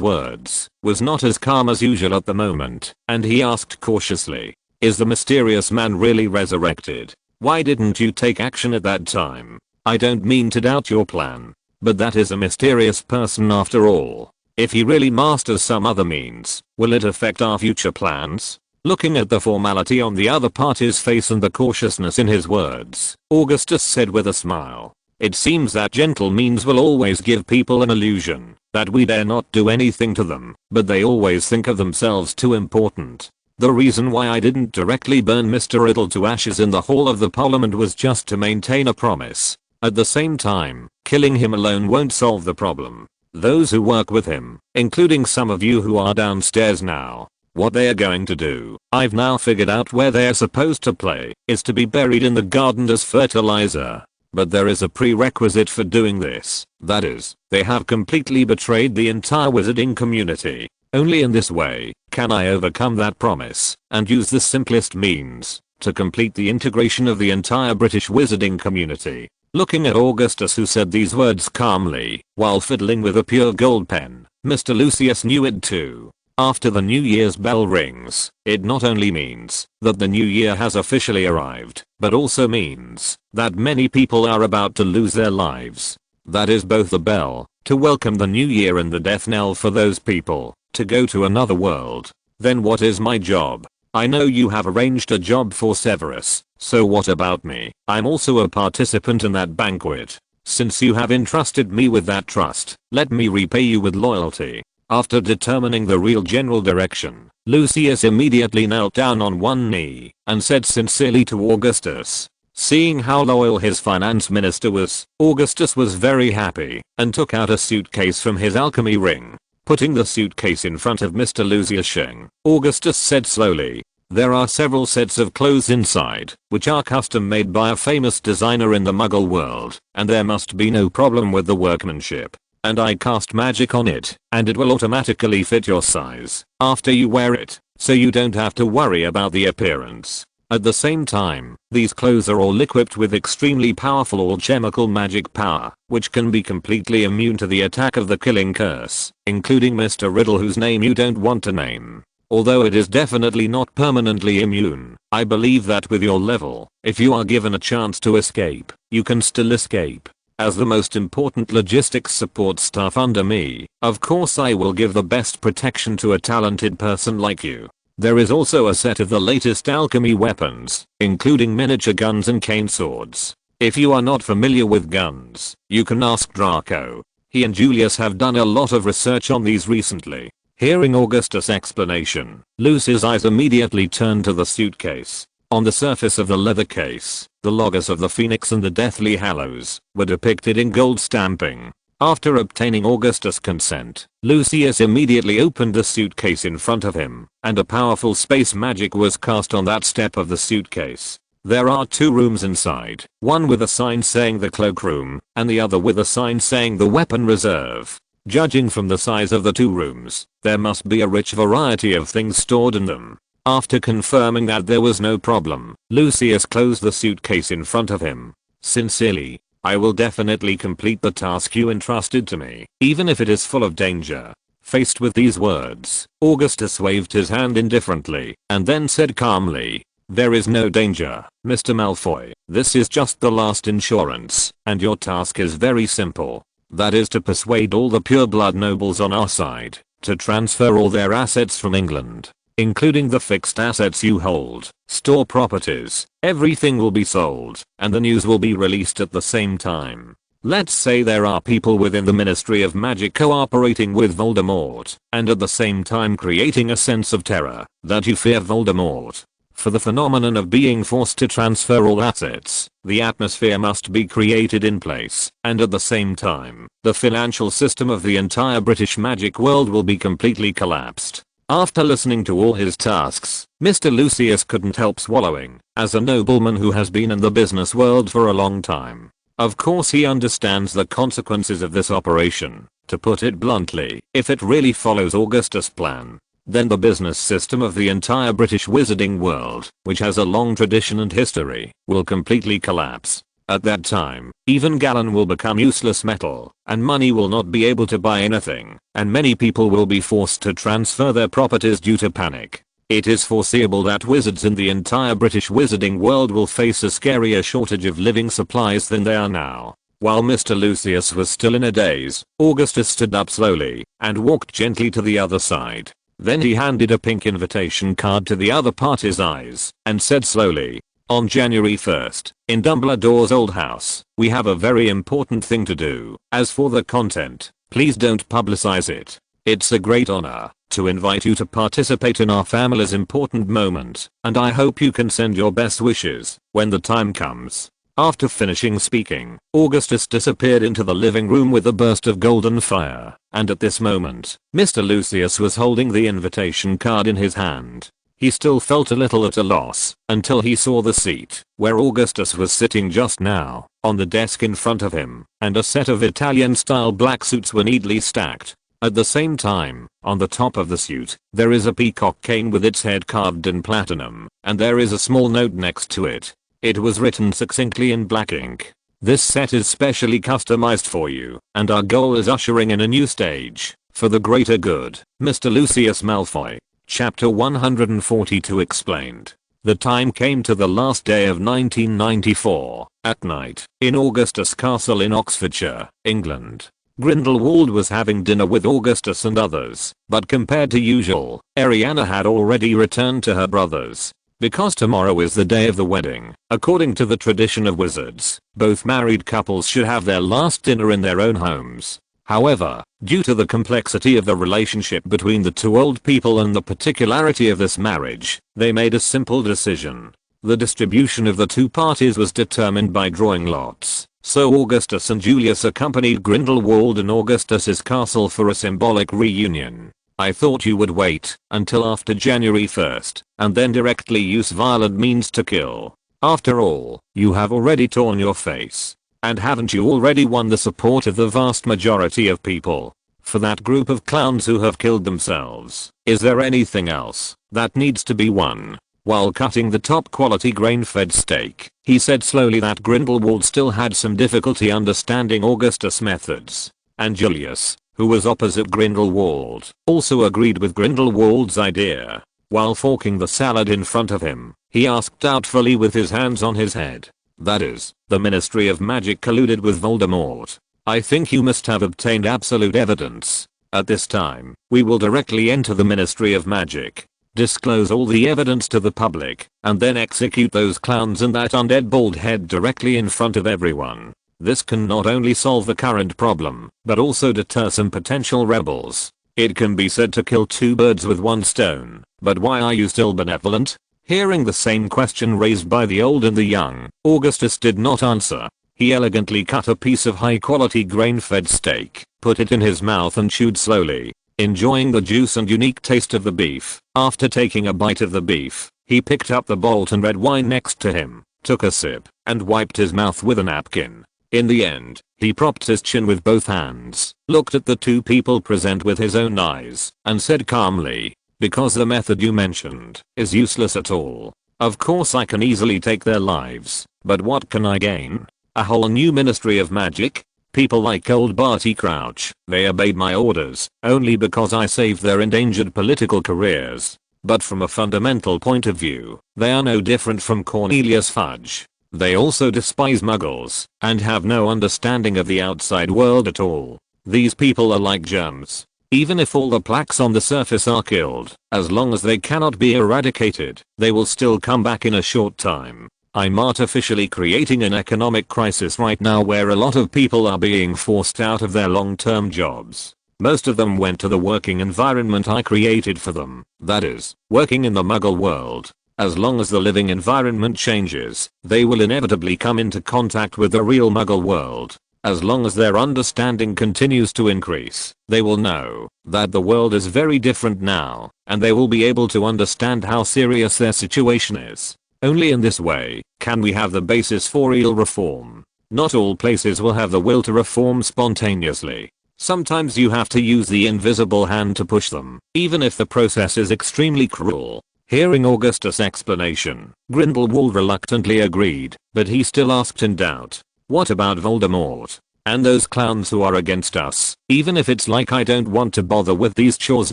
words, was not as calm as usual at the moment, and he asked cautiously, "Is the mysterious man really resurrected? Why didn't you take action at that time? I don't mean to doubt your plan, but that is a mysterious person after all. If he really masters some other means, will it affect our future plans?" Looking at the formality on the other party's face and the cautiousness in his words, Augustus said with a smile, "It seems that gentle means will always give people an illusion that we dare not do anything to them, but they always think of themselves too important. The reason why I didn't directly burn Mr. Riddle to ashes in the hall of the Parliament was just to maintain a promise. At the same time, killing him alone won't solve the problem. Those who work with him, including some of you who are downstairs now, what they are going to do, I've now figured out where they are supposed to play, is to be buried in the garden as fertilizer. But there is a prerequisite for doing this, that is, they have completely betrayed the entire wizarding community. Only in this way can I overcome that promise and use the simplest means to complete the integration of the entire British wizarding community." Looking at Augustus, who said these words calmly, while fiddling with a pure gold pen, Mr. Lucius knew it too. After the New Year's bell rings, it not only means that the new year has officially arrived, but also means that many people are about to lose their lives. That is both the bell to welcome the new year and the death knell for those people to go to another world. Then what is my job? I know you have arranged a job for Severus, so what about me? I'm also a participant in that banquet. Since you have entrusted me with that trust, let me repay you with loyalty. After determining the real general direction, Lucius immediately knelt down on one knee and said sincerely to Augustus. Seeing how loyal his finance minister was, Augustus was very happy and took out a suitcase from his alchemy ring. Putting the suitcase in front of Mr. Lucius, Augustus said slowly, There are several sets of clothes inside, which are custom made by a famous designer in the Muggle world, and there must be no problem with the workmanship. And I cast magic on it, and it will automatically fit your size after you wear it, so you don't have to worry about the appearance. At the same time, these clothes are all equipped with extremely powerful alchemical magic power, which can be completely immune to the attack of the killing curse, including Mr. Riddle, whose name you don't want to name. Although it is definitely not permanently immune, I believe that with your level, if you are given a chance to escape, you can still escape. As the most important logistics support staff under me, of course I will give the best protection to a talented person like you. There is also a set of the latest alchemy weapons, including miniature guns and cane swords. If you are not familiar with guns, you can ask Draco. He and Julius have done a lot of research on these recently. Hearing Augustus' explanation, Lucy's eyes immediately turned to the suitcase. On the surface of the leather case, the logos of the Phoenix and the Deathly Hallows were depicted in gold stamping. After obtaining Augustus' consent, Lucius immediately opened the suitcase in front of him, and a powerful space magic was cast on that step of the suitcase. There are 2 rooms inside, one with a sign saying the cloakroom, and the other with a sign saying the weapon reserve. Judging from the size of the 2 rooms, there must be a rich variety of things stored in them. After confirming that there was no problem, Lucius closed the suitcase in front of him. Sincerely, I will definitely complete the task you entrusted to me, even if it is full of danger. Faced with these words, Augustus waved his hand indifferently, and then said calmly, "There is no danger, Mr. Malfoy. This is just the last insurance, and your task is very simple. That is to persuade all the pureblood nobles on our side to transfer all their assets from England, including the fixed assets you hold, store properties. Everything will be sold, and the news will be released at the same time. Let's say there are people within the Ministry of Magic cooperating with Voldemort, and at the same time creating a sense of terror that you fear Voldemort. For the phenomenon of being forced to transfer all assets, the atmosphere must be created in place, and at the same time, the financial system of the entire British magic world will be completely collapsed." After listening to all his tasks, Mr. Lucius couldn't help swallowing, as a nobleman who has been in the business world for a long time. Of course he understands the consequences of this operation. To put it bluntly, if it really follows Augustus' plan, then the business system of the entire British wizarding world, which has a long tradition and history, will completely collapse. At that time, even galleon will become useless metal, and money will not be able to buy anything, and many people will be forced to transfer their properties due to panic. It is foreseeable that wizards in the entire British wizarding world will face a scarier shortage of living supplies than they are now. While Mr. Lucius was still in a daze, Augustus stood up slowly and walked gently to the other side. Then he handed a pink invitation card to the other party's eyes and said slowly, "On January 1st, in Dumbledore's old house, we have a very important thing to do. As for the content, please don't publicize it. It's a great honor to invite you to participate in our family's important moment, and I hope you can send your best wishes when the time comes." After finishing speaking, Augustus disappeared into the living room with a burst of golden fire, and at this moment, Mr. Lucius was holding the invitation card in his hand. He still felt a little at a loss until he saw the seat where Augustus was sitting just now. On the desk in front of him, and a set of Italian-style black suits were neatly stacked. At the same time, on the top of the suit, there is a peacock cane with its head carved in platinum, and there is a small note next to it. It was written succinctly in black ink. "This set is specially customized for you, and our goal is ushering in a new stage for the greater good, Mr. Lucius Malfoy." Chapter 142 explained. The time came to the last day of 1994, at night, in Augustus Castle in Oxfordshire, England. Grindelwald was having dinner with Augustus and others, but compared to usual, Ariana had already returned to her brothers. Because tomorrow is the day of the wedding, according to the tradition of wizards, both married couples should have their last dinner in their own homes. However, due to the complexity of the relationship between the 2 old people and the particularity of this marriage, they made a simple decision. The distribution of the 2 parties was determined by drawing lots, so Augustus and Julius accompanied Grindelwald in Augustus's castle for a symbolic reunion. I thought you would wait until after January 1st and then directly use violent means to kill. After all, you have already torn your face. And haven't you already won the support of the vast majority of people? For that group of clowns who have killed themselves, is there anything else that needs to be won? While cutting the top quality grain-fed steak, he said slowly that Grindelwald still had some difficulty understanding Augustus' methods. And Julius, who was opposite Grindelwald, also agreed with Grindelwald's idea. While forking the salad in front of him, he asked doubtfully with his hands on his head. That is, the Ministry of Magic colluded with Voldemort. I think you must have obtained absolute evidence. At this time, we will directly enter the Ministry of Magic, disclose all the evidence to the public, and then execute those clowns and that undead bald head directly in front of everyone. This can not only solve the current problem, but also deter some potential rebels. It can be said to kill two birds with one stone, but why are you still benevolent? Hearing the same question raised by the old and the young, Augustus did not answer. He elegantly cut a piece of high-quality grain-fed steak, put it in his mouth and chewed slowly, enjoying the juice and unique taste of the beef. After taking a bite of the beef, he picked up the Bolton red wine next to him, took a sip, and wiped his mouth with a napkin. In the end, he propped his chin with both hands, looked at the two people present with his own eyes, and said calmly, "Because the method you mentioned is useless at all. Of course I can easily take their lives, but what can I gain? A whole new Ministry of Magic? People like old Barty Crouch, they obeyed my orders only because I saved their endangered political careers. But from a fundamental point of view, they are no different from Cornelius Fudge. They also despise muggles and have no understanding of the outside world at all. These people are like germs. Even if all the plaques on the surface are killed, as long as they cannot be eradicated, they will still come back in a short time. I'm artificially creating an economic crisis right now where a lot of people are being forced out of their long-term jobs. Most of them went to the working environment I created for them, that is, working in the muggle world. As long as the living environment changes, they will inevitably come into contact with the real muggle world. As long as their understanding continues to increase, they will know that the world is very different now, and they will be able to understand how serious their situation is. Only in this way can we have the basis for real reform. Not all places will have the will to reform spontaneously. Sometimes you have to use the invisible hand to push them, even if the process is extremely cruel. Hearing Augustus' explanation, Grindelwald reluctantly agreed, but he still asked in doubt, "What about Voldemort? And those clowns who are against us? Even if it's like I don't want to bother with these chores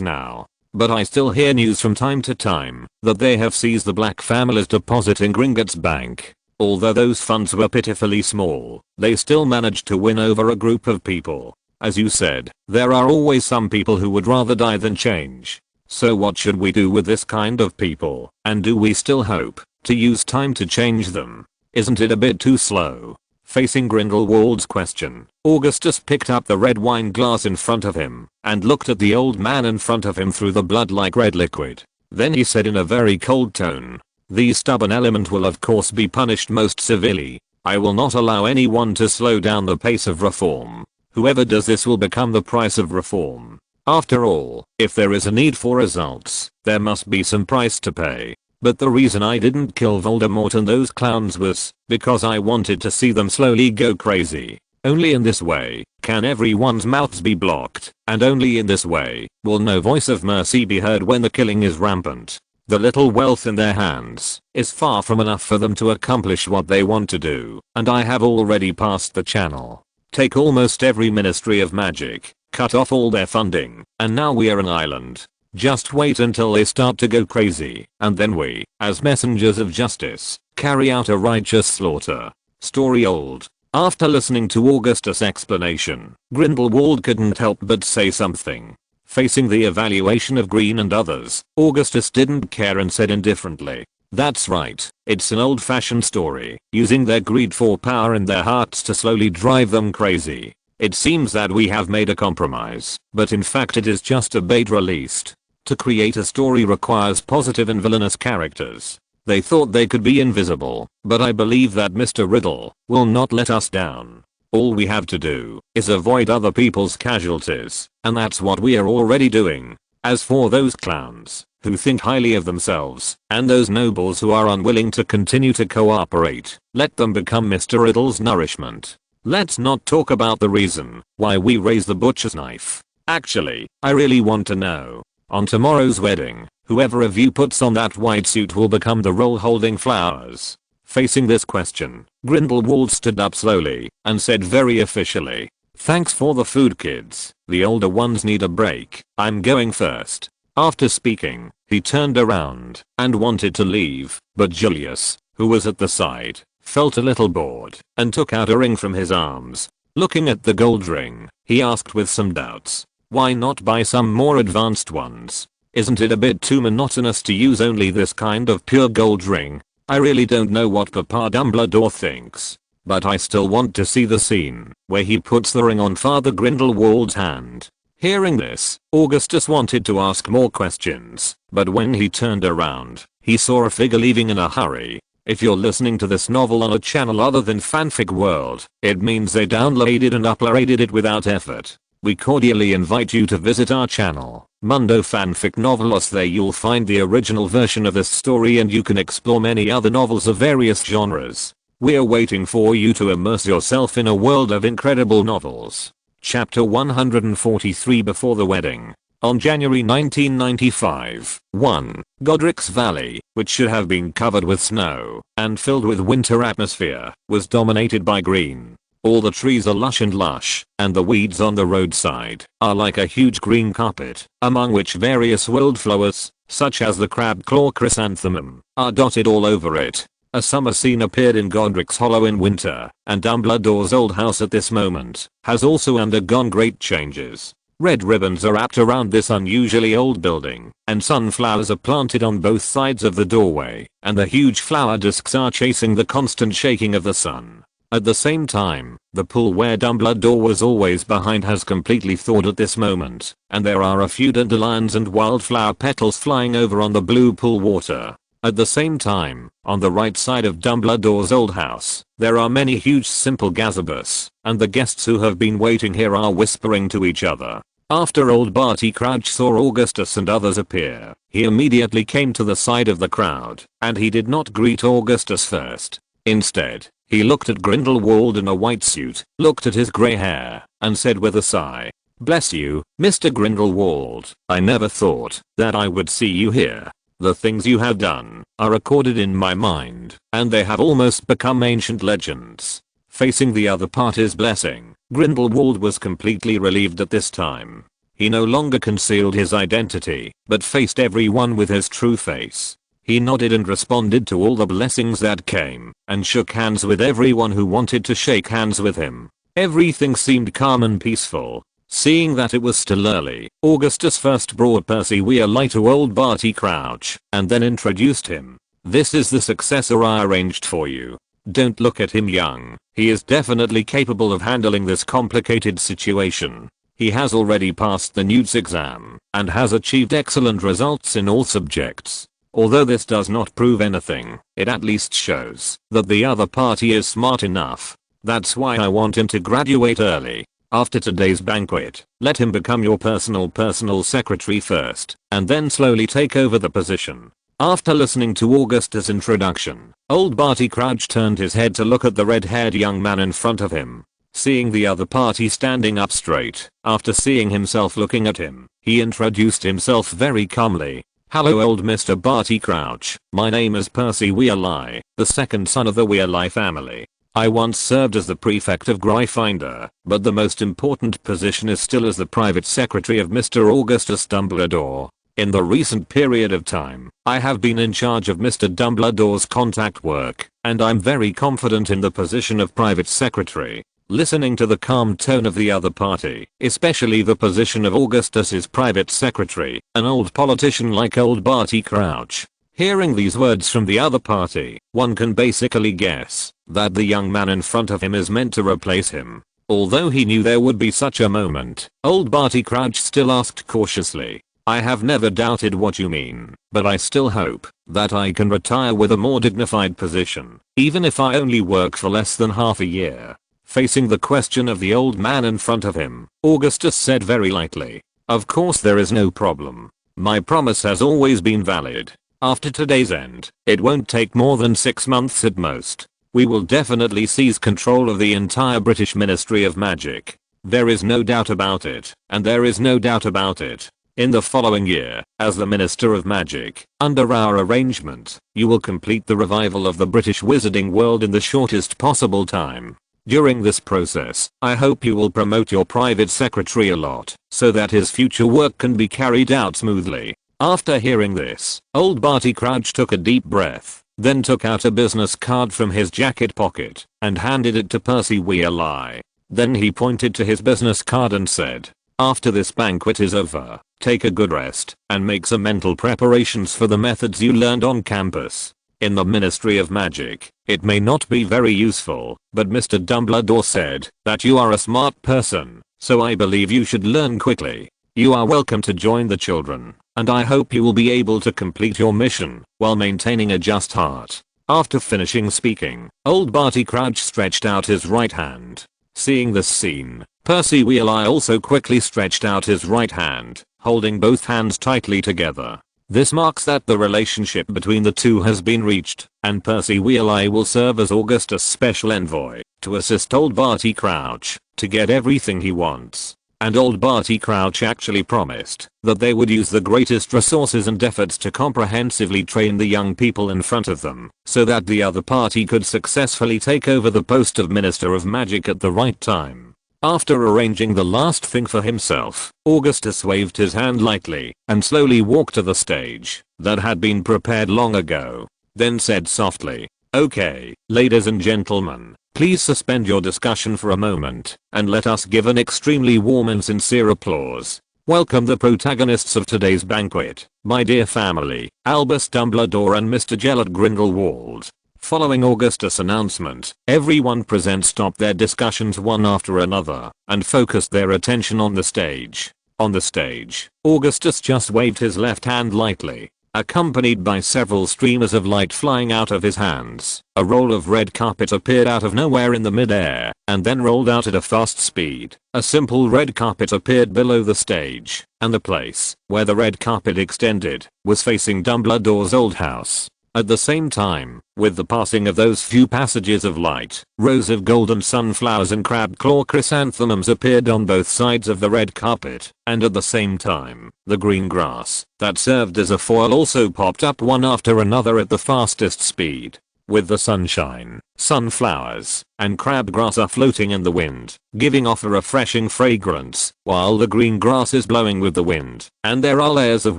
now. But I still hear news from time to time that they have seized the Black family's deposit in Gringotts Bank. Although those funds were pitifully small, they still managed to win over a group of people. As you said, there are always some people who would rather die than change. So what should we do with this kind of people? And do we still hope to use time to change them? Isn't it a bit too slow?" Facing Grindelwald's question, Augustus picked up the red wine glass in front of him and looked at the old man in front of him through the blood-like red liquid. Then he said in a very cold tone, "The stubborn element will of course be punished most severely. I will not allow anyone to slow down the pace of reform. Whoever does this will become the price of reform. After all, if there is a need for results, there must be some price to pay. But the reason I didn't kill Voldemort and those clowns was because I wanted to see them slowly go crazy. Only in this way can everyone's mouths be blocked, and only in this way will no voice of mercy be heard when the killing is rampant. The little wealth in their hands is far from enough for them to accomplish what they want to do, and I have already passed the channel. Take almost every Ministry of Magic, cut off all their funding, and now we are an island. Just wait until they start to go crazy, and then we, as messengers of justice, carry out a righteous slaughter." Story old. After listening to Augustus' explanation, Grindelwald couldn't help but say something. Facing the evaluation of Green and others, Augustus didn't care and said indifferently, "That's right, it's an old-fashioned story, using their greed for power in their hearts to slowly drive them crazy. It seems that we have made a compromise, but in fact it is just a bait released. To create a story requires positive and villainous characters. They thought they could be invisible, but I believe that Mr. Riddle will not let us down. All we have to do is avoid other people's casualties, and that's what we are already doing. As for those clowns who think highly of themselves, and those nobles who are unwilling to continue to cooperate, let them become Mr. Riddle's nourishment. Let's not talk about the reason why we raise the butcher's knife. Actually, I really want to know. On tomorrow's wedding, whoever of you puts on that white suit will become the role holding flowers. Facing this question, Grindelwald stood up slowly and said very officially, "Thanks for the food, kids. The older ones need a break. I'm going first." After speaking, he turned around and wanted to leave, but Julius, who was at the side, felt a little bored and took out a ring from his arms. Looking at the gold ring, he asked with some doubts, "Why not buy some more advanced ones? Isn't it a bit too monotonous to use only this kind of pure gold ring? I really don't know what Papa Dumbledore thinks, but I still want to see the scene where he puts the ring on Father Grindelwald's hand." Hearing this, Augustus wanted to ask more questions, but when he turned around, he saw a figure leaving in a hurry. If you're listening to this novel on a channel other than Fanfic World, it means they downloaded and uploaded it without effort. We cordially invite you to visit our channel, Mundo Fanfic Novelos. There you'll find the original version of this story and you can explore many other novels of various genres. We're waiting for you to immerse yourself in a world of incredible novels. Chapter 143, Before the Wedding. On January 1995, 1. Godric's Valley, which should have been covered with snow and filled with winter atmosphere, was dominated by green. All the trees are lush, and the weeds on the roadside are like a huge green carpet, among which various wildflowers, such as the crab-claw chrysanthemum, are dotted all over it. A summer scene appeared in Godric's Hollow in winter, and Dumbledore's old house at this moment has also undergone great changes. Red ribbons are wrapped around this unusually old building, and sunflowers are planted on both sides of the doorway, and the huge flower discs are chasing the constant shaking of the sun. At the same time, the pool where Dumbledore was always behind has completely thawed at this moment, and there are a few dandelions and wildflower petals flying over on the blue pool water. At the same time, on the right side of Dumbledore's old house, there are many huge simple gazebos, and the guests who have been waiting here are whispering to each other. After old Barty Crouch saw Augustus and others appear, he immediately came to the side of the crowd, and he did not greet Augustus first. Instead, he looked at Grindelwald in a white suit, looked at his grey hair, and said with a sigh, "Bless you, Mr. Grindelwald, I never thought that I would see you here. The things you have done are recorded in my mind, and they have almost become ancient legends." Facing the other party's blessing, Grindelwald was completely relieved at this time. He no longer concealed his identity, but faced everyone with his true face. He nodded and responded to all the blessings that came, and shook hands with everyone who wanted to shake hands with him. Everything seemed calm and peaceful. Seeing that it was still early, Augustus first brought Percy Weasley to old Barty Crouch, and then introduced him. "This is the successor I arranged for you. Don't look at him young, he is definitely capable of handling this complicated situation. He has already passed the NEWS exam, and has achieved excellent results in all subjects. Although this does not prove anything, it at least shows that the other party is smart enough. That's why I want him to graduate early. After today's banquet, let him become your personal secretary first, and then slowly take over the position." After listening to Augustus' introduction, old Barty Crouch turned his head to look at the red-haired young man in front of him. Seeing the other party standing up straight, after seeing himself looking at him, he introduced himself very calmly. "Hello old Mr. Barty Crouch, my name is Percy Weasley, the second son of the Weasley family. I once served as the prefect of Gryffindor, but the most important position is still as the private secretary of Mr. Augustus Dumbledore. In the recent period of time, I have been in charge of Mr. Dumbledore's contact work, and I'm very confident in the position of private secretary." Listening to the calm tone of the other party, especially the position of Augustus's private secretary, an old politician like old Barty Crouch. Hearing these words from the other party, one can basically guess that the young man in front of him is meant to replace him. Although he knew there would be such a moment, old Barty Crouch still asked cautiously, "I have never doubted what you mean, but I still hope that I can retire with a more dignified position, even if I only work for less than half a year." Facing the question of the old man in front of him, Augustus said very lightly, "Of course there is no problem. My promise has always been valid. After today's end, it won't take more than 6 months at most. We will definitely seize control of the entire British Ministry of Magic. There is no doubt about it, and there is no doubt about it. In the following year, as the Minister of Magic, under our arrangement, you will complete the revival of the British wizarding world in the shortest possible time. During this process, I hope you will promote your private secretary a lot, so that his future work can be carried out smoothly. After hearing this, old Barty Crouch took a deep breath, then took out a business card from his jacket pocket, and handed it to Percy Weasley. Then he pointed to his business card and said, "After this banquet is over, take a good rest, and make some mental preparations for the methods you learned on campus. In the Ministry of Magic, it may not be very useful, but Mr. Dumbledore said that you are a smart person, so I believe you should learn quickly. You are welcome to join the children, and I hope you will be able to complete your mission while maintaining a just heart." After finishing speaking, old Barty Crouch stretched out his right hand. Seeing this scene, Percy Weasley also quickly stretched out his right hand, holding both hands tightly together. This marks that the relationship between the two has been reached, and Percy Weasley will serve as Augustus' special envoy to assist old Barty Crouch to get everything he wants. And old Barty Crouch actually promised that they would use the greatest resources and efforts to comprehensively train the young people in front of them, so that the other party could successfully take over the post of Minister of Magic at the right time. After arranging the last thing for himself, Augustus waved his hand lightly and slowly walked to the stage that had been prepared long ago, then said softly, "Okay, ladies and gentlemen, please suspend your discussion for a moment and let us give an extremely warm and sincere applause. Welcome the protagonists of today's banquet, my dear family, Albus Dumbledore and Mr. Gellert Grindelwald." Following Augustus' announcement, everyone present stopped their discussions one after another and focused their attention on the stage. On the stage, Augustus just waved his left hand lightly, accompanied by several streamers of light flying out of his hands. A roll of red carpet appeared out of nowhere in the mid-air and then rolled out at a fast speed. A simple red carpet appeared below the stage, and the place where the red carpet extended was facing Dumbledore's old house. At the same time, with the passing of those few passages of light, rows of golden sunflowers and crab-claw chrysanthemums appeared on both sides of the red carpet, and at the same time, the green grass that served as a foil also popped up one after another at the fastest speed. With the sunshine, sunflowers, and crabgrass are floating in the wind, giving off a refreshing fragrance, while the green grass is blowing with the wind, and there are layers of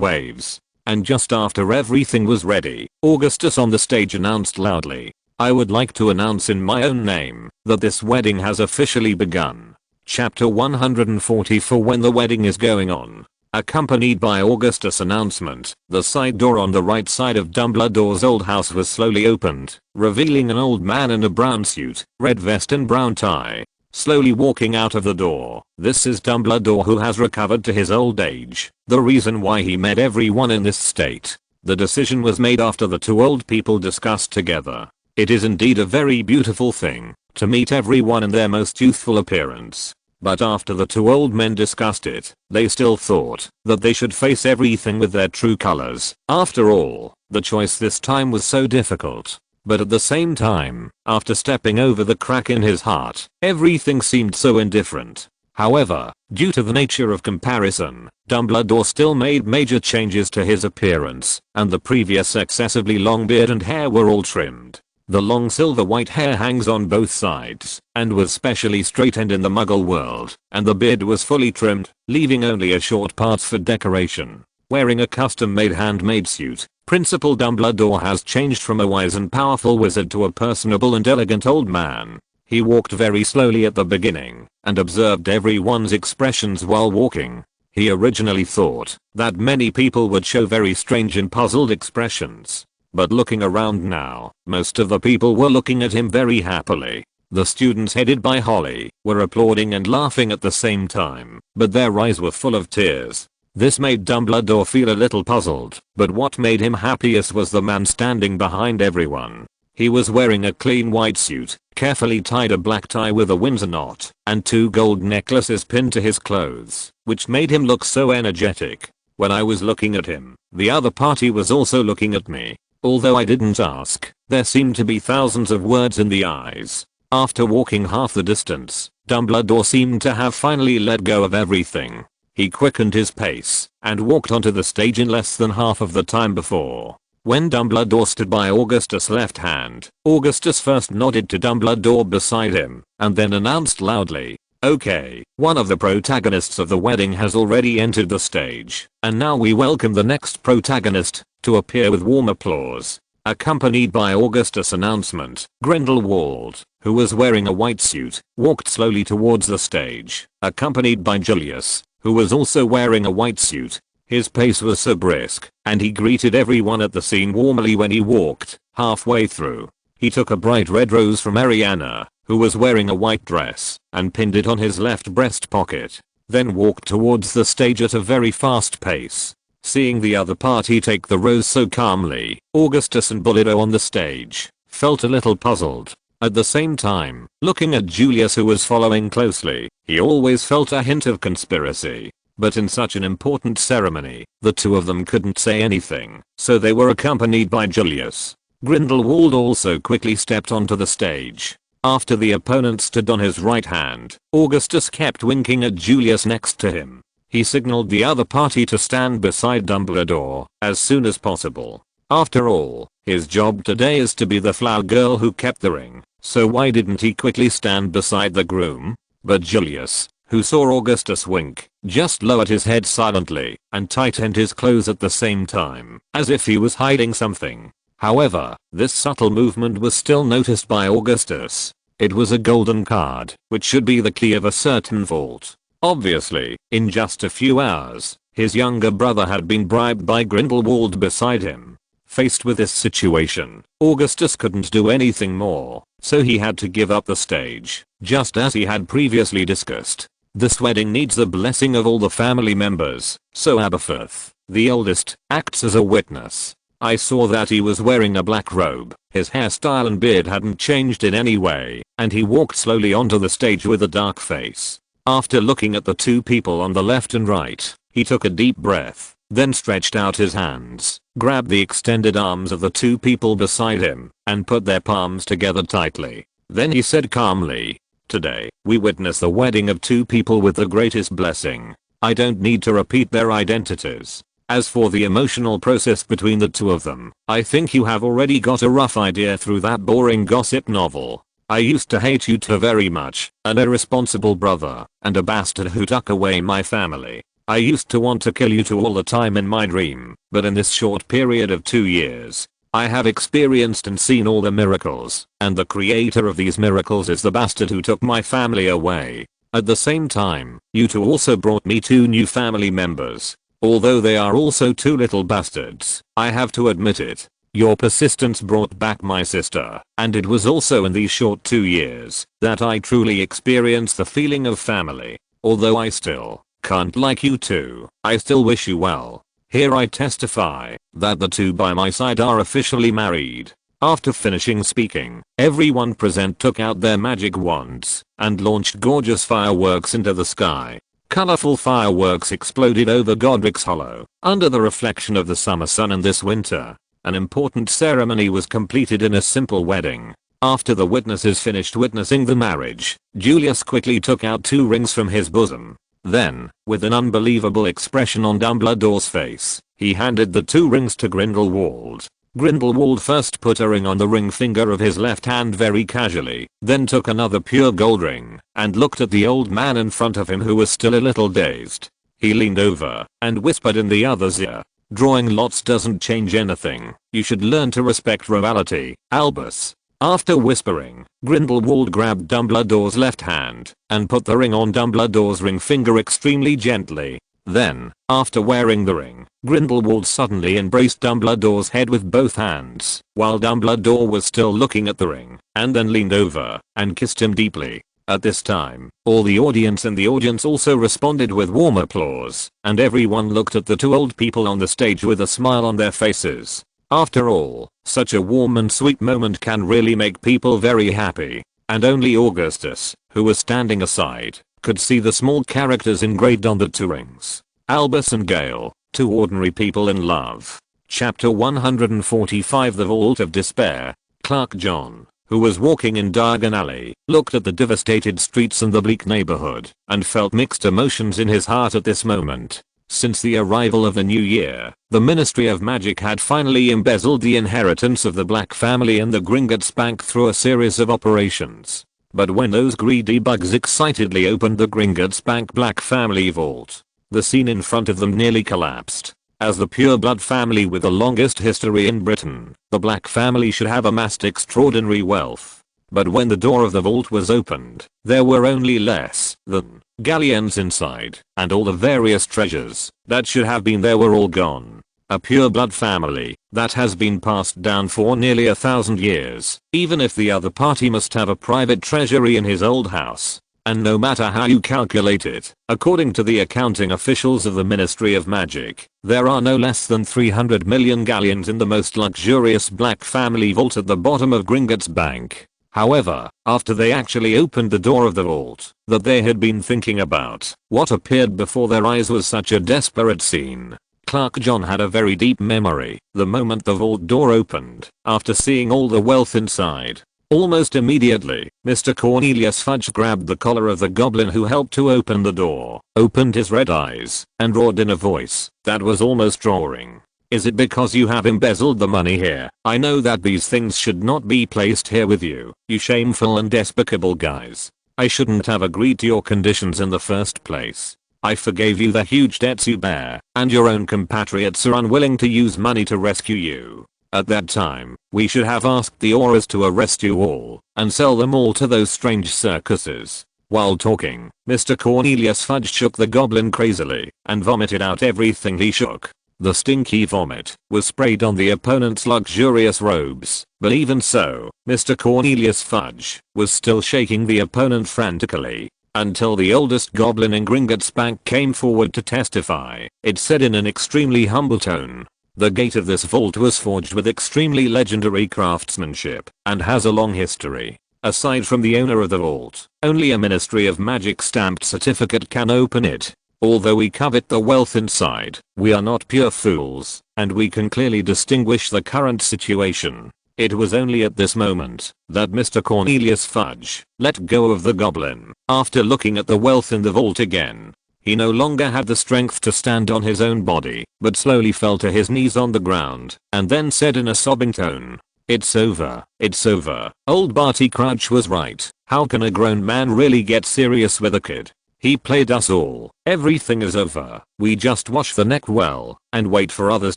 waves. And just after everything was ready, Augustus on the stage announced loudly, "I would like to announce in my own name that this wedding has officially begun." Chapter 144 When the wedding is going on. Accompanied by Augustus' announcement, the side door on the right side of Dumbledore's old house was slowly opened, revealing an old man in a brown suit, red vest and brown tie, slowly walking out of the door. This is Dumbledore, who has recovered to his old age. The reason why he met everyone in this state. The decision was made after the two old people discussed together. It is indeed a very beautiful thing to meet everyone in their most youthful appearance. But after the two old men discussed it, they still thought that they should face everything with their true colors. After all, the choice this time was so difficult. But at the same time, after stepping over the crack in his heart, everything seemed so indifferent. However, due to the nature of comparison, Dumbledore still made major changes to his appearance, and the previous excessively long beard and hair were all trimmed. The long silver-white hair hangs on both sides, and was specially straightened in the Muggle world, and the beard was fully trimmed, leaving only a short parts for decoration. Wearing a custom-made handmade suit, Principal Dumbledore has changed from a wise and powerful wizard to a personable and elegant old man. He walked very slowly at the beginning, and observed everyone's expressions while walking. He originally thought that many people would show very strange and puzzled expressions. But looking around now, most of the people were looking at him very happily. The students headed by Holly were applauding and laughing at the same time, but their eyes were full of tears. This made Dumbledore feel a little puzzled, but what made him happiest was the man standing behind everyone. He was wearing a clean white suit, carefully tied a black tie with a Windsor knot, and two gold necklaces pinned to his clothes, which made him look so energetic. When I was looking at him, the other party was also looking at me. Although I didn't ask, there seemed to be thousands of words in the eyes. After walking half the distance, Dumbledore seemed to have finally let go of everything. He quickened his pace and walked onto the stage in less than half of the time before. When Dumbledore stood by Augustus' left hand, Augustus first nodded to Dumbledore beside him and then announced loudly, "Okay, one of the protagonists of the wedding has already entered the stage, and now we welcome the next protagonist to appear with warm applause." Accompanied by Augustus' announcement, Grindelwald, who was wearing a white suit, walked slowly towards the stage, accompanied by Julius, who was also wearing a white suit. His pace was so brisk, and he greeted everyone at the scene warmly when he walked. Halfway through, he took a bright red rose from Ariana, who was wearing a white dress, and pinned it on his left breast pocket, then walked towards the stage at a very fast pace. Seeing the other party take the rose so calmly, Augustus and Bullido on the stage felt a little puzzled. At the same time, looking at Julius, who was following closely, he always felt a hint of conspiracy. But in such an important ceremony, the two of them couldn't say anything, so they were accompanied by Julius. Grindelwald also quickly stepped onto the stage. After the opponent stood on his right hand, Augustus kept winking at Julius next to him. He signaled the other party to stand beside Dumbledore as soon as possible. After all, his job today is to be the flower girl who kept the ring, so why didn't he quickly stand beside the groom? But Julius, who saw Augustus wink, just lowered his head silently and tightened his clothes at the same time, as if he was hiding something. However, this subtle movement was still noticed by Augustus. It was a golden card, which should be the key of a certain vault. Obviously, in just a few hours, his younger brother had been bribed by Grindelwald beside him. Faced with this situation, Augustus couldn't do anything more, so he had to give up the stage, just as he had previously discussed. This wedding needs the blessing of all the family members, so Aberforth, the oldest, acts as a witness. I saw that he was wearing a black robe, his hairstyle and beard hadn't changed in any way, and he walked slowly onto the stage with a dark face. After looking at the two people on the left and right, he took a deep breath, then stretched out his hands, grabbed the extended arms of the two people beside him, and put their palms together tightly. Then he said calmly, "Today, we witness the wedding of two people with the greatest blessing. I don't need to repeat their identities. As for the emotional process between the two of them, I think you have already got a rough idea through that boring gossip novel. I used to hate you two very much, an irresponsible brother, and a bastard who took away my family. I used to want to kill you two all the time in my dream, but in this short period of 2 years, I have experienced and seen all the miracles, and the creator of these miracles is the bastard who took my family away. At the same time, you two also brought me 2 new family members. Although they are also 2 little bastards, I have to admit it. Your persistence brought back my sister, and it was also in these short 2 years that I truly experienced the feeling of family. Although I still can't like you two, I still wish you well. Here I testify that the two by my side are officially married." After finishing speaking, everyone present took out their magic wands and launched gorgeous fireworks into the sky. Colorful fireworks exploded over Godric's Hollow, under the reflection of the summer sun in this winter. An important ceremony was completed in a simple wedding. After the witnesses finished witnessing the marriage, Julius quickly took out 2 rings from his bosom. Then, with an unbelievable expression on Dumbledore's face, he handed the 2 rings to Grindelwald. Grindelwald first put a ring on the ring finger of his left hand very casually, then took another pure gold ring, and looked at the old man in front of him who was still a little dazed. He leaned over, and whispered in the other's ear, "Drawing lots doesn't change anything. You should learn to respect royalty, Albus." After whispering, Grindelwald grabbed Dumbledore's left hand, and put the ring on Dumbledore's ring finger extremely gently. Then, after wearing the ring, Grindelwald suddenly embraced Dumbledore's head with both hands, while Dumbledore was still looking at the ring, and then leaned over and kissed him deeply. At this time, all the audience in the audience also responded with warm applause, and everyone looked at the 2 old people on the stage with a smile on their faces. After all, such a warm and sweet moment can really make people very happy, and only Augustus, who was standing aside, could see the small characters engraved on the 2 rings. Albus and Gale, Two ordinary people in love. Chapter 145. The Vault of Despair. Clark John, who was walking in Diagon Alley, looked at the devastated streets and the bleak neighborhood, and felt mixed emotions in his heart at this moment. Since the arrival of the new year, the Ministry of Magic had finally embezzled the inheritance of the Black family and the Gringotts Bank through a series of operations. But when those greedy bugs excitedly opened the Gringotts Bank Black family vault, the scene in front of them nearly collapsed. As the pure-blood family with the longest history in Britain, the Black family should have amassed extraordinary wealth. But when the door of the vault was opened, there were only less than galleons inside, and all the various treasures that should have been there were all gone. A pure-blood family that has been passed down for nearly 1,000 years, even if the other party must have a private treasury in his old house. And no matter how you calculate it, according to the accounting officials of the Ministry of Magic, there are no less than 300 million galleons in the most luxurious Black family vault at the bottom of Gringotts Bank. However, after they actually opened the door of the vault that they had been thinking about, what appeared before their eyes was such a desperate scene. Clark John had a very deep memory the moment the vault door opened, after seeing all the wealth inside. Almost immediately, Mr. Cornelius Fudge grabbed the collar of the goblin who helped to open the door, opened his red eyes, and roared in a voice that was almost roaring. "Is it because you have embezzled the money here? I know that these things should not be placed here with you, you shameful and despicable guys. I shouldn't have agreed to your conditions in the first place. I forgave you the huge debts you bear, and your own compatriots are unwilling to use money to rescue you. At that time, we should have asked the Aurors to arrest you all and sell them all to those strange circuses." While talking, Mr. Cornelius Fudge shook the goblin crazily and vomited out everything he shook. The stinky vomit was sprayed on the opponent's luxurious robes, but even so, Mr. Cornelius Fudge was still shaking the opponent frantically until the oldest goblin in Gringotts Bank came forward to testify. It said in an extremely humble tone, "The gate of this vault was forged with extremely legendary craftsmanship and has a long history. Aside from the owner of the vault, only a Ministry of Magic stamped certificate can open it. Although we covet the wealth inside, we are not pure fools, and we can clearly distinguish the current situation." It was only at this moment that Mr. Cornelius Fudge let go of the goblin. After looking at the wealth in the vault again, he no longer had the strength to stand on his own body, but slowly fell to his knees on the ground, and then said in a sobbing tone, "It's over, it's over. Old Barty Crouch was right. How can a grown man really get serious with a kid? He played us all. Everything is over. We just wash the neck well, and wait for others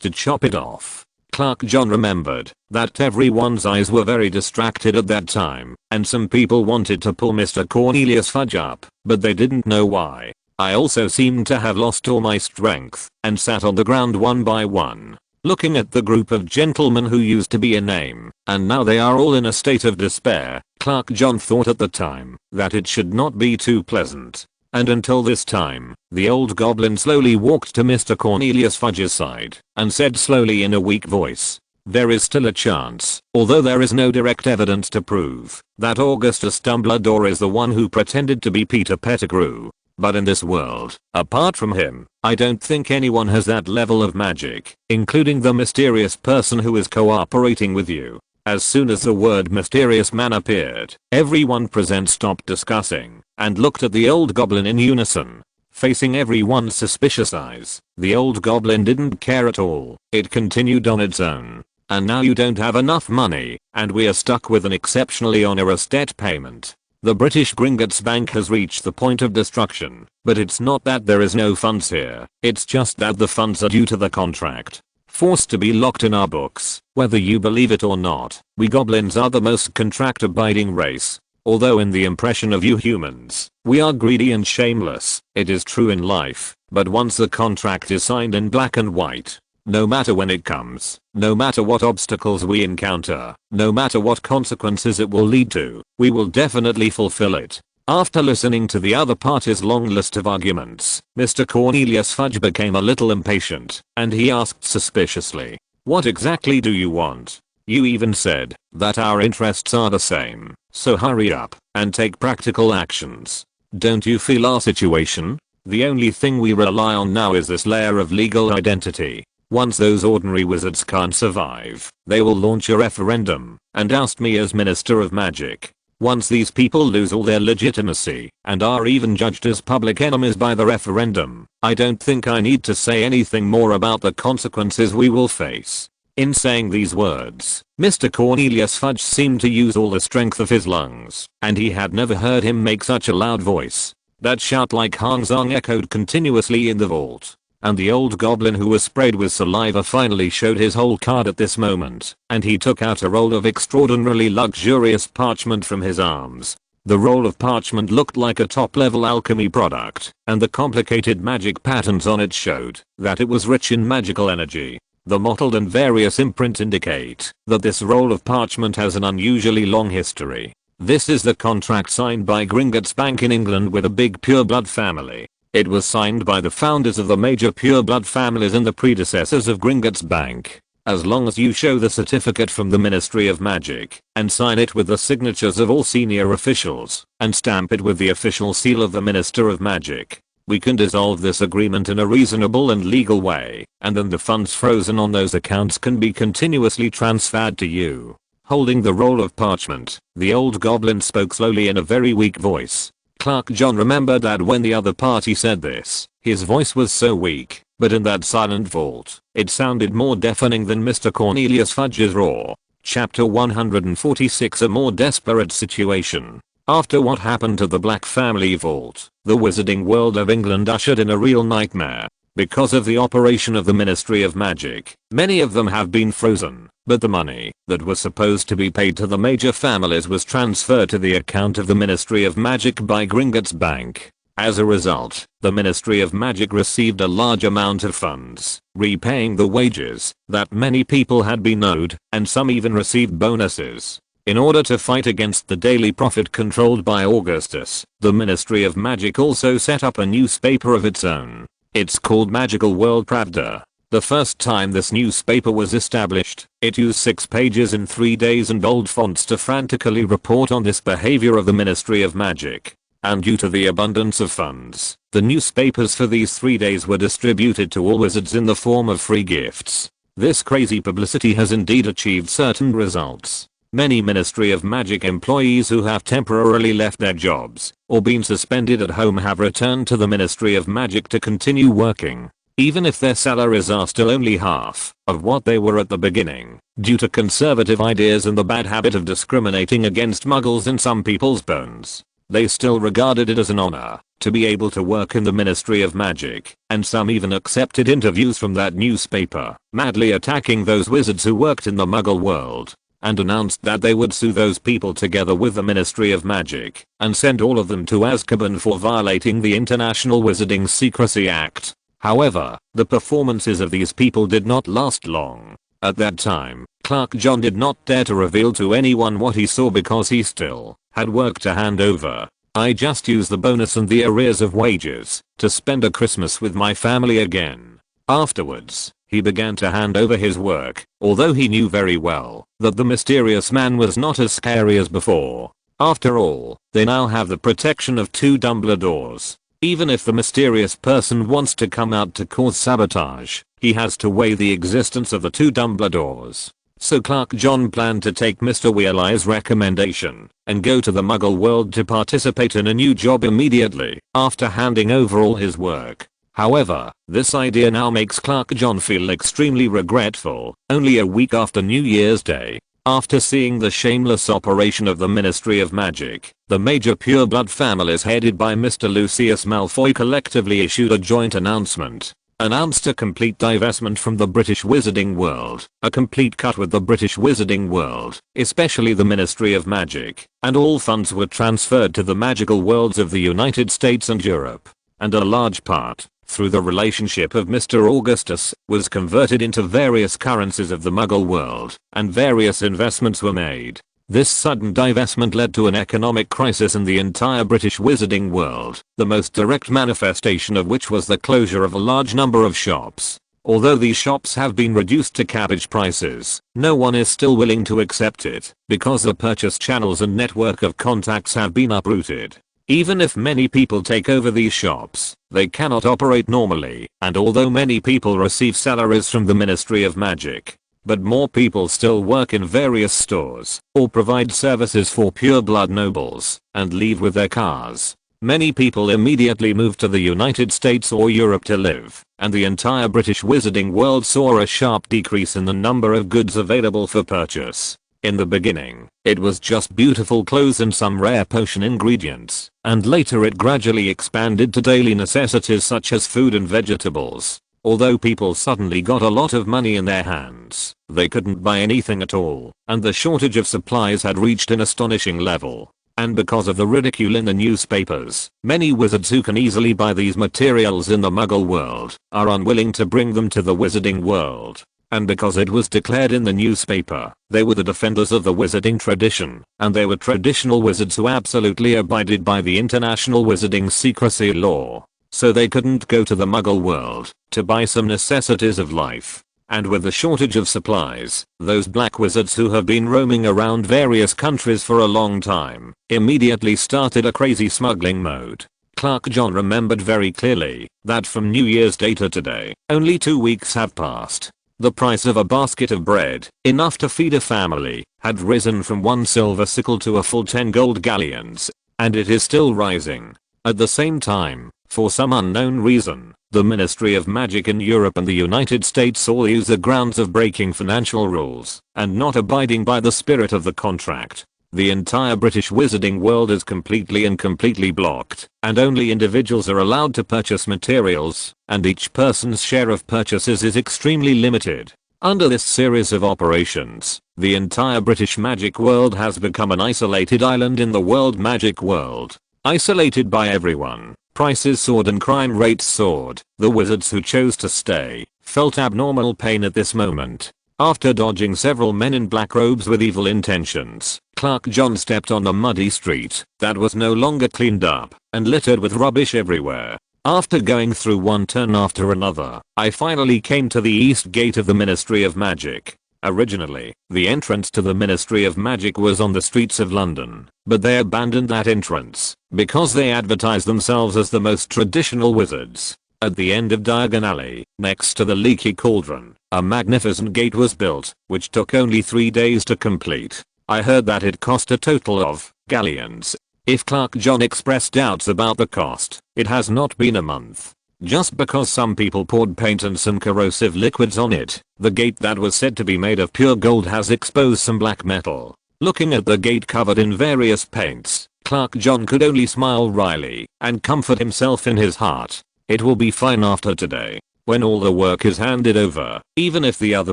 to chop it off." Clark John remembered that everyone's eyes were very distracted at that time, and some people wanted to pull Mr. Cornelius Fudge up, but they didn't know why. "I also seemed to have lost all my strength and sat on the ground one by one, looking at the group of gentlemen who used to be a name, and now they are all in a state of despair." Clark John thought at the time that it should not be too pleasant. And until this time, the old goblin slowly walked to Mr. Cornelius Fudge's side and said slowly in a weak voice, "There is still a chance, although there is no direct evidence to prove, that Augustus Dumbledore is the one who pretended to be Peter Pettigrew. But in this world, apart from him, I don't think anyone has that level of magic, including the mysterious person who is cooperating with you." As soon as the word mysterious man appeared, everyone present stopped discussing and looked at the old goblin in unison. Facing everyone's suspicious eyes, the old goblin didn't care at all. It continued on its own. "And now you don't have enough money, and we are stuck with an exceptionally onerous debt payment. The British Gringotts Bank has reached the point of destruction, but it's not that there is no funds here, it's just that the funds are due to the contract. Forced to be locked in our books. Whether you believe it or not, we goblins are the most contract-abiding race. Although in the impression of you humans, we are greedy and shameless, it is true in life, but once the contract is signed in black and white, no matter when it comes, no matter what obstacles we encounter, no matter what consequences it will lead to, we will definitely fulfill it." After listening to the other party's long list of arguments, Mr. Cornelius Fudge became a little impatient, and he asked suspiciously, "What exactly do you want? You even said that our interests are the same, so hurry up and take practical actions. Don't you feel our situation?" The only thing we rely on now is this layer of legal identity. Once those ordinary wizards can't survive, they will launch a referendum and oust me as Minister of Magic. Once these people lose all their legitimacy and are even judged as public enemies by the referendum, I don't think I need to say anything more about the consequences we will face. In saying these words, Mr. Cornelius Fudge seemed to use all the strength of his lungs, and he had never heard him make such a loud voice. That shout like Hang Zong echoed continuously in the vault. And the old goblin who was sprayed with saliva finally showed his whole card at this moment, and he took out a roll of extraordinarily luxurious parchment from his arms. The roll of parchment looked like a top-level alchemy product, and the complicated magic patterns on it showed that it was rich in magical energy. The mottled and various imprints indicate that this roll of parchment has an unusually long history. This is the contract signed by Gringotts Bank in England with a big pureblood family. It was signed by the founders of the major pureblood families and the predecessors of Gringotts Bank. As long as you show the certificate from the Ministry of Magic and sign it with the signatures of all senior officials and stamp it with the official seal of the Minister of Magic, we can dissolve this agreement in a reasonable and legal way, and then the funds frozen on those accounts can be continuously transferred to you. Holding the roll of parchment, the old goblin spoke slowly in a very weak voice. Clark John remembered that when the other party said this, his voice was so weak, but in that silent vault, it sounded more deafening than Mr. Cornelius Fudge's roar. Chapter 146 A more desperate situation. After what happened to the Black Family Vault, the Wizarding world of England ushered in a real nightmare. Because of the operation of the Ministry of Magic, many of them have been frozen, but the money that was supposed to be paid to the major families was transferred to the account of the Ministry of Magic by Gringotts Bank. As a result, the Ministry of Magic received a large amount of funds, repaying the wages that many people had been owed, and some even received bonuses. In order to fight against the daily profit controlled by Augustus, the Ministry of Magic also set up a newspaper of its own. It's called Magical World Pravda. The first time this newspaper was established, it used 6 pages in 3 days and bold fonts to frantically report on this behavior of the Ministry of Magic. And due to the abundance of funds, the newspapers for these 3 days were distributed to all wizards in the form of free gifts. This crazy publicity has indeed achieved certain results. Many Ministry of Magic employees who have temporarily left their jobs or been suspended at home have returned to the Ministry of Magic to continue working, even if their salaries are still only half of what they were at the beginning, due to conservative ideas and the bad habit of discriminating against muggles in some people's bones. They still regarded it as an honor to be able to work in the Ministry of Magic, and some even accepted interviews from that newspaper, madly attacking those wizards who worked in the Muggle world, and announced that they would sue those people together with the Ministry of Magic and send all of them to Azkaban for violating the International Wizarding Secrecy Act. However, the performances of these people did not last long. At that time, Clark John did not dare to reveal to anyone what he saw because he still had work to hand over. I just used the bonus and the arrears of wages to spend a Christmas with my family again. Afterwards, he began to hand over his work, although he knew very well that the mysterious man was not as scary as before. After all, they now have the protection of 2 Dumbledores. Even if the mysterious person wants to come out to cause sabotage, he has to weigh the existence of the 2 Dumbledores. So Clark John planned to take Mr. Weasley's recommendation and go to the Muggle world to participate in a new job immediately after handing over all his work. However, this idea now makes Clark John feel extremely regretful, only a week after New Year's Day. After seeing the shameless operation of the Ministry of Magic, the major pureblood families headed by Mr. Lucius Malfoy collectively issued a joint announcement. Announced a complete divestment from the British Wizarding world, a complete cut with the British Wizarding world, especially the Ministry of Magic, and all funds were transferred to the magical worlds of the United States and Europe. And a large part, through the relationship of Mr. Augustus, was converted into various currencies of the Muggle world, and various investments were made. This sudden divestment led to an economic crisis in the entire British Wizarding world, the most direct manifestation of which was the closure of a large number of shops. Although these shops have been reduced to cabbage prices, no one is still willing to accept it, because the purchase channels and network of contacts have been uprooted. Even if many people take over these shops, they cannot operate normally, and although many people receive salaries from the Ministry of Magic, but more people still work in various stores, or provide services for pure-blood nobles, and leave with their cars. Many people immediately moved to the United States or Europe to live, and the entire British wizarding world saw a sharp decrease in the number of goods available for purchase. In the beginning, it was just beautiful clothes and some rare potion ingredients, and later it gradually expanded to daily necessities such as food and vegetables. Although people suddenly got a lot of money in their hands, they couldn't buy anything at all, and the shortage of supplies had reached an astonishing level. And because of the ridicule in the newspapers, many wizards who can easily buy these materials in the Muggle world are unwilling to bring them to the wizarding world. And because it was declared in the newspaper, they were the defenders of the wizarding tradition, and they were traditional wizards who absolutely abided by the international wizarding secrecy law. So they couldn't go to the Muggle world to buy some necessities of life. And with the shortage of supplies, those black wizards who have been roaming around various countries for a long time immediately started a crazy smuggling mode. Clark John remembered very clearly that from New Year's Day to today, only 2 weeks have passed. The price of a basket of bread, enough to feed a family, had risen from 1 silver sickle to a full 10 gold galleons, and it is still rising. At the same time, for some unknown reason, the Ministry of Magic in Europe and the United States all use the grounds of breaking financial rules and not abiding by the spirit of the contract. The entire British wizarding world is completely blocked, and only individuals are allowed to purchase materials, and each person's share of purchases is extremely limited. Under this series of operations, the entire British magic world has become an isolated island in the world magic world. Isolated by everyone, prices soared and crime rates soared. The wizards who chose to stay felt abnormal pain at this moment. After dodging several men in black robes with evil intentions, Clark John stepped on a muddy street that was no longer cleaned up and littered with rubbish everywhere. After going through one turn after another, I finally came to the east gate of the Ministry of Magic. Originally, the entrance to the Ministry of Magic was on the streets of London, but they abandoned that entrance because they advertised themselves as the most traditional wizards. At the end of Diagon Alley, next to the Leaky Cauldron, a magnificent gate was built, which took only 3 days to complete. I heard that it cost a total of galleons. If Clark John expressed doubts about the cost, it has not been a month. Just because some people poured paint and some corrosive liquids on it, the gate that was said to be made of pure gold has exposed some black metal. Looking at the gate covered in various paints, Clark John could only smile wryly and comfort himself in his heart. It will be fine after today. When all the work is handed over, even if the other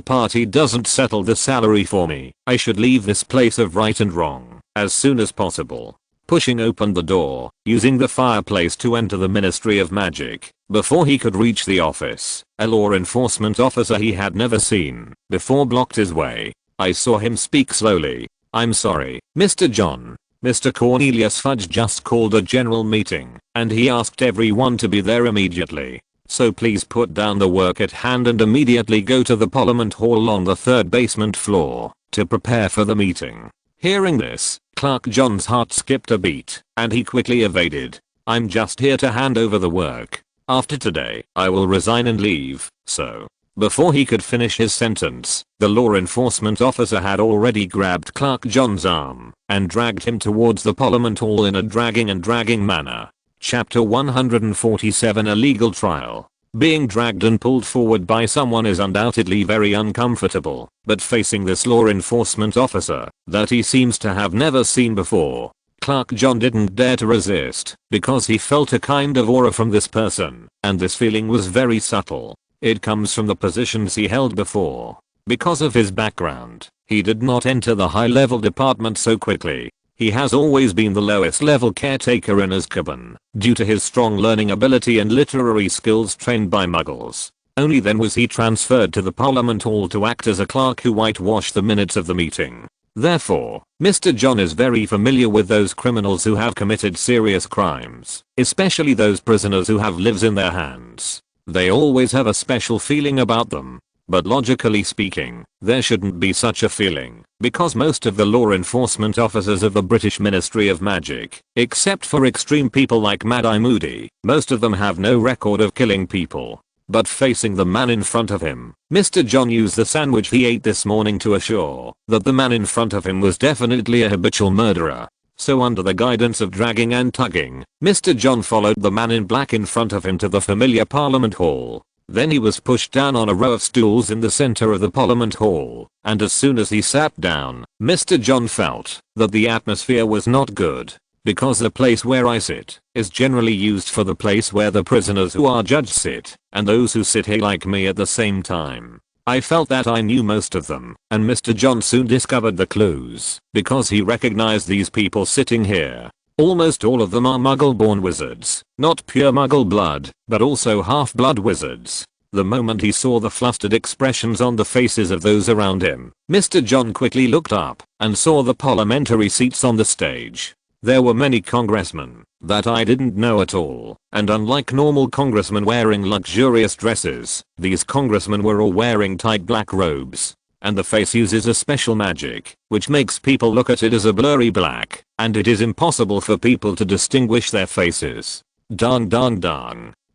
party doesn't settle the salary for me, I should leave this place of right and wrong as soon as possible. Pushing open the door, using the fireplace to enter the Ministry of Magic, before he could reach the office, a law enforcement officer he had never seen before blocked his way. I saw him speak slowly. "I'm sorry, Mr. John. Mr. Cornelius Fudge just called a general meeting, and he asked everyone to be there immediately. So please put down the work at hand and immediately go to the Parliament Hall on the 3rd basement floor to prepare for the meeting." Hearing this, Clark John's heart skipped a beat, and he quickly evaded. "I'm just here to hand over the work. After today, I will resign and leave." So, before he could finish his sentence, the law enforcement officer had already grabbed Clark John's arm and dragged him towards the Parliament Hall in a dragging manner. Chapter 147 A Legal Trial. Being dragged and pulled forward by someone is undoubtedly very uncomfortable, but facing this law enforcement officer that he seems to have never seen before, Clark John didn't dare to resist because he felt a kind of aura from this person, and this feeling was very subtle. It comes from the positions he held before. Because of his background, he did not enter the high-level department so quickly. He has always been the lowest level caretaker in Azkaban, due to his strong learning ability and literary skills trained by muggles. Only then was he transferred to the Parliament Hall to act as a clerk who whitewashed the minutes of the meeting. Therefore, Mr. John is very familiar with those criminals who have committed serious crimes, especially those prisoners who have lives in their hands. They always have a special feeling about them. but logically speaking, there shouldn't be such a feeling, because most of the law enforcement officers of the British Ministry of Magic, except for extreme people like Mad-Eye Moody, most of them have no record of killing people. But facing the man in front of him, Mr. John used the sandwich he ate this morning to assure that the man in front of him was definitely a habitual murderer. So under the guidance of dragging and tugging, Mr. John followed the man in black in front of him to the familiar Parliament Hall. Then he was pushed down on a row of stools in the center of the Parliament Hall, and as soon as he sat down, Mr. John felt that the atmosphere was not good. Because the place where I sit is generally used for the place where the prisoners who are judged sit, and those who sit here like me at the same time. I felt that I knew most of them, and Mr. John soon discovered the clues, because he recognized these people sitting here. Almost all of them are Muggle-born wizards, not pure Muggle blood, but also half-blood wizards. The moment he saw the flustered expressions on the faces of those around him, Mr. John quickly looked up and saw the parliamentary seats on the stage. There were many congressmen that I didn't know at all, and unlike normal congressmen wearing luxurious dresses, these congressmen were all wearing tight black robes. And the face uses a special magic, which makes people look at it as a blurry black, and it is impossible for people to distinguish their faces. Darn.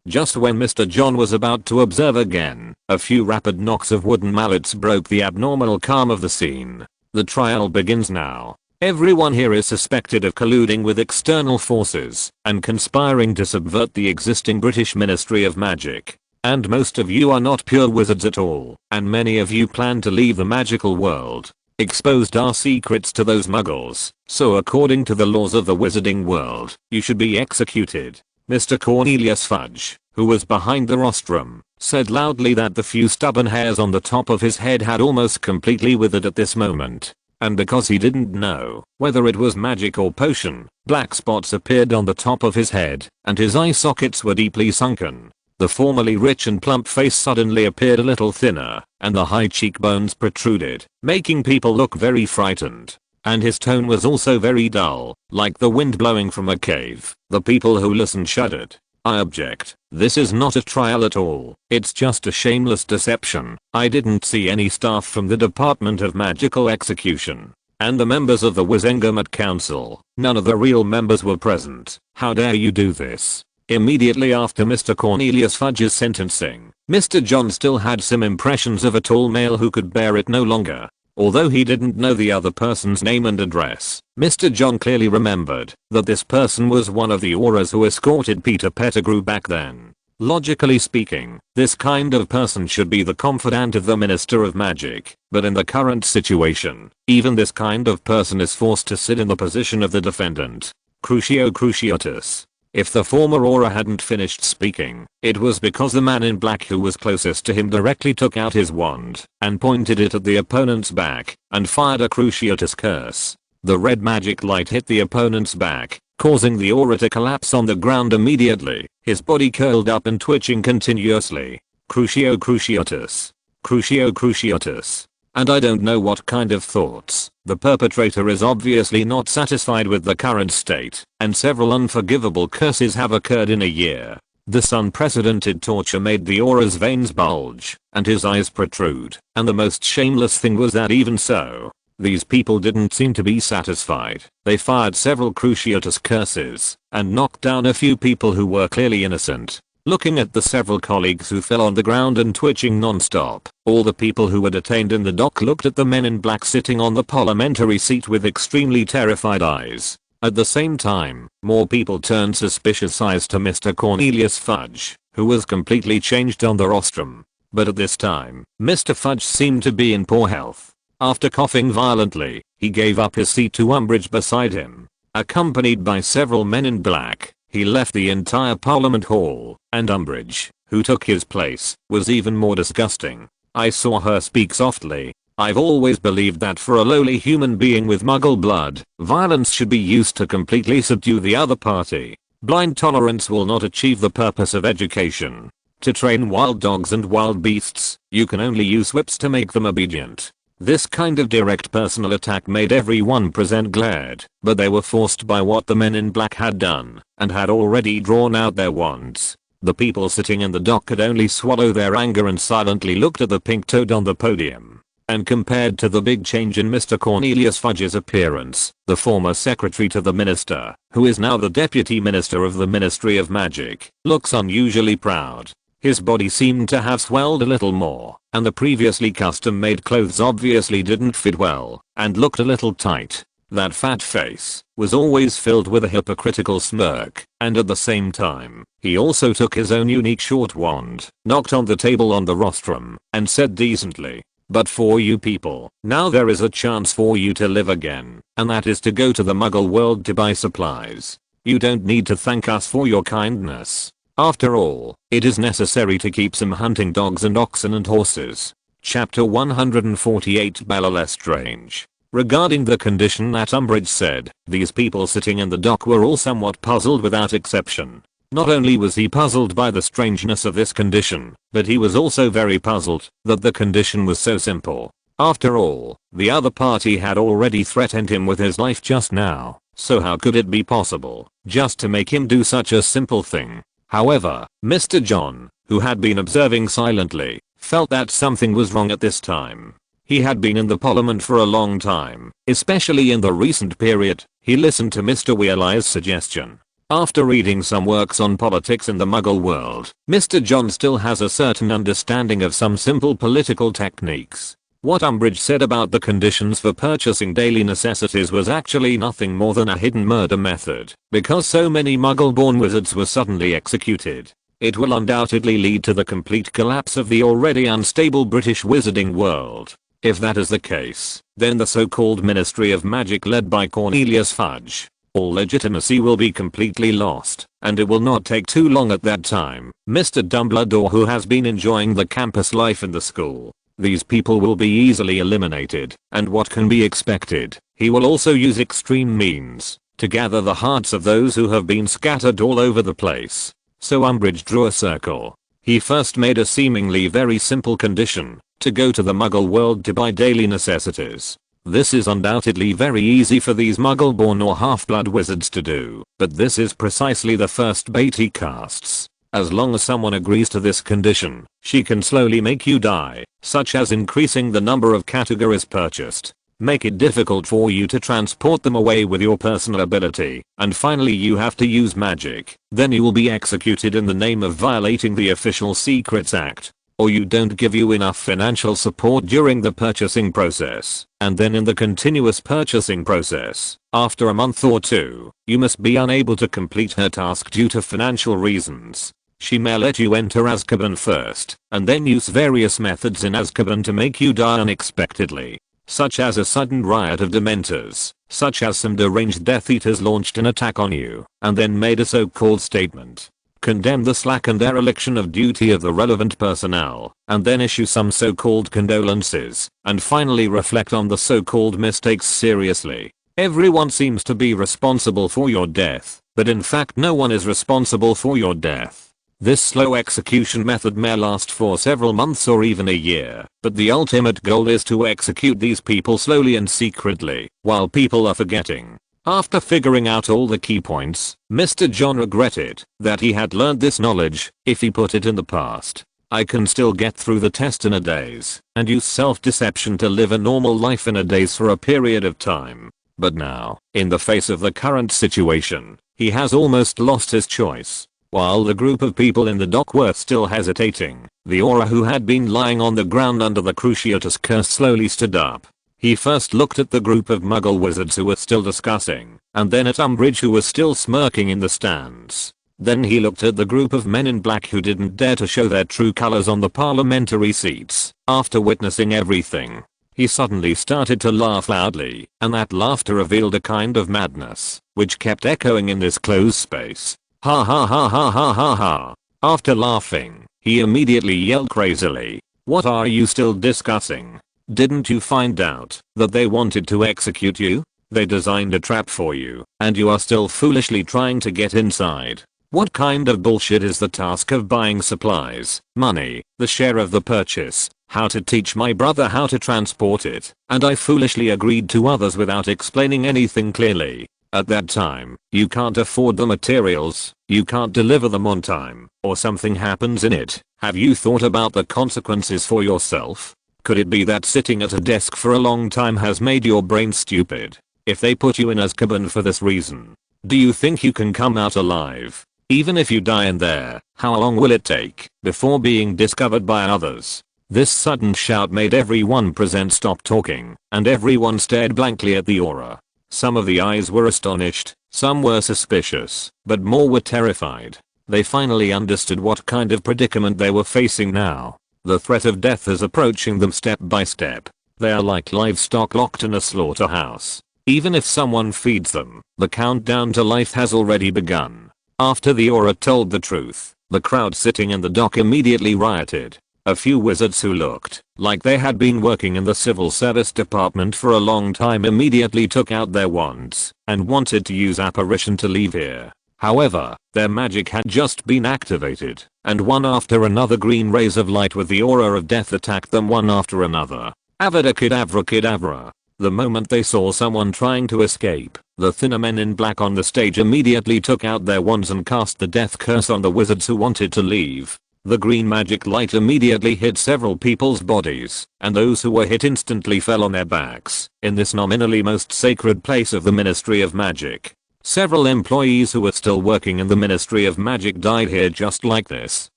Just when Mr. John was about to observe again, a few rapid knocks of wooden mallets broke the abnormal calm of the scene. The trial begins now. Everyone here is suspected of colluding with external forces and conspiring to subvert the existing British Ministry of Magic. And most of you are not pure wizards at all, and many of you plan to leave the magical world. Exposed our secrets to those muggles, so according to the laws of the wizarding world, you should be executed. Mr. Cornelius Fudge, who was behind the rostrum, said loudly that the few stubborn hairs on the top of his head had almost completely withered at this moment. And because he didn't know whether it was magic or potion, black spots appeared on the top of his head, and his eye sockets were deeply sunken. The formerly rich and plump face suddenly appeared a little thinner, and the high cheekbones protruded, making people look very frightened. And his tone was also very dull, like the wind blowing from a cave. The people who listened shuddered. I object. This is not a trial at all. It's just a shameless deception. I didn't see any staff from the Department of Magical Execution. And the members of the Wizengamot Council. None of the real members were present. How dare you do this? Immediately after Mr. Cornelius Fudge's sentencing, Mr. John still had some impressions of a tall male who could bear it no longer. Although he didn't know the other person's name and address, Mr. John clearly remembered that this person was one of the Aurors who escorted Peter Pettigrew back then. Logically speaking, this kind of person should be the confidant of the Minister of Magic, but in the current situation, even this kind of person is forced to sit in the position of the defendant. Crucio Cruciatus. If the former Auror hadn't finished speaking, it was because the man in black who was closest to him directly took out his wand and pointed it at the opponent's back and fired a Cruciatus curse. The red magic light hit the opponent's back, causing the Auror to collapse on the ground immediately, his body curled up and twitching continuously. Crucio Cruciatus. Crucio Cruciatus. And I don't know what kind of thoughts. The perpetrator is obviously not satisfied with the current state, and several unforgivable curses have occurred in a year. This unprecedented torture made the Auror's veins bulge, and his eyes protrude, and the most shameless thing was that even so, these people didn't seem to be satisfied. They fired several Cruciatus curses, and knocked down a few people who were clearly innocent. Looking at the several colleagues who fell on the ground and twitching non-stop, all the people who were detained in the dock looked at the men in black sitting on the parliamentary seat with extremely terrified eyes. At the same time, more people turned suspicious eyes to Mr. Cornelius Fudge, who was completely changed on the rostrum. But at this time, Mr. Fudge seemed to be in poor health. After coughing violently, he gave up his seat to Umbridge beside him. Accompanied by several men in black, he left the entire Parliament Hall, and Umbridge, who took his place, was even more disgusting. I saw her speak softly. I've always believed that for a lowly human being with Muggle blood, violence should be used to completely subdue the other party. Blind tolerance will not achieve the purpose of education. To train wild dogs and wild beasts, you can only use whips to make them obedient. This kind of direct personal attack made everyone present glared, but they were forced by what the men in black had done, and had already drawn out their wands. The people sitting in the dock could only swallow their anger and silently looked at the pink toad on the podium. And compared to the big change in Mr. Cornelius Fudge's appearance, the former secretary to the minister, who is now the deputy minister of the Ministry of Magic, looks unusually proud. His body seemed to have swelled a little more, and the previously custom-made clothes obviously didn't fit well, and looked a little tight. That fat face was always filled with a hypocritical smirk, and at the same time, he also took his own unique short wand, knocked on the table on the rostrum, and said decently, "But for you people, now there is a chance for you to live again, and that is to go to the Muggle world to buy supplies. You don't need to thank us for your kindness. After all, it is necessary to keep some hunting dogs and oxen and horses." Chapter 148 Bella Lestrange. Regarding the condition that Umbridge said, these people sitting in the dock were all somewhat puzzled without exception. Not only was he puzzled by the strangeness of this condition, but he was also very puzzled that the condition was so simple. After all, the other party had already threatened him with his life just now, so how could it be possible just to make him do such a simple thing? However, Mr. John, who had been observing silently, felt that something was wrong at this time. He had been in the Parliament for a long time, especially in the recent period. He listened to Mr. Weasley's suggestion. After reading some works on politics in the Muggle world, Mr. John still has a certain understanding of some simple political techniques. What Umbridge said about the conditions for purchasing daily necessities was actually nothing more than a hidden murder method, because so many Muggle-born wizards were suddenly executed. It will undoubtedly lead to the complete collapse of the already unstable British wizarding world. If that is the case, then the so-called Ministry of Magic led by Cornelius Fudge, all legitimacy will be completely lost, and it will not take too long at that time. Mr. Dumbledore, who has been enjoying the campus life in the school, these people will be easily eliminated, and what can be expected, he will also use extreme means to gather the hearts of those who have been scattered all over the place. So Umbridge drew a circle. He first made a seemingly very simple condition, to go to the Muggle world to buy daily necessities. This is undoubtedly very easy for these Muggle-born or half-blood wizards to do, but this is precisely the first bait he casts. As long as someone agrees to this condition, she can slowly make you die, such as increasing the number of categories purchased, make it difficult for you to transport them away with your personal ability, and finally you have to use magic. Then you will be executed in the name of violating the Official Secrets Act. Or you don't give you enough financial support during the purchasing process, and then in the continuous purchasing process, after a month or two, you must be unable to complete her task due to financial reasons. She may let you enter Azkaban first, and then use various methods in Azkaban to make you die unexpectedly, such as a sudden riot of Dementors, such as some deranged Death Eaters launched an attack on you, and then made a so-called statement, condemn the slack and dereliction of duty of the relevant personnel, and then issue some so-called condolences, and finally reflect on the so-called mistakes seriously. Everyone seems to be responsible for your death, but in fact no one is responsible for your death. This slow execution method may last for several months or even a year, but the ultimate goal is to execute these people slowly and secretly, while people are forgetting. After figuring out all the key points, Mr. John regretted that he had learned this knowledge. If he put it in the past, I can still get through the test in a daze, and use self-deception to live a normal life in a daze for a period of time. But now, in the face of the current situation, he has almost lost his choice. While the group of people in the dock were still hesitating, the Auror who had been lying on the ground under the Cruciatus curse slowly stood up. He first looked at the group of Muggle wizards who were still discussing, and then at Umbridge who was still smirking in the stands. Then he looked at the group of men in black who didn't dare to show their true colors on the parliamentary seats. After witnessing everything, he suddenly started to laugh loudly, and that laughter revealed a kind of madness, which kept echoing in this closed space. Ha ha ha ha ha ha ha. After laughing, he immediately yelled crazily, "What are you still discussing? Didn't you find out that they wanted to execute you? They designed a trap for you, and you are still foolishly trying to get inside. What kind of bullshit is the task of buying supplies, money, the share of the purchase, how to teach my brother how to transport it, and I foolishly agreed to others without explaining anything clearly. At that time, you can't afford the materials, you can't deliver them on time, or something happens in it. Have you thought about the consequences for yourself? Could it be that sitting at a desk for a long time has made your brain stupid? If they put you in Azkaban for this reason, do you think you can come out alive? Even if you die in there, how long will it take before being discovered by others? This sudden shout made everyone present stop talking, and everyone stared blankly at the aura. Some of the eyes were astonished, some were suspicious, but more were terrified. They finally understood what kind of predicament they were facing now. The threat of death is approaching them step by step. They are like livestock locked in a slaughterhouse. Even if someone feeds them, the countdown to life has already begun. After the aura told the truth, the crowd sitting in the dock immediately rioted. A few wizards who looked like they had been working in the civil service department for a long time immediately took out their wands and wanted to use apparition to leave here. However, their magic had just been activated, and one after another green rays of light with the aura of death attacked them one after another. Avada Kedavra Kedavra. The moment they saw someone trying to escape, the thinner men in black on the stage immediately took out their wands and cast the death curse on the wizards who wanted to leave. The green magic light immediately hit several people's bodies, and those who were hit instantly fell on their backs, in this nominally most sacred place of the Ministry of Magic. Several employees who were still working in the Ministry of Magic died here just like this.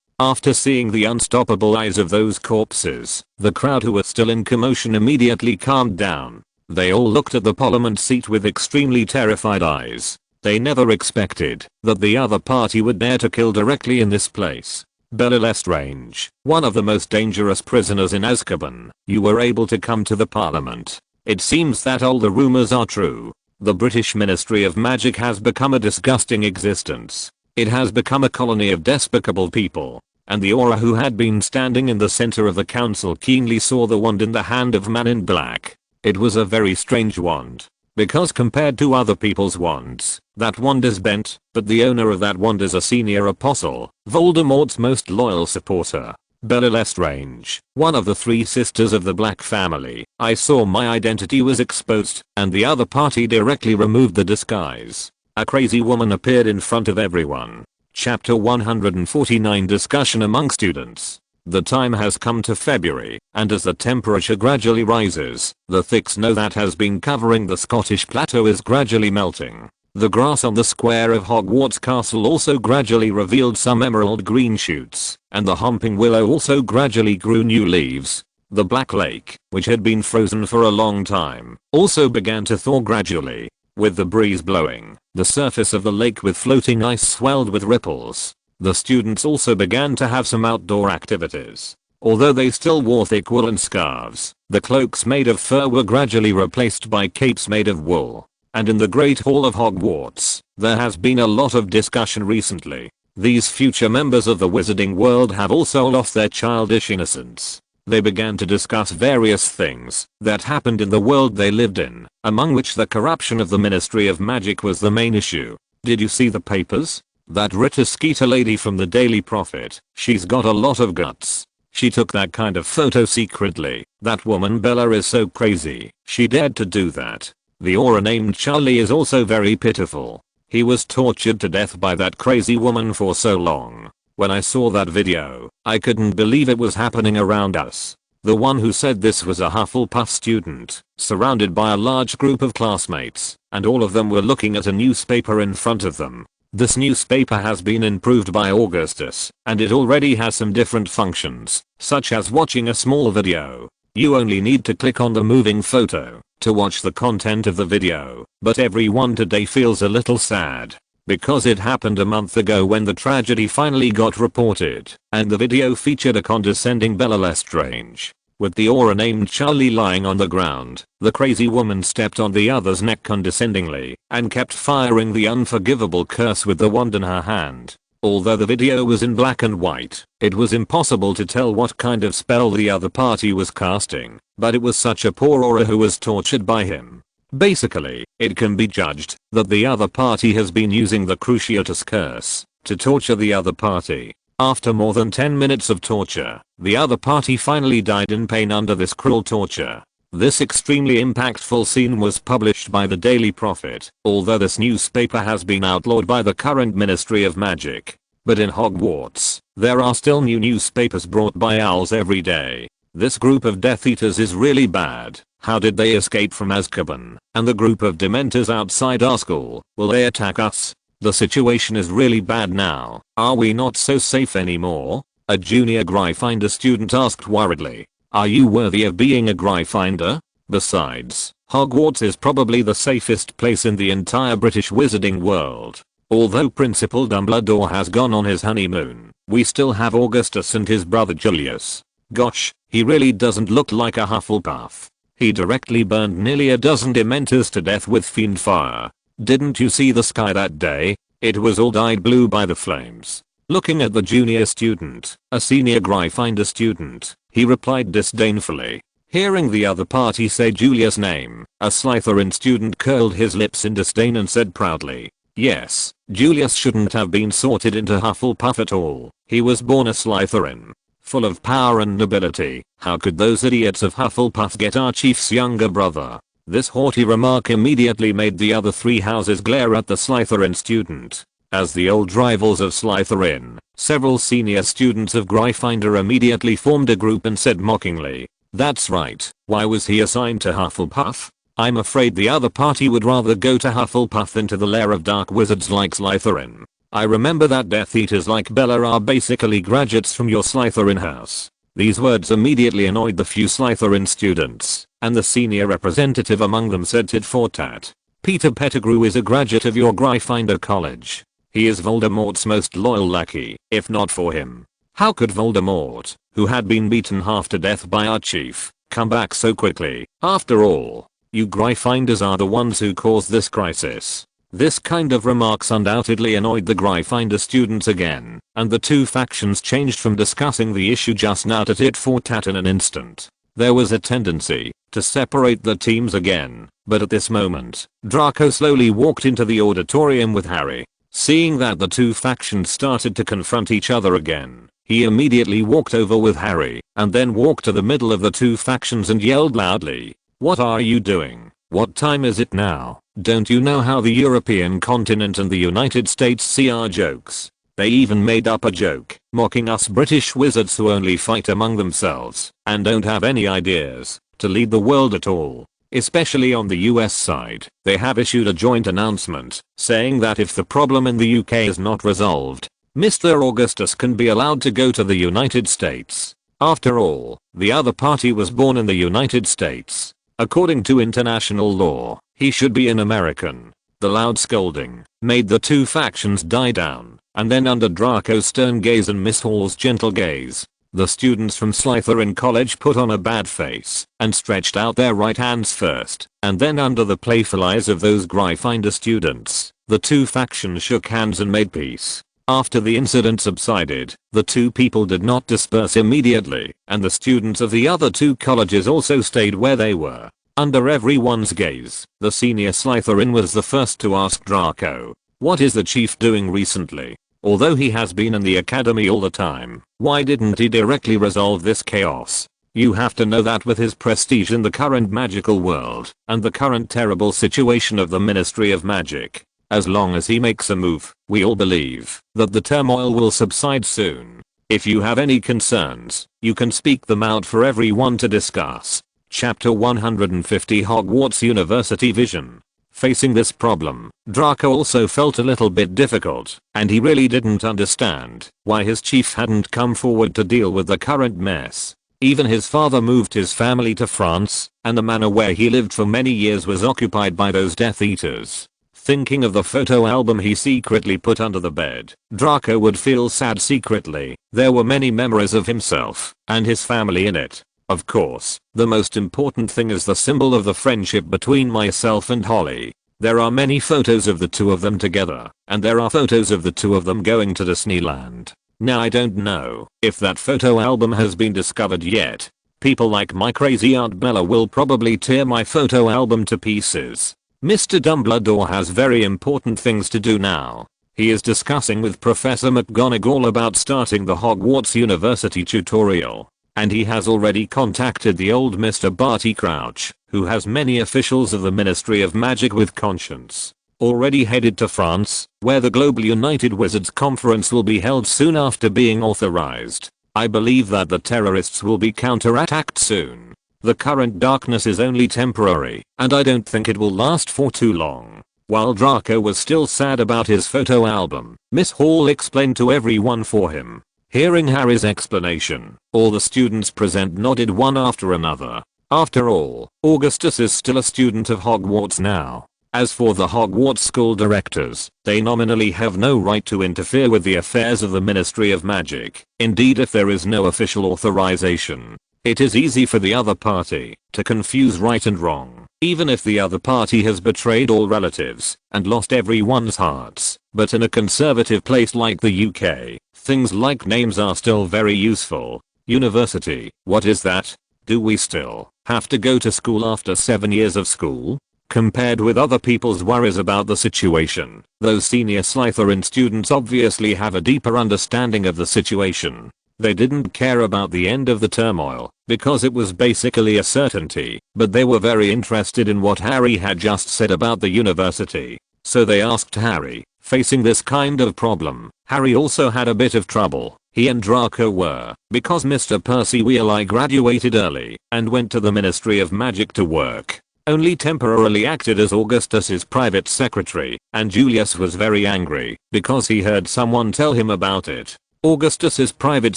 After seeing the unstoppable eyes of those corpses, the crowd who were still in commotion immediately calmed down. They all looked at the Parliament seat with extremely terrified eyes. They never expected that the other party would dare to kill directly in this place. Bella Lestrange, one of the most dangerous prisoners in Azkaban, you were able to come to the Parliament. It seems that all the rumors are true. The British Ministry of Magic has become a disgusting existence. It has become a colony of despicable people. And the aura who had been standing in the center of the council keenly saw the wand in the hand of man in black. It was a very strange wand. Because compared to other people's wands, that wand is bent, but the owner of that wand is a senior apostle, Voldemort's most loyal supporter. Bella Lestrange, one of the 3 sisters of the Black family. I saw my identity was exposed, and the other party directly removed the disguise. A crazy woman appeared in front of everyone. Chapter 149 Discussion among students. The time has come to February, and as the temperature gradually rises, the thick snow that has been covering the Scottish plateau is gradually melting. The grass on the square of Hogwarts Castle also gradually revealed some emerald green shoots, and the humping willow also gradually grew new leaves. The Black Lake, which had been frozen for a long time, also began to thaw gradually. With the breeze blowing, the surface of the lake with floating ice swelled with ripples. The students also began to have some outdoor activities. Although they still wore thick woolen scarves, the cloaks made of fur were gradually replaced by capes made of wool. And in the Great Hall of Hogwarts, there has been a lot of discussion recently. These future members of the wizarding world have also lost their childish innocence. They began to discuss various things that happened in the world they lived in, among which the corruption of the Ministry of Magic was the main issue. Did you see the papers? That Rita Skeeter lady from the Daily Prophet, she's got a lot of guts. She took that kind of photo secretly. That woman Bella is so crazy, she dared to do that. The aura named Charlie is also very pitiful. He was tortured to death by that crazy woman for so long. When I saw that video, I couldn't believe it was happening around us. The one who said this was a Hufflepuff student, surrounded by a large group of classmates, and all of them were looking at a newspaper in front of them. This newspaper has been improved by Augustus, and it already has some different functions, such as watching a small video. You only need to click on the moving photo to watch the content of the video, but everyone today feels a little sad. Because it happened a month ago when the tragedy finally got reported, and the video featured a condescending Bella Lestrange. With the aura named Charlie lying on the ground, the crazy woman stepped on the other's neck condescendingly, and kept firing the unforgivable curse with the wand in her hand. Although the video was in black and white, it was impossible to tell what kind of spell the other party was casting, but it was such a poor aura who was tortured by him. Basically, it can be judged that the other party has been using the Cruciatus curse to torture the other party. After more than 10 minutes of torture, the other party finally died in pain under this cruel torture. This extremely impactful scene was published by the Daily Prophet, although this newspaper has been outlawed by the current Ministry of Magic. But in Hogwarts, there are still new newspapers brought by owls every day. This group of Death Eaters is really bad. How did they escape from Azkaban? And the group of Dementors outside our school, will they attack us? The situation is really bad now. Are we not so safe anymore? A junior Gryffindor student asked worriedly. Are you worthy of being a Gryffindor? Besides, Hogwarts is probably the safest place in the entire British wizarding world. Although Principal Dumbledore has gone on his honeymoon, we still have Augustus and his brother Julius. Gosh, he really doesn't look like a Hufflepuff. He directly burned nearly a dozen Dementors to death with fiend fire. Didn't you see the sky that day? It was all dyed blue by the flames. Looking at the junior student, a senior Gryffindor student, he replied disdainfully. Hearing the other party say Julius' name, a Slytherin student curled his lips in disdain and said proudly, yes, Julius shouldn't have been sorted into Hufflepuff at all. He was born a Slytherin. Full of power and nobility. How could those idiots of Hufflepuff get our chief's younger brother? This haughty remark immediately made the other three houses glare at the Slytherin student. As the old rivals of Slytherin, several senior students of Gryffindor immediately formed a group and said mockingly, that's right, why was he assigned to Hufflepuff? I'm afraid the other party would rather go to Hufflepuff than to the lair of dark wizards like Slytherin. I remember that Death Eaters like Bella are basically graduates from your Slytherin house. These words immediately annoyed the few Slytherin students, and the senior representative among them said tit for tat. Peter Pettigrew is a graduate of your Gryffindor college. He is Voldemort's most loyal lackey. If not for him, how could Voldemort, who had been beaten half to death by our chief, come back so quickly? After all, you Gryffindors are the ones who caused this crisis. This kind of remarks undoubtedly annoyed the Gryffindor students again, and the two factions changed from discussing the issue just now to tit for tat in an instant. There was a tendency to separate the teams again, but at this moment, Draco slowly walked into the auditorium with Harry. Seeing that the two factions started to confront each other again, he immediately walked over with Harry, and then walked to the middle of the two factions and yelled loudly, "What are you doing? What time is it now? Don't you know how the European continent and the United States see our jokes? They even made up a joke, mocking us British wizards who only fight among themselves, and don't have any ideas to lead the world at all." Especially on the US side, they have issued a joint announcement, saying that if the problem in the UK is not resolved, Mr. Augustus can be allowed to go to the United States. After all, the other party was born in the United States. According to international law, he should be an American. The loud scolding made the two factions die down, and then under Draco's stern gaze and Miss Hall's gentle gaze, the students from Slytherin College put on a bad face and stretched out their right hands first, and then under the playful eyes of those Gryffindor students, the two factions shook hands and made peace. After the incident subsided, the two people did not disperse immediately, and the students of the other two colleges also stayed where they were. Under everyone's gaze, the senior Slytherin was the first to ask Draco, "What is the chief doing recently? Although he has been in the academy all the time, why didn't he directly resolve this chaos? You have to know that with his prestige in the current magical world, and the current terrible situation of the Ministry of Magic, as long as he makes a move, we all believe that the turmoil will subside soon. If you have any concerns, you can speak them out for everyone to discuss." Chapter 150 Hogwarts University Vision. Facing this problem, Draco also felt a little bit difficult, and he really didn't understand why his chief hadn't come forward to deal with the current mess. Even his father moved his family to France, and the manor where he lived for many years was occupied by those Death Eaters. Thinking of the photo album he secretly put under the bed, Draco would feel sad secretly. There were many memories of himself and his family in it. Of course, the most important thing is the symbol of the friendship between myself and Holly. There are many photos of the two of them together, and there are photos of the two of them going to Disneyland. Now I don't know if that photo album has been discovered yet. People like my crazy Aunt Bella will probably tear my photo album to pieces. Mr. Dumbledore has very important things to do now. He is discussing with Professor McGonagall about starting the Hogwarts University tutorial. and he has already contacted the old Mr. Barty Crouch, who has many officials of the Ministry of Magic with conscience. Already headed to France, where the Global United Wizards Conference will be held soon after being authorized. I believe that the terrorists will be counterattacked soon. The current darkness is only temporary, and I don't think it will last for too long. While Draco was still sad about his photo album, Miss Hall explained to everyone for him. Hearing Harry's explanation, all the students present nodded one after another. After all, Augustus is still a student of Hogwarts now. As for the Hogwarts school directors, they nominally have no right to interfere with the affairs of the Ministry of Magic. Indeed, if there is no official authorization, it is easy for the other party to confuse right and wrong, even if the other party has betrayed all relatives and lost everyone's hearts. But in a conservative place like the UK, things like names are still very useful. University, what is that? Do we still have to go to school after 7 years of school? Compared with other people's worries about the situation, those senior Slytherin students obviously have a deeper understanding of the situation. They didn't care about the end of the turmoil, because it was basically a certainty, but they were very interested in what Harry had just said about the university. So they asked Harry. Facing this kind of problem, Harry also had a bit of trouble. He and Draco were, because Mr. Percy Weasley graduated early and went to the Ministry of Magic to work. Only temporarily acted as Augustus's private secretary, and Julius was very angry because he heard someone tell him about it. Augustus's private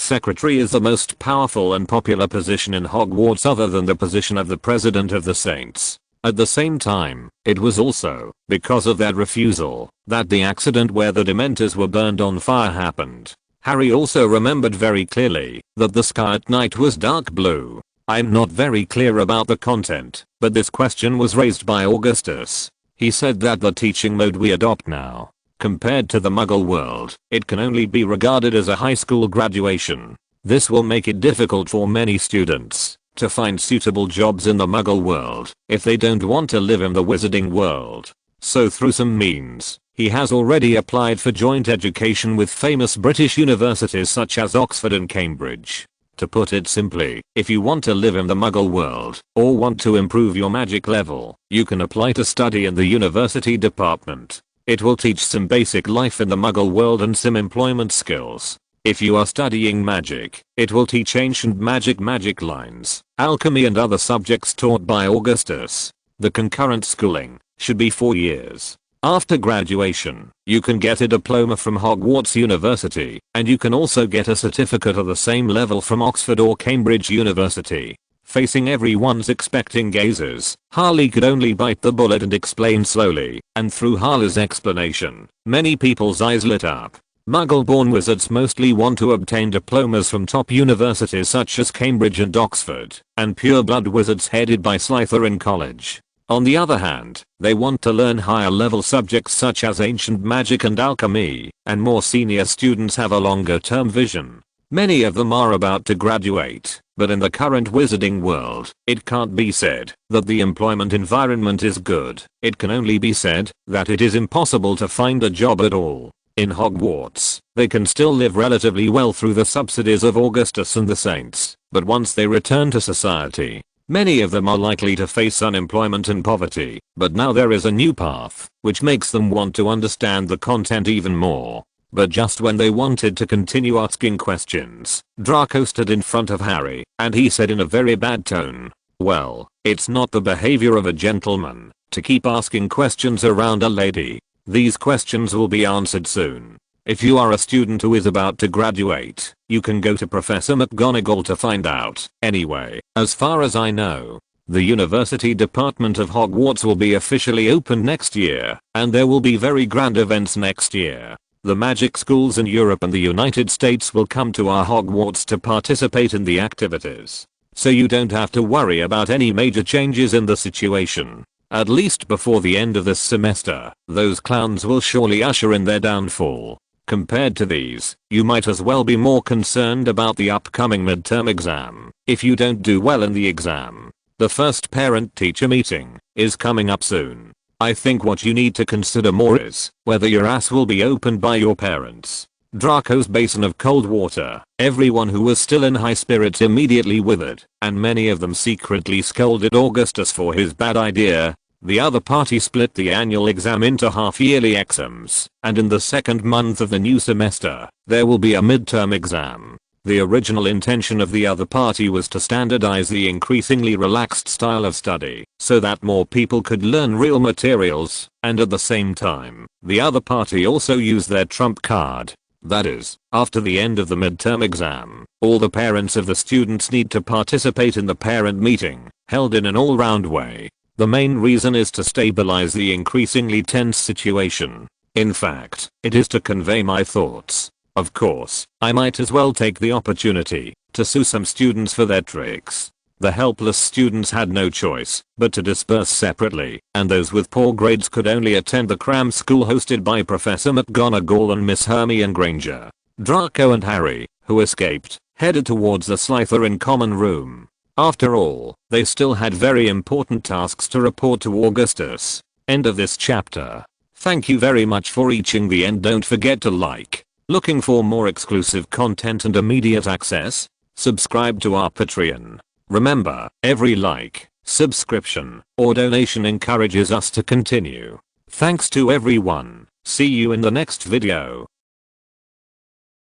secretary is the most powerful and popular position in Hogwarts other than the position of the President of the Saints. At the same time, it was also because of that refusal that the accident where the Dementors were burned on fire happened. Harry also remembered very clearly that the sky at night was dark blue. I'm not very clear about the content, but this question was raised by Augustus. He said that the teaching mode we adopt now, compared to the Muggle world, it can only be regarded as a high school graduation. This will make it difficult for many students to find suitable jobs in the Muggle world if they don't want to live in the Wizarding world. So through some means, he has already applied for joint education with famous British universities such as Oxford and Cambridge. To put it simply, if you want to live in the Muggle world, or want to improve your magic level, you can apply to study in the university department. It will teach some basic life in the Muggle world and some employment skills. If you are studying magic, it will teach ancient magic lines, alchemy and other subjects taught by Augustus. The concurrent schooling should be 4 years. After graduation, you can get a diploma from Hogwarts University, and you can also get a certificate of the same level from Oxford or Cambridge University. Facing everyone's expecting gazes, Harley could only bite the bullet and explain slowly, and through Harley's explanation, many people's eyes lit up. Muggle-born wizards mostly want to obtain diplomas from top universities such as Cambridge and Oxford, and pure-blood wizards headed by Slytherin College. On the other hand, they want to learn higher level subjects such as ancient magic and alchemy, and more senior students have a longer term vision. Many of them are about to graduate, but in the current wizarding world, it can't be said that the employment environment is good. It can only be said that it is impossible to find a job at all. In Hogwarts, they can still live relatively well through the subsidies of Augustus and the Saints, but once they return to society, many of them are likely to face unemployment and poverty. But now there is a new path, which makes them want to understand the content even more. But just when they wanted to continue asking questions, Draco stood in front of Harry, and he said in a very bad tone, "Well, it's not the behavior of a gentleman to keep asking questions around a lady. These questions will be answered soon. If you are a student who is about to graduate, you can go to Professor McGonagall to find out. Anyway, as far as I know, the University Department of Hogwarts will be officially opened next year, and there will be very grand events next year. The magic schools in Europe and the United States will come to our Hogwarts to participate in the activities. So you don't have to worry about any major changes in the situation. At least before the end of this semester, those clowns will surely usher in their downfall. Compared to these, you might as well be more concerned about the upcoming midterm exam. If you don't do well in the exam, the first parent-teacher meeting is coming up soon. I think what you need to consider more is whether your ass will be opened by your parents. Draco's basin of cold water. Everyone who was still in high spirits immediately withered, and many of them secretly scolded Augustus for his bad idea. The other party split the annual exam into half-yearly exams, and in the second month of the new semester, there will be a midterm exam. The original intention of the other party was to standardize the increasingly relaxed style of study, so that more people could learn real materials, and at the same time, the other party also used their trump card. That is, after the end of the midterm exam, all the parents of the students need to participate in the parent meeting, held in an all-round way. The main reason is to stabilize the increasingly tense situation. In fact, it is to convey my thoughts. Of course, I might as well take the opportunity to sue some students for their tricks. The helpless students had no choice but to disperse separately, and those with poor grades could only attend the cram school hosted by Professor McGonagall and Miss Hermione Granger. Draco and Harry, who escaped, headed towards the Slytherin common room. After all, they still had very important tasks to report to Augustus. End of this chapter. Thank you very much for reaching the end. Don't forget to like. Looking for more exclusive content and immediate access? Subscribe to our Patreon. Remember, every like, subscription, or donation encourages us to continue. Thanks to everyone. See you in the next video.